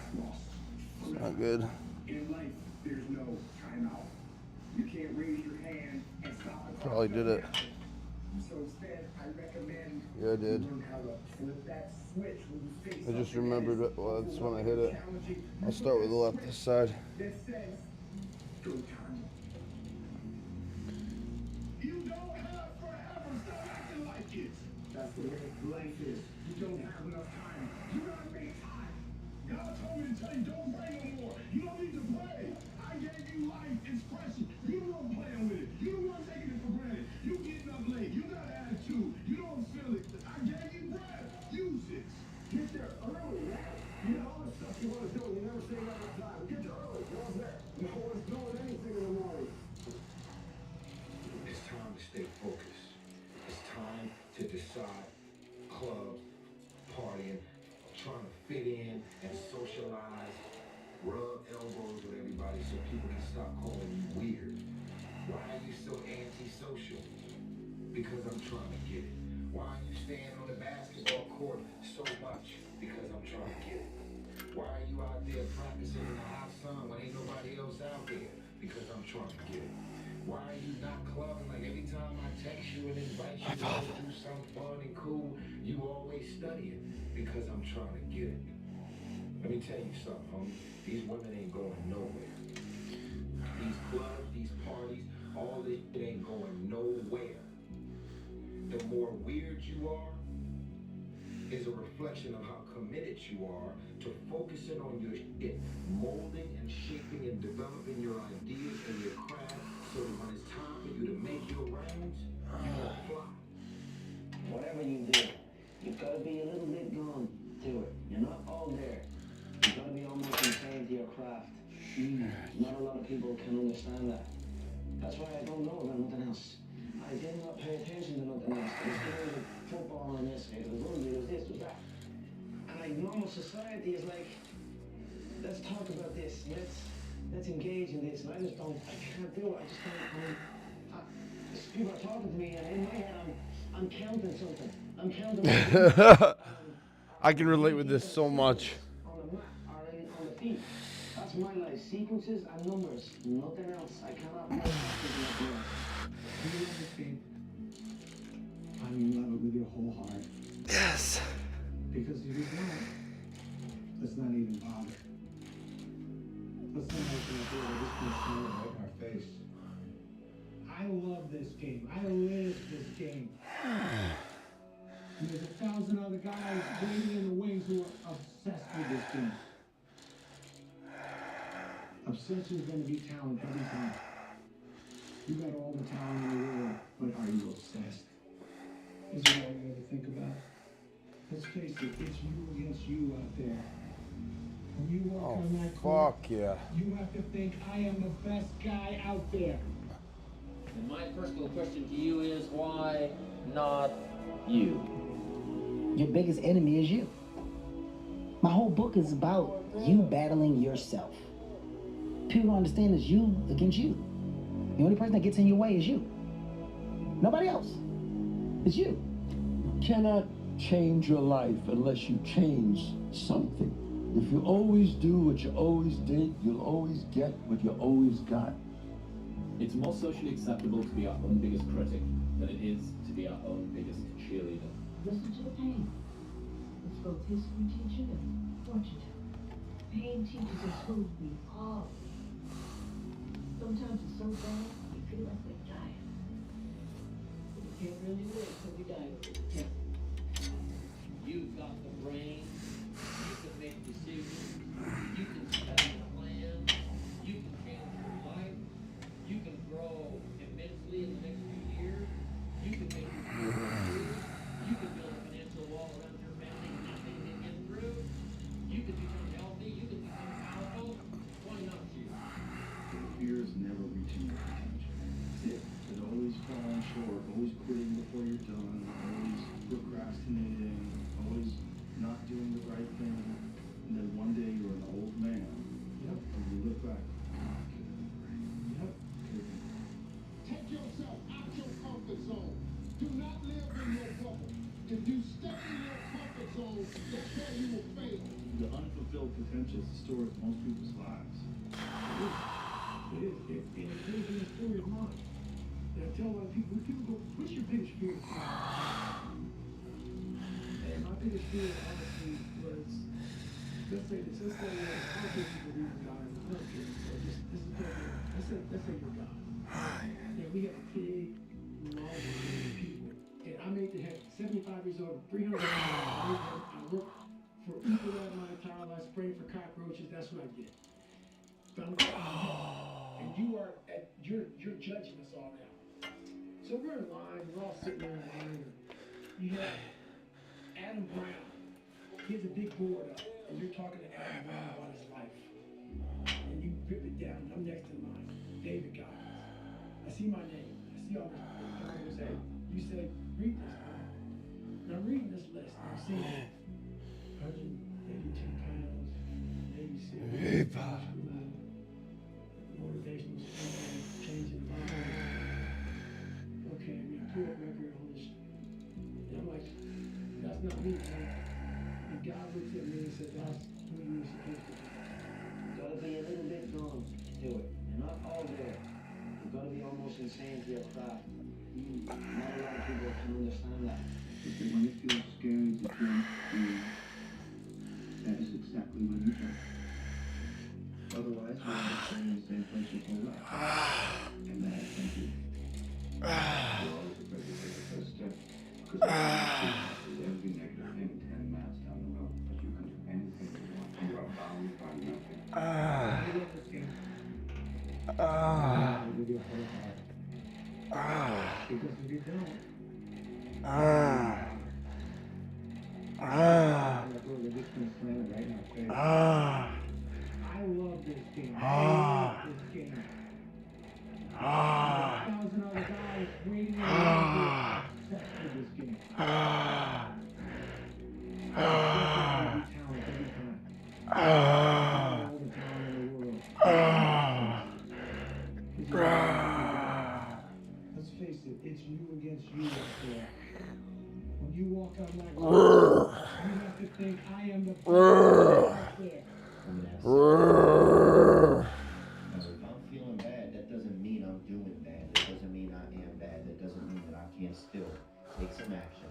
It's not good. In life, there's no timeout. You can't raise your hand and stop it. Probably did it. So instead, I recommend Yeah, I did. you learn how to flip that switch when you face I just something remembered it. Well, that's when I hit it. I'll start with the left this side. that says, go time. You don't have forever. Stop acting like it. That's the way life is. You don't have enough time. You gotta make time. God told me to tell you, don't pray no more. You don't need to pray. I gave you life. It's precious. You the one playing with it. You the one taking it for granted. You getting up late. You got attitude. You don't feel it. I gave you breath. Use it. Get there early, man. You know all the stuff you want to do and you never say that on time. Get there early. No one's there. No one's doing anything in the morning. It's time to stay focused. It's time to decide. Club, partying, trying to fit in and socialize, rub elbows with everybody so people can stop calling you weird. Why are you so antisocial? Because I'm trying to get it. Why are you staying on the basketball court so much? Because I'm trying to get it. Why are you out there practicing in the hot sun when ain't nobody else out there? Because I'm trying to get it. Why are you not clubbing? Like every time I text you and invite you to go do something fun and cool, you always studying. Because I'm trying to get it. Let me tell you something, homie. These women ain't going nowhere. These clubs, these parties, all this shit ain't going nowhere. The more weird you are is a reflection of how committed you are to focusing on your shit, molding and shaping and developing your ideas and your craft so that when it's time for you to make your rounds, you will fly. Whatever you do, you've got to be a little bit gone to it. You're not all there. You've got to be almost insane to your craft. Not a lot of people can understand that. That's why I don't know about nothing else. I did not pay attention to nothing else. I was doing the football and this, it was rugby, it was this, it was that. And like normal society is like, let's talk about this, let's engage in this. And I just don't, I can't do it. I just don't, people are talking to me and in my head I'm counting something. I'm counting I can relate with this so much. on the map or on the feet. That's my life. Sequences and numbers. Nothing else. I cannot play nothing else. You love this game. I mean, you love it with your whole heart. Yes. Because if you don't, let's not even bother. Let's not open the door. This can smell right in our face. I love this game. I live this game. And there's 1,000 other guys waiting in the wings who are obsessed with this game. Obsession is going to be talent every time. You got all the talent in the world, but are you obsessed? Is that all you ever think about? Let's face it, it's you against you out there. When you walk on that court, Fuck yeah. you have to think, I am the best guy out there. And my personal question to you is, why not you? Your biggest enemy is you. My whole book is about you battling yourself. People don't understand it's you against you. The only person that gets in your way is you. Nobody else. It's you. You cannot change your life unless you change something. If you always do what you always did, you'll always get what you always got. It's more socially acceptable to be our own biggest critic than it is to be our own biggest cheerleader. Listen to the pain. It's both history teacher and fortune teller. Pain teaches us who we are. Sometimes it's so bad, you feel like we're dying. But we can't really live till we die. Yeah. You've got the brain. You can make decisions. You can study a plan. You can change your life. You can grow immensely in the next few years. You can make your career. You can build a financial wall around your family and nothing can get through. You can become healthy. You can become powerful. Why not you? Fear is never reaching your potential. It's always falling short, always quitting before you're done, always procrastinating, always not doing the right thing. And then one day you're an old man. Yep. And you look back. Yep. Take yourself out your comfort zone. Do not live in your bubble. If you step in your comfort zone, that's where you will fail. The unfulfilled potential is the story of most people's lives. It is. It lives in the story of mine. And I tell a lot of people, when people go, what's your biggest fear? And my biggest fear, honestly, was, let's say how many people believe in God in the military? So this is let's say you're God. And we have a big, large group of people. And I made the head 75 years old, 300 miles. I worked for equal that amount of time. I sprayed for cockroaches. That's what I did. And you're judging us all now. So we're in line, we're all sitting there in line. You have Adam Brown. He has a big board up, and you're talking to Adam Brown about his life. And you rip it down. I'm next in line. David Goggins. I see my name. I see all this. You say, read this. And I'm reading this list. I'm seeing 182 pounds, Navy SEAL. Motivational speaking, changing lives. Okay, I mean, good record. not me, man. And God looked at me and said, that's who you were supposed to be. Gotta be a little bit drunk to it, and not all there. You gotta be almost insane to your craft. Not a lot of people can understand that. Because when it feels scary to jump in, that is exactly when you jump. Otherwise, you're going to stay in the same place your whole life. And that is simply. You're always afraid to take the first step. Because every negative thing 10 miles down the road, but you can do anything you want. You are bound by nothing. I love this game. With your whole heart. Because if you don't, I love this game. I love this game. 1,000 other guys waiting around for this game. Let's face it, it's you against you out there. When you walk out that road, you have to think I am the best out there. If I'm feeling bad, that doesn't mean I'm doing bad. That doesn't mean I am bad. That doesn't mean that I can't still take some action.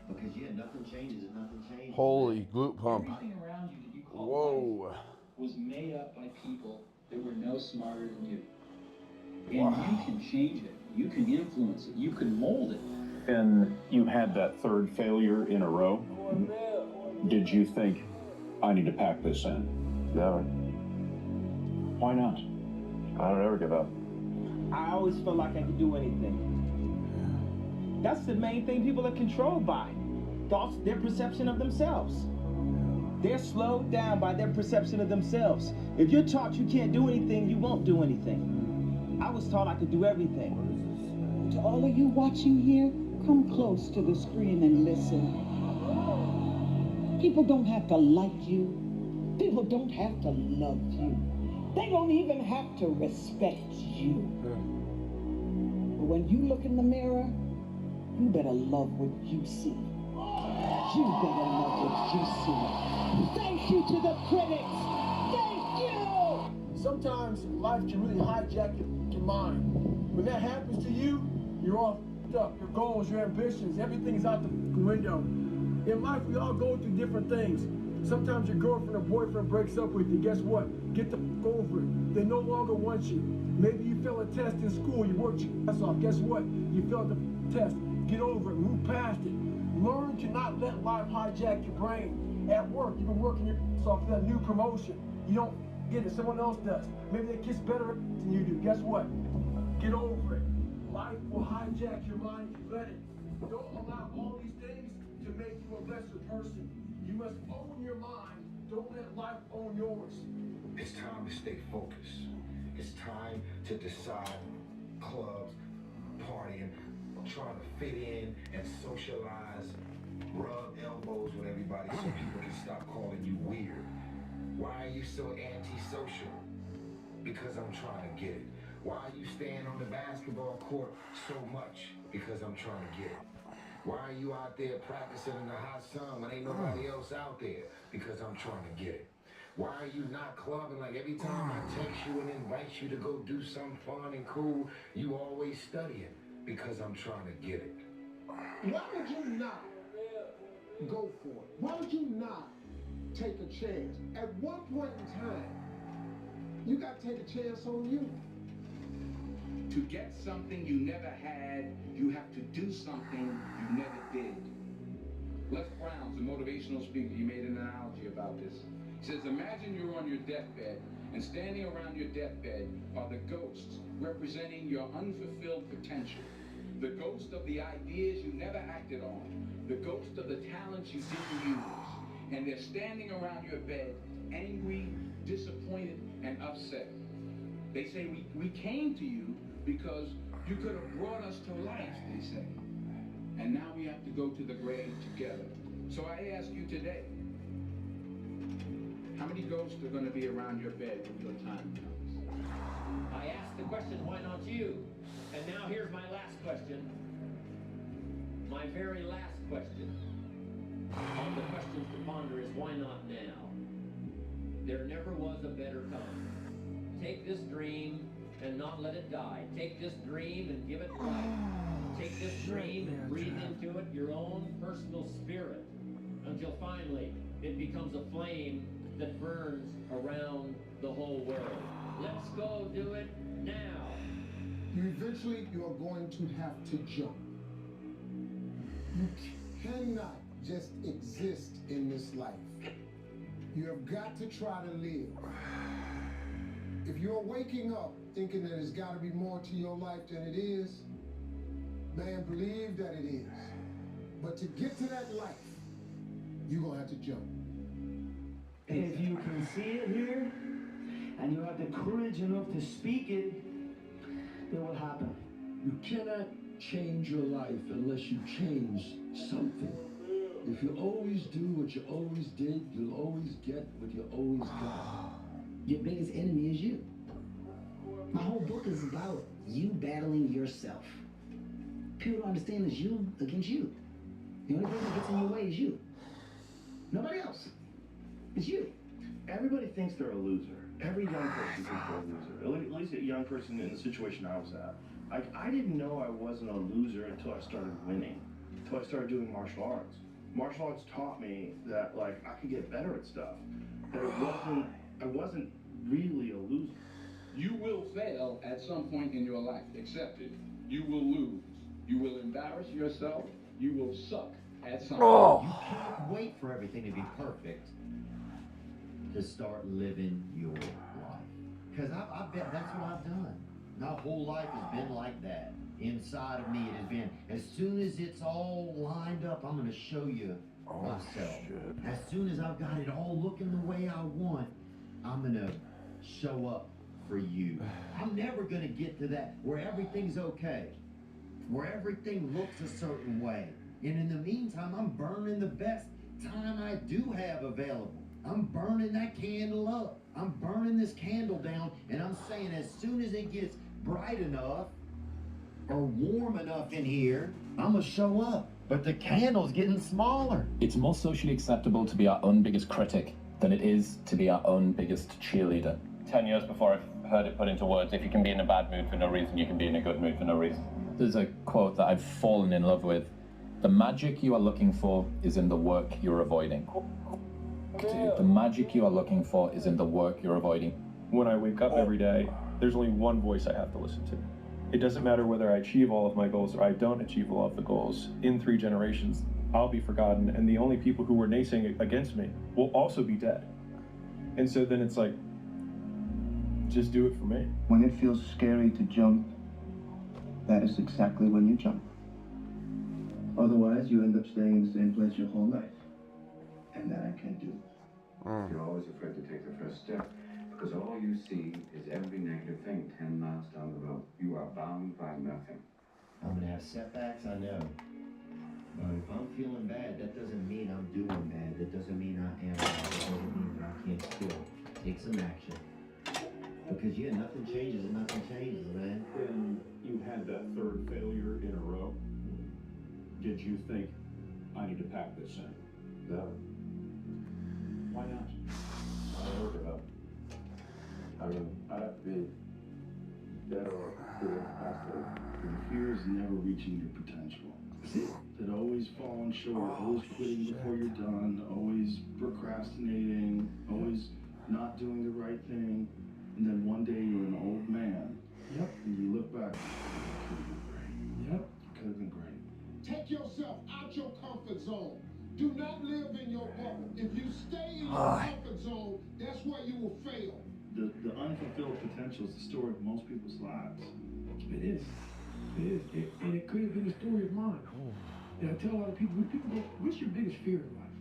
Because yeah, nothing changes and nothing changes. Holy glute pump. Everything around you that you call Whoa. life was made up by people that were no smarter than you. And you can change it. You can influence it. You can mold it. And you had that third failure in a row. Did you think, I need to pack this in? Never. Why not? I don't ever give up. I always felt like I could do anything. That's the main thing people are controlled by. Thoughts, their perception of themselves. They're slowed down by their perception of themselves. If you're taught you can't do anything, you won't do anything. I was taught I could do everything. To all of you watching here, come close to the screen and listen. People don't have to like you. People don't have to love you. They don't even have to respect you. But when you look in the mirror, you better love what you see. You better love what you see. Thank you to the critics. Thank you. Sometimes life can really hijack your mind. When that happens to you, you're all up. Your goals, your ambitions, everything's out the window. In life, we all go through different things. Sometimes your girlfriend or boyfriend breaks up with you. Guess what? Get the over it. They no longer want you. Maybe you fail a test in school. You worked your ass off. Guess what? You failed the test. Get over it. Move past it. Learn to not let life hijack your brain. At work, you've been working your ass off for that new promotion. You don't get it. Someone else does. Maybe they kiss better than you do. Guess what? Get over it. Life will hijack your mind if you let it. Don't allow all these things to make you a lesser person. You must own your mind. Don't let life own yours. It's time to stay focused. It's time to decide clubs, partying, trying to fit in and socialize, rub elbows with everybody so people can stop calling you weird. Why are you so antisocial? Because I'm trying to get it. Why are you staying on the basketball court so much? Because I'm trying to get it. Why are you out there practicing in the hot sun when ain't nobody else out there? Because I'm trying to get it. Why are you not clubbing? Like every time I text you and invite you to go do something fun and cool, you always studying. Because I'm trying to get it. Why would you not go for it? Why would you not take a chance? At one point in time, you got to take a chance on you. To get something you never had, you have to do something you never did. Les Brown's a motivational speaker. He made an analogy about this. He says, imagine you're on your deathbed, and standing around your deathbed are the ghosts representing your unfulfilled potential. The ghost of the ideas you never acted on. The ghost of the talents you didn't use. And they're standing around your bed, angry, disappointed, and upset. They say, we came to you because you could have brought us to life, they say. And now we have to go to the grave together. So I ask you today, how many ghosts are going to be around your bed when your time comes? I asked the question, why not you? And now here's my last question. My very last question. why not now? There never was a better time. Take this dream and not let it die. Take this dream and give it life. Take this dream and breathe into it your own personal spirit until finally it becomes a flame that burns around the whole world. Let's go do it now. Eventually, you're going to have to jump. You cannot just exist in this life. You have got to try to live. If you're waking up thinking that there's got to be more to your life than it is, man, believe that it is. But to get to that life, you're going to have to jump. If you can see it here, and you have the courage enough to speak it, it will happen. You cannot change your life unless you change something. If you always do what you always did, you'll always get what you always got. Your biggest enemy is you. My whole book is about you battling yourself. People don't understand it's you against you. The only person that gets in your way is you. Nobody else. It's you. Everybody thinks they're a loser. Every young person thinks they're a loser. At least a young person in the situation I was at. I didn't know I wasn't a loser until I started winning. Until I started doing martial arts. Martial arts taught me that like I could get better at stuff. That I wasn't really a loser. You will fail at some point in your life. Accept it. You will lose. You will embarrass yourself. You will suck at something. You can't wait for everything to be perfect to start living your life. Because I bet that's what I've done. My whole life has been like that. Inside of me, it has been, as soon as it's all lined up, I'm going to show you myself. As soon as I've got it all looking the way I want, I'm going to show up for you. I'm never going to get to that where everything's okay, where everything looks a certain way. And in the meantime, I'm burning the best time I do have available. I'm burning that candle up. I'm burning this candle down, and I'm saying as soon as it gets bright enough or warm enough in here, I'm gonna show up. But the candle's getting smaller. It's more socially acceptable to be our own biggest critic than it is to be our own biggest cheerleader. 10 years before I've heard it put into words, if you can be in a bad mood for no reason, you can be in a good mood for no reason. There's a quote that I've fallen in love with. The magic you are looking for is in the work you're avoiding. The magic you are looking for is in the work you're avoiding. When I wake up every day, there's only one voice I have to listen to. It doesn't matter whether I achieve all of my goals or I don't achieve all of the goals. In 3 generations, I'll be forgotten, and the only people who were naysaying against me will also be dead. And so then it's like, just do it for me. When it feels scary to jump, that is exactly when you jump. Otherwise, you end up staying in the same place your whole life. And that I can't do. You're always afraid to take the first step because all you see is every negative thing 10 miles down the road. You are bound by nothing. I'm gonna have setbacks, I know. But if I'm feeling bad, that doesn't mean I'm doing bad. That doesn't mean I am bad. That doesn't mean that I can't still take some action. Because yeah, nothing changes and nothing changes, man. When you had that 3rd failure in a row, did you think, I need to pack this in? No. Why not? I don't give up. I mean, I'd have to be dead or good after. The fear is never reaching your potential. That always falling short, always quitting before you're done, always procrastinating, always not doing the right thing. And then one day you're an old man. Yep. And you look back, it could have been great. Yep. It could have been great. Take yourself out your comfort zone. Do not live in your bubble. If you stay in your comfort zone, that's where you will fail. The unfulfilled potential is the story of most people's lives. It is. It is. And it could have been the story of mine. And I tell a lot of people, when people go, what's your biggest fear in life?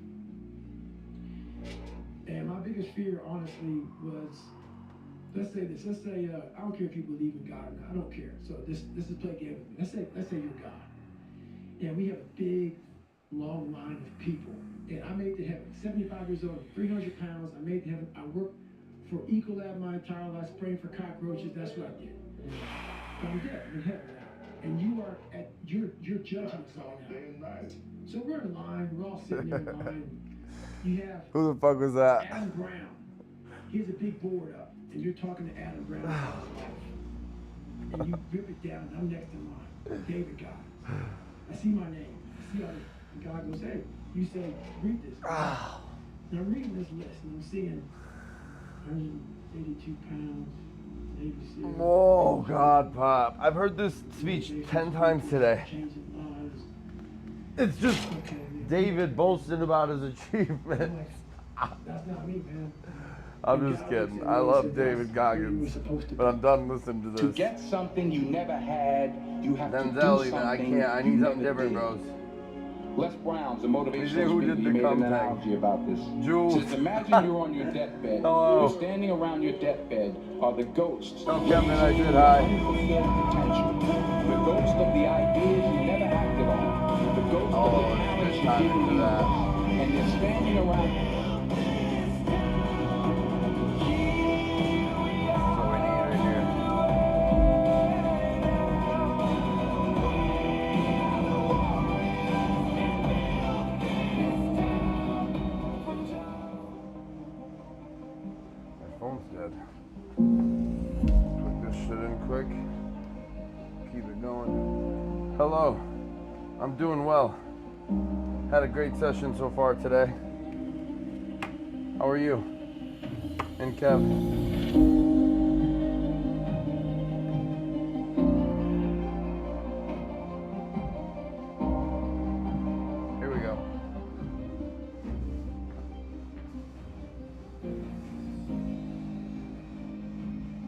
And my biggest fear, honestly, was, let's say this. Let's say, I don't care if you believe in God or not. I don't care. So this is play a game with me. Let's say you're God. And we have a big, long line of people. And I made it to heaven. 75 years old, 300 pounds. I made it to heaven. I worked for Ecolab my entire life, spraying for cockroaches. That's what I did. I'm dead. I'm in heaven now. And you are at your judgment's all now. So we're in line. We're all sitting there in line. You have Who the fuck was that? Adam Brown. He has a big board up, and you're talking to Adam Brown about his life. And you rip it down, and I'm next in line. David God. I see my name. I see how the guy goes, hey, you say, read this. And I'm reading this list, and I'm seeing 182 pounds, Navy SEAL. Oh, God, Pop. I've heard this speech 10 times today. It's just David boasting about his achievements. That's not me, man. I'm just kidding. I love David Goggins, but I'm done listening to this. To get something you never had, you have to do Denzel, something. I can't. I need something different, bros. Les Brown's a motivational Who speaker. did He the made an cum analogy about this. Jules. Says, imagine you're on your deathbed. Hello. And standing around your deathbed are the ghosts. Oh, Kevin, I said hi. Unfulfilled potential. The ghost of the ideas you never acted on. The ghost of the talents you didn't use. And they're standing around. Phone's dead. Put this shit in quick. Keep it going. Hello. I'm doing well. Had a great session so far today. How are you? And Kev? Here we go.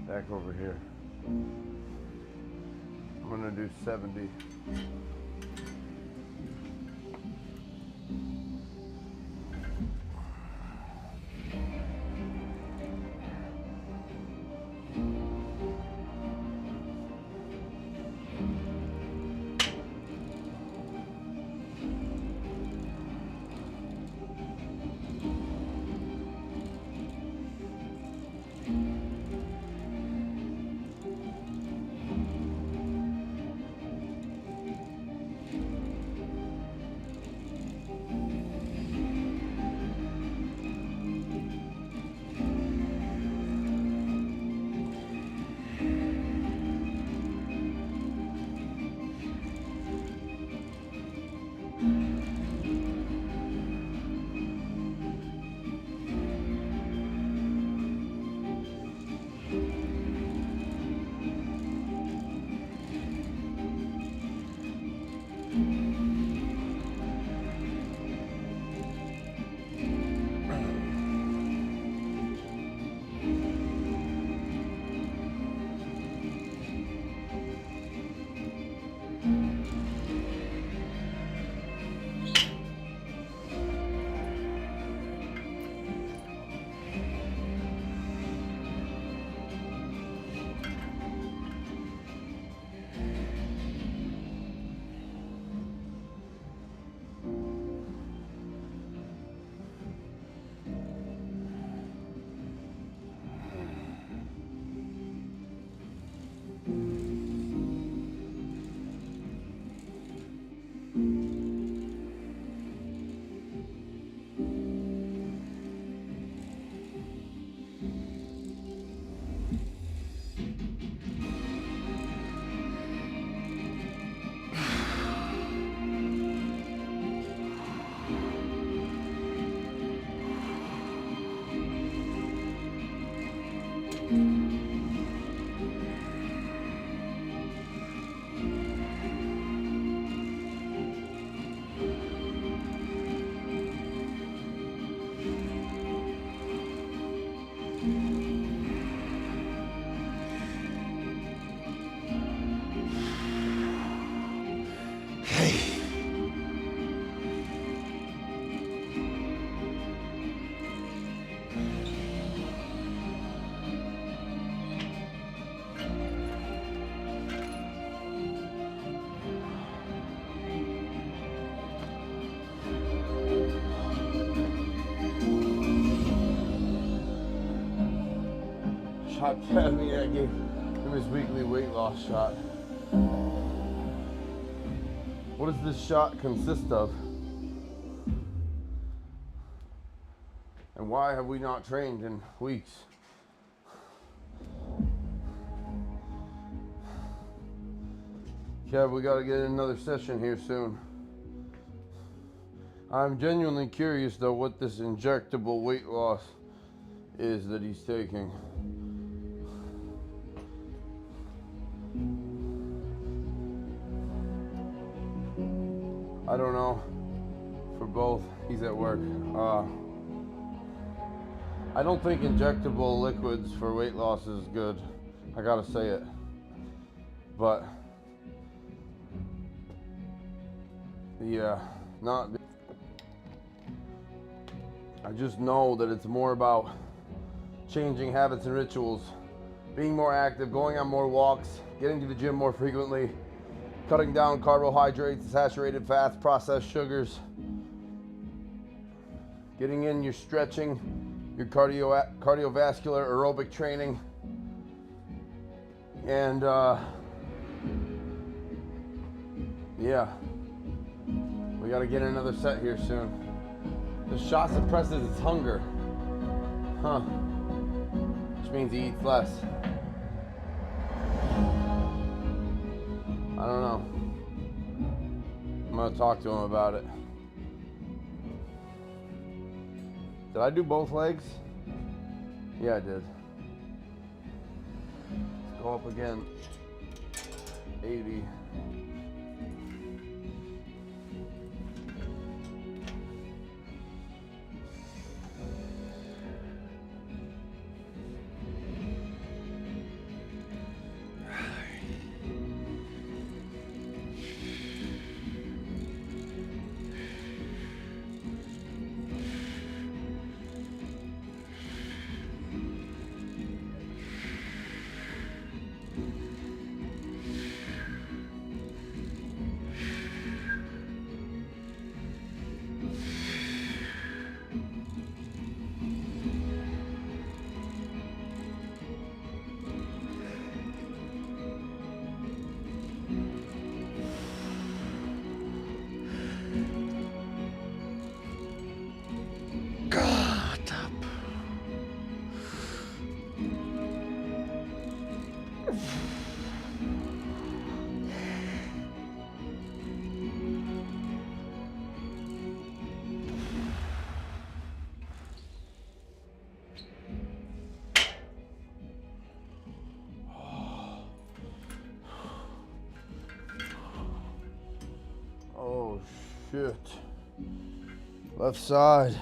Back over here. I'm gonna do 70. Shot Kevin, I gave him his weekly weight loss shot. What does this shot consist of? And why have we not trained in weeks? Kev, we gotta get another session here soon. I'm genuinely curious though what this injectable weight loss is that he's taking. I don't know. For both, he's at work. I don't think injectable liquids for weight loss is good. I gotta say it. But yeah, I just know that it's more about changing habits and rituals, being more active, going on more walks, getting to the gym more frequently, cutting down carbohydrates, saturated fats, processed sugars, getting in your stretching, your cardiovascular aerobic training, and yeah, we gotta get another set here soon. The shot suppresses its hunger, which means he eats less. I don't know. I'm gonna talk to him about it. Did I do both legs? Yeah, I did. Let's go up again. 80. Oh shit. Left side.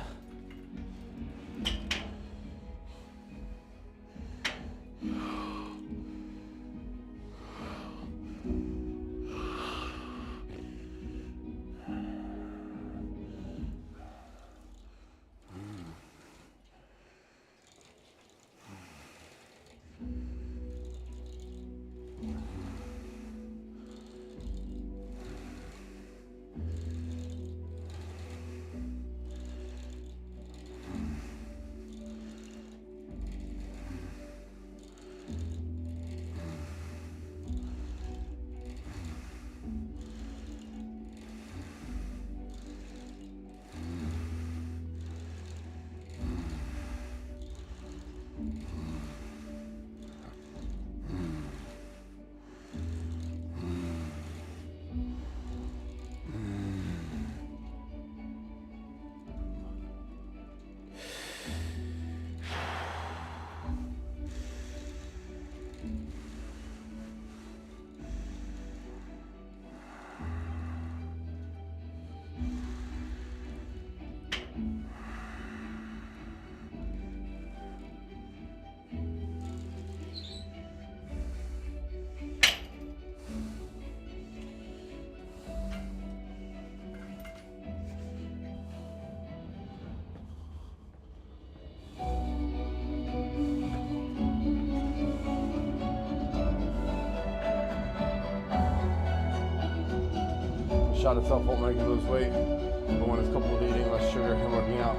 Shot itself won't make him lose weight, but when it's coupled with eating less sugar and working out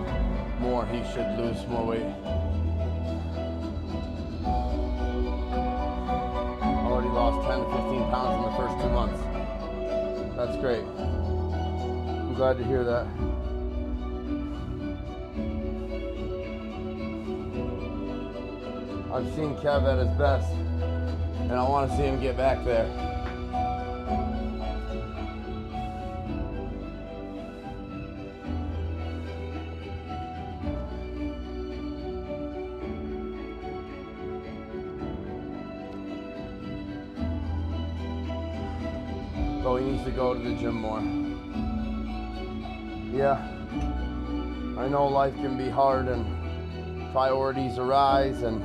more, he should lose more weight. Already lost 10 to 15 pounds in the first 2 months. That's great. I'm glad to hear that. I've seen Kev at his best, and I want to see him get back there. So he needs to go to the gym more. Yeah, I know life can be hard and priorities arise, and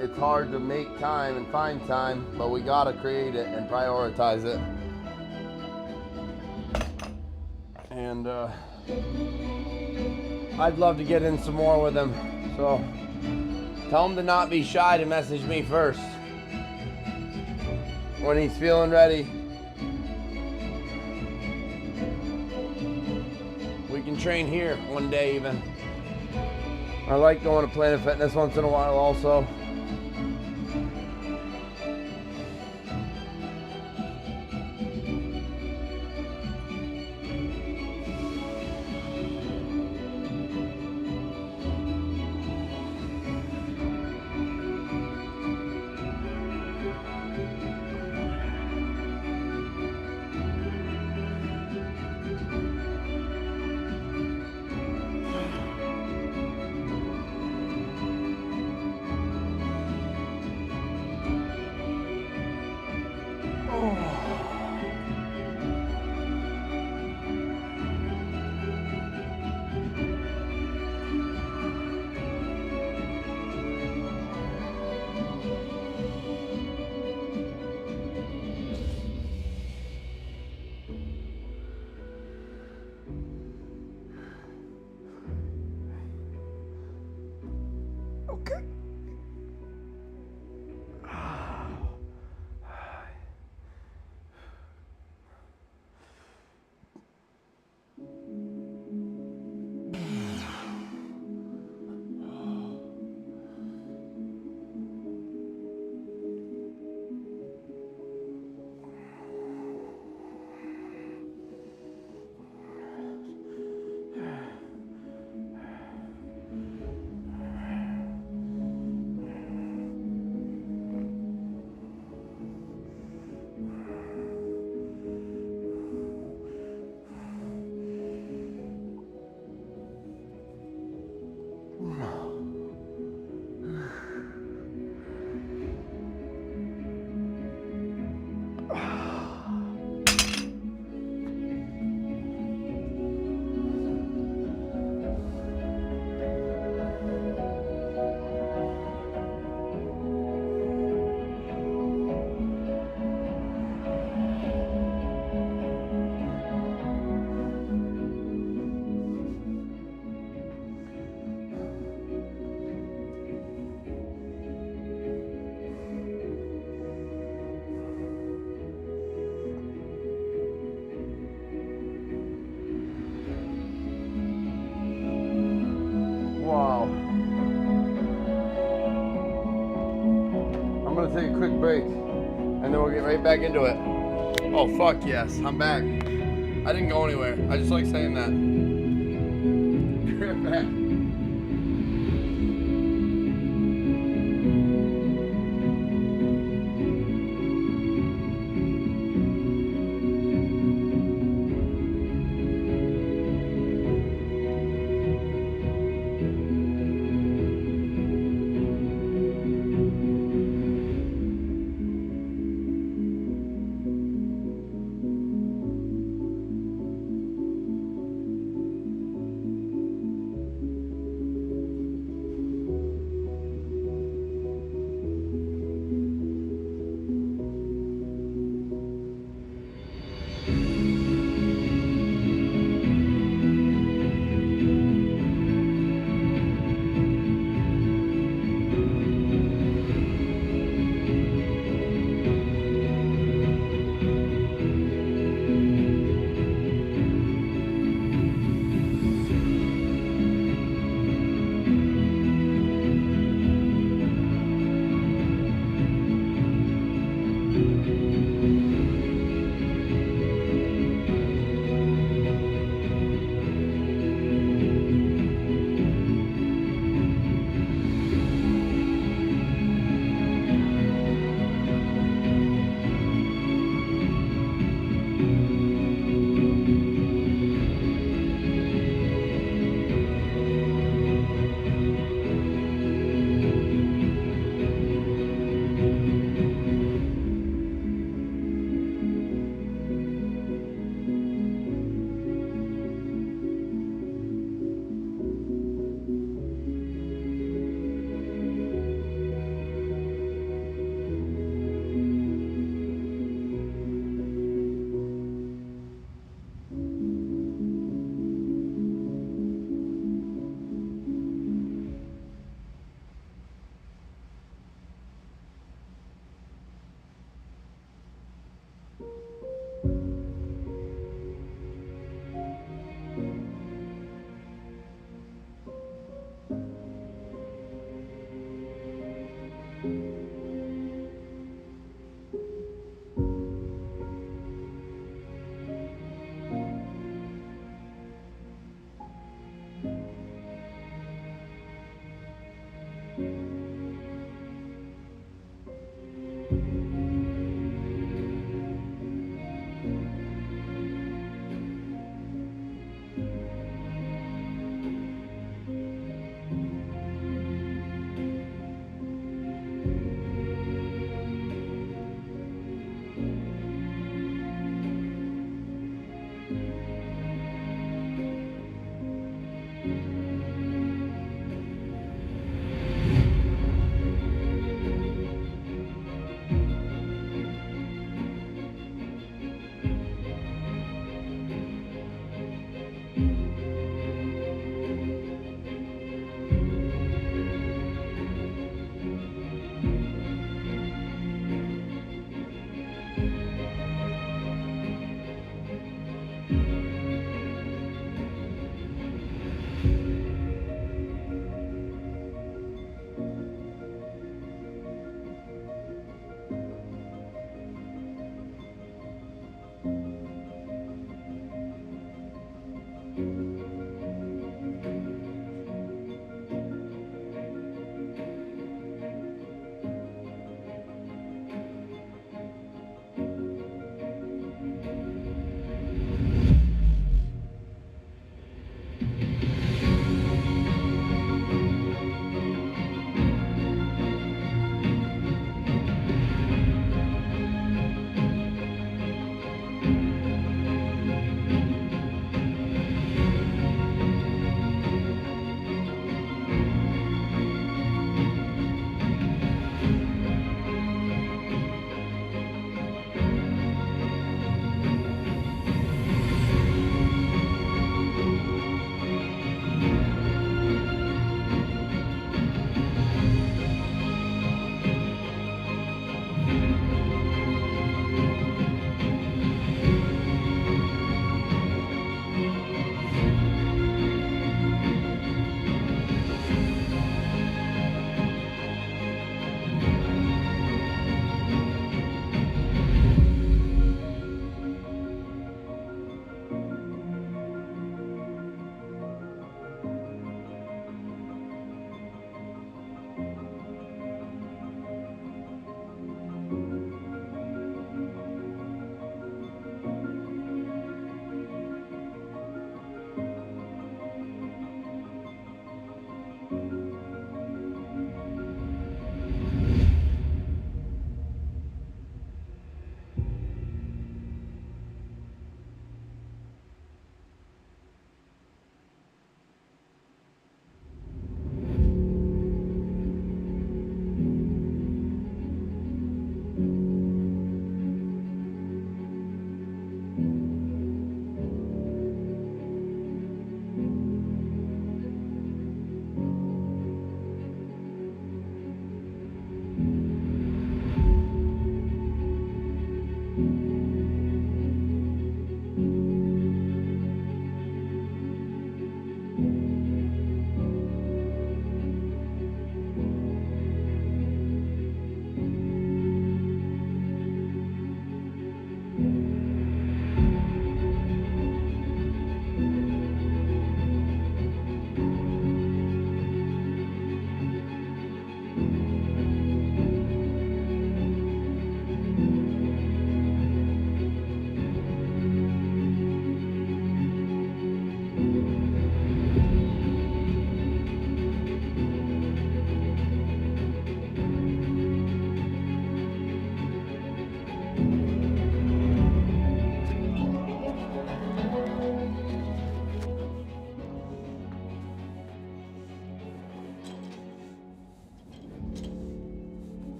it's hard to make time and find time, but we gotta create it and prioritize it. And I'd love to get in some more with him, so tell him to not be shy to message me first when he's feeling ready. We can train here one day even. I like going to Planet Fitness once in a while also. Okay. Wow. I'm gonna take a quick break and then we'll get right back into it. Oh fuck yes, I'm back. I didn't go anywhere. I just like saying that. Be right back.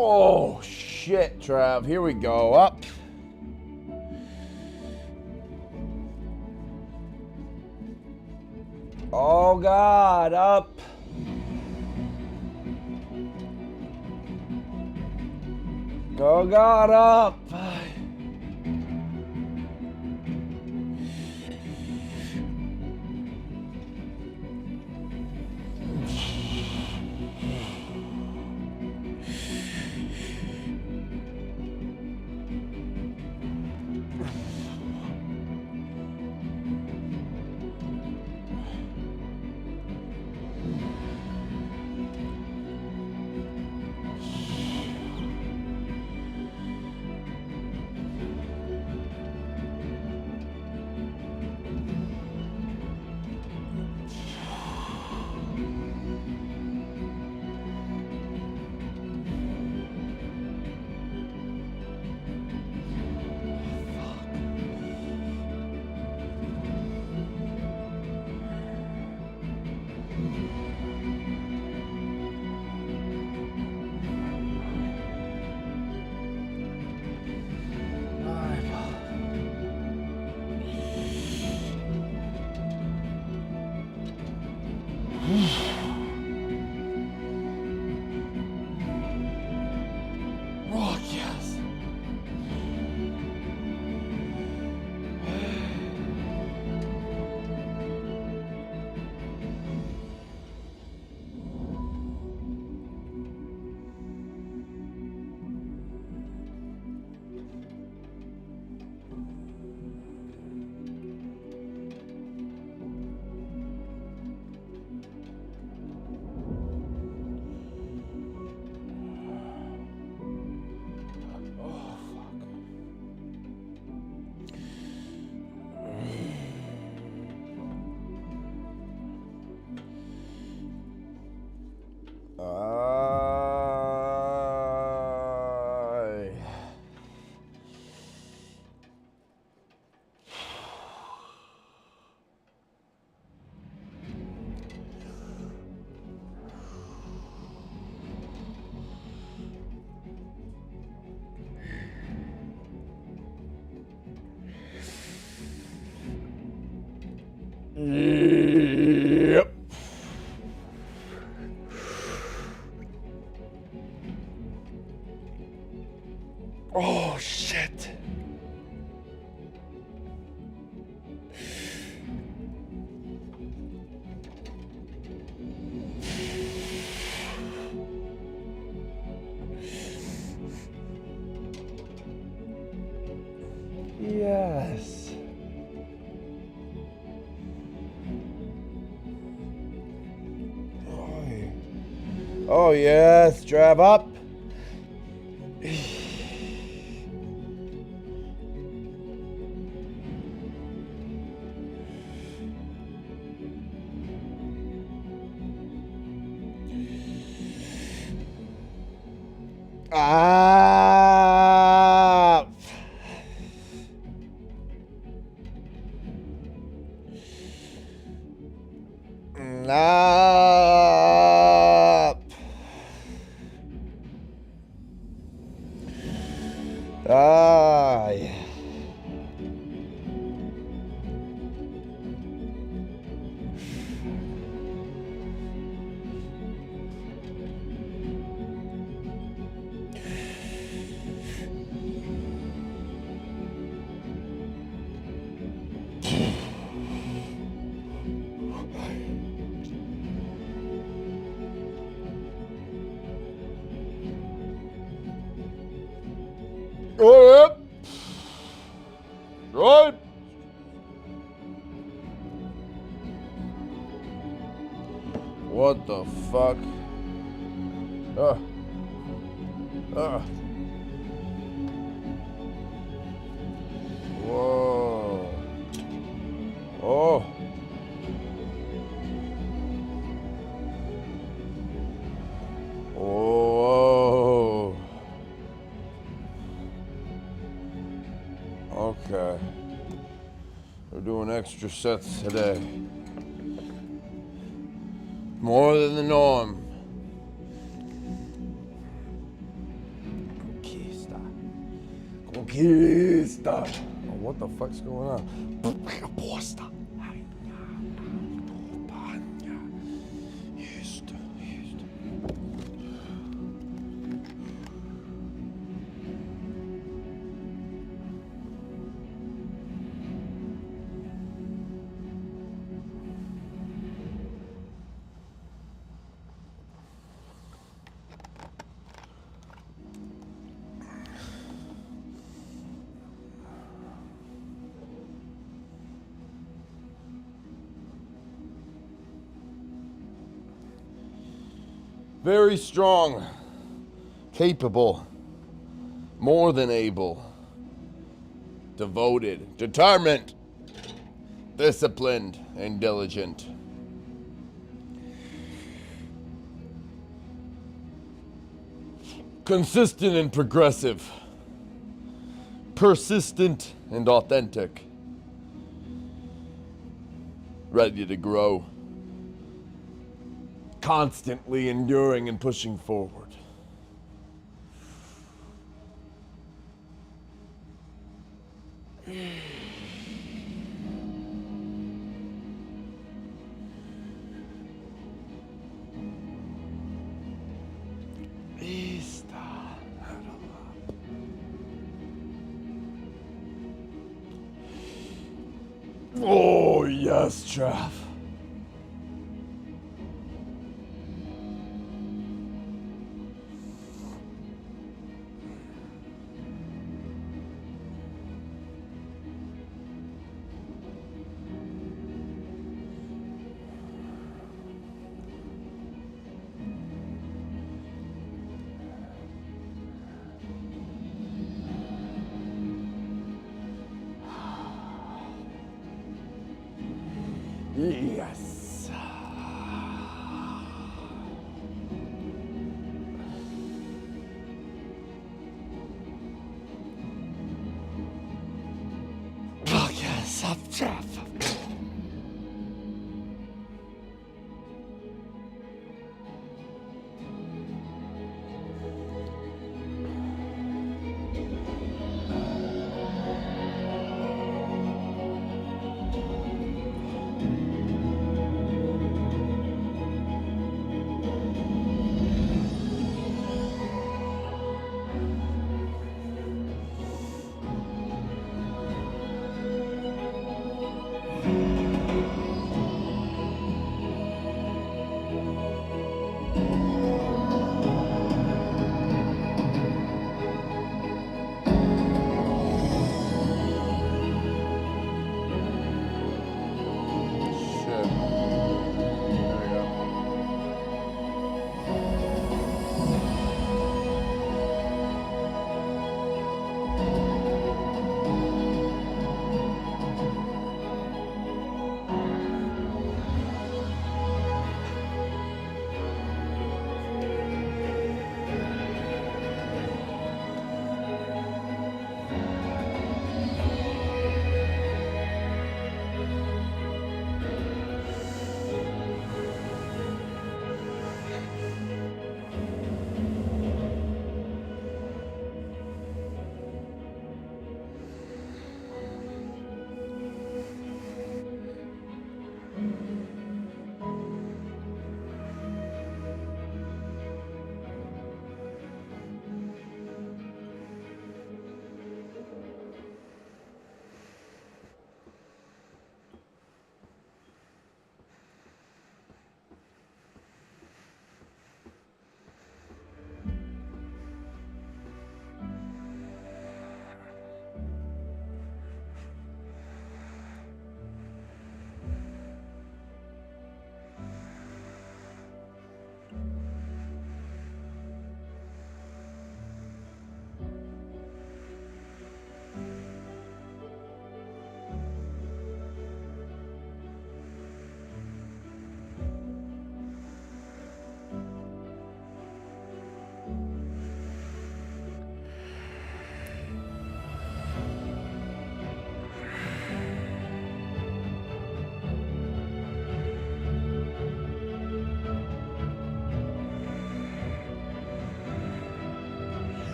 Oh, shit, Trav. Here we go. Up. Oh, God. Up. Oh, God. Up. Oh, yes. Yep. Oh, shit. Yes. Oh, yes. Drive up. Up. Up. Ah, yeah. Oh, yep. Right. What the fuck? Whoa. Oh. Whoa. Okay. We're doing extra sets today. More than the norm. Fiesta. Oh, what the fuck's going on? Posta. Very strong, capable, more than able, devoted, determined, disciplined, and diligent. Consistent and progressive, persistent and authentic, ready to grow. Constantly enduring and pushing forward. Oh, yes, Trav. Yes. Oh, yes, I'm Jeff.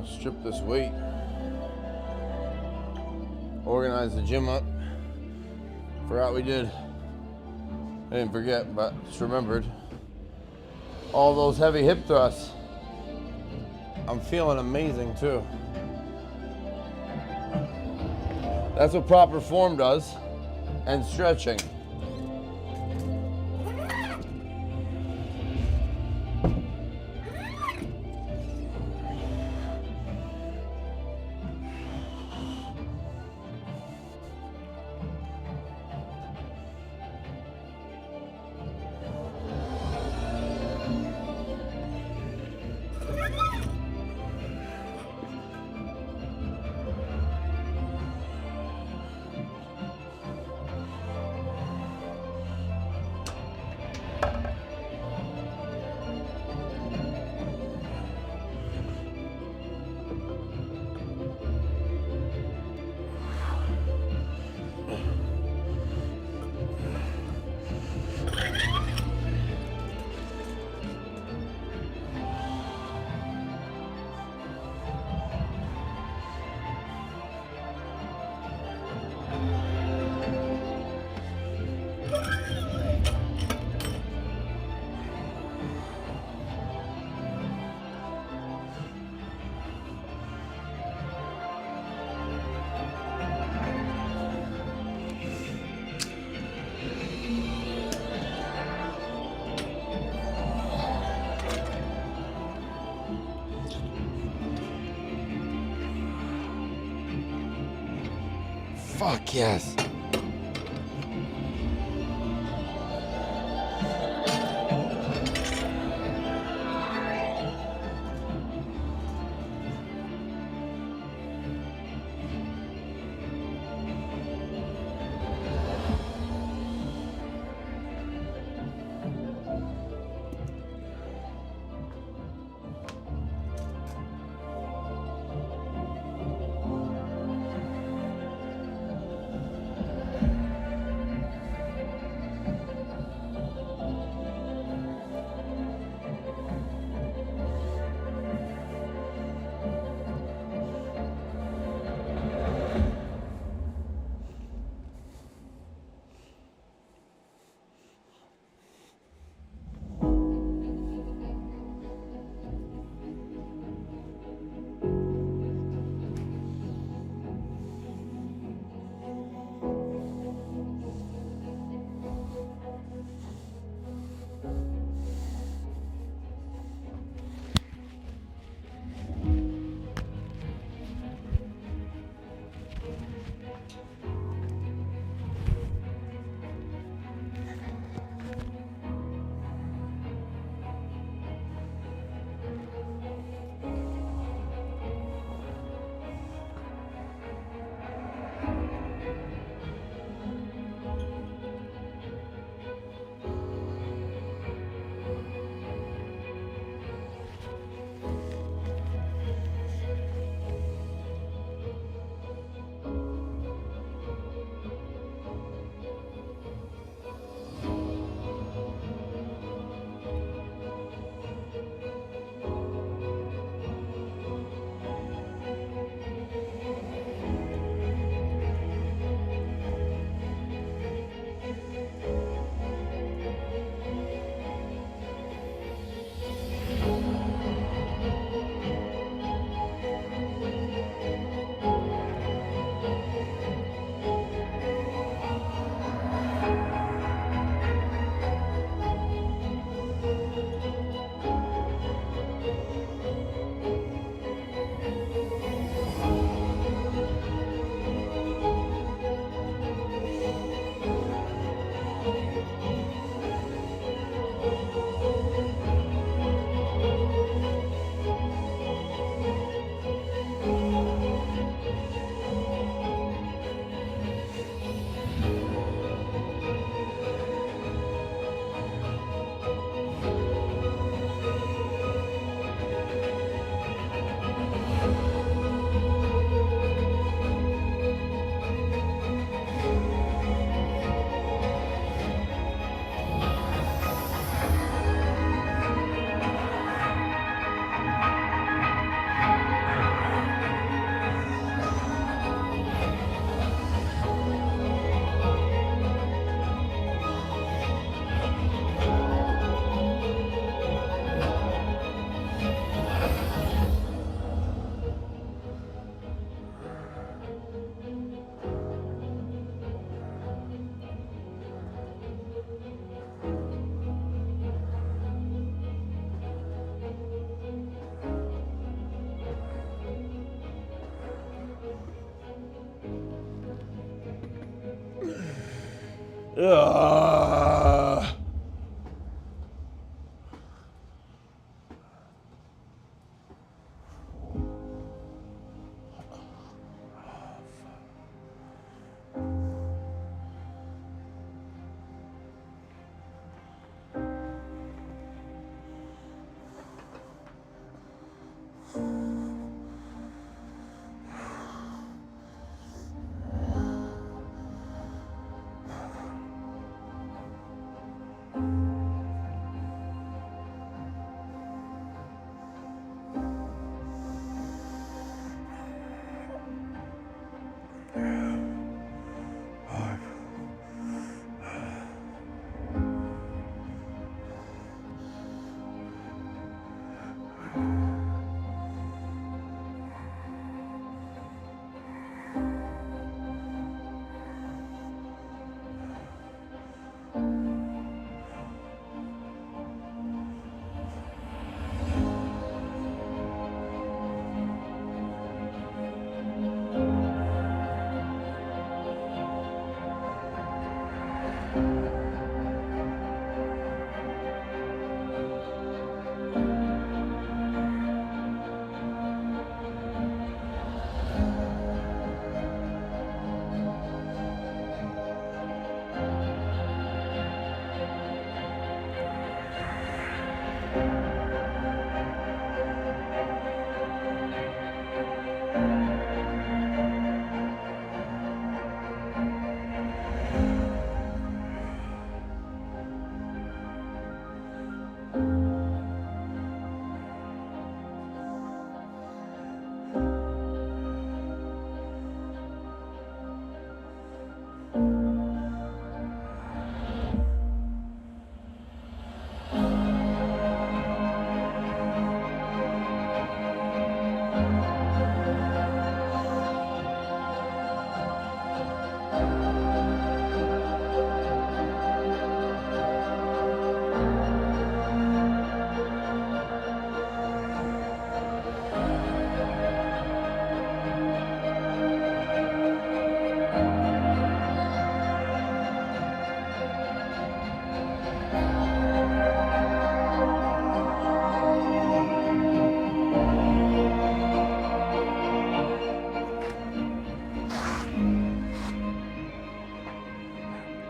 gonna strip this weight. Organize the gym up. Forgot we did. I didn't forget, but just remembered. All those heavy hip thrusts. I'm feeling amazing too. That's what proper form does. And stretching. Fuck yes. Ugh.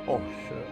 Oh shit.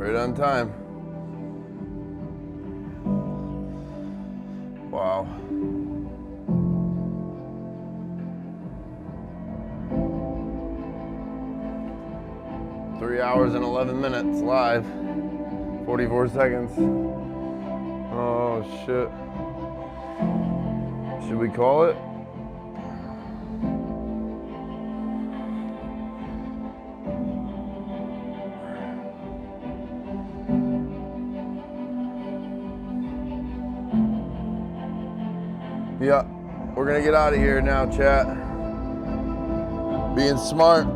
Right on time. Wow. Three hours and 11 minutes live. 44 seconds. Oh shit. Should we call it? Yeah, we're gonna get out of here now, chat. Being smart,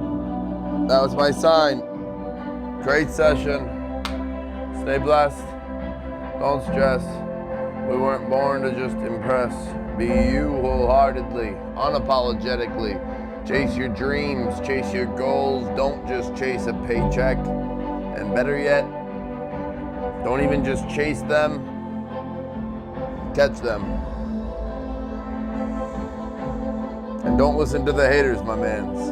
that was my sign. Great session. Stay blessed. Don't stress. We weren't born to just impress. Be you wholeheartedly, unapologetically. Chase your dreams, chase your goals. Don't just chase a paycheck. And better yet, don't even just chase them. Catch them. And don't listen to the haters, my mans.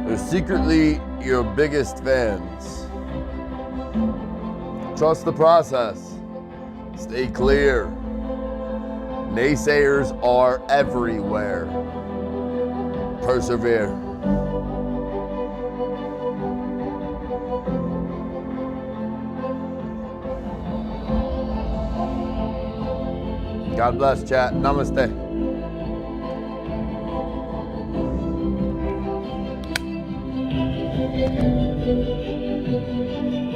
They're secretly your biggest fans. Trust the process. Stay clear. Naysayers are everywhere. Persevere. God bless, chat. Namaste. Thank you.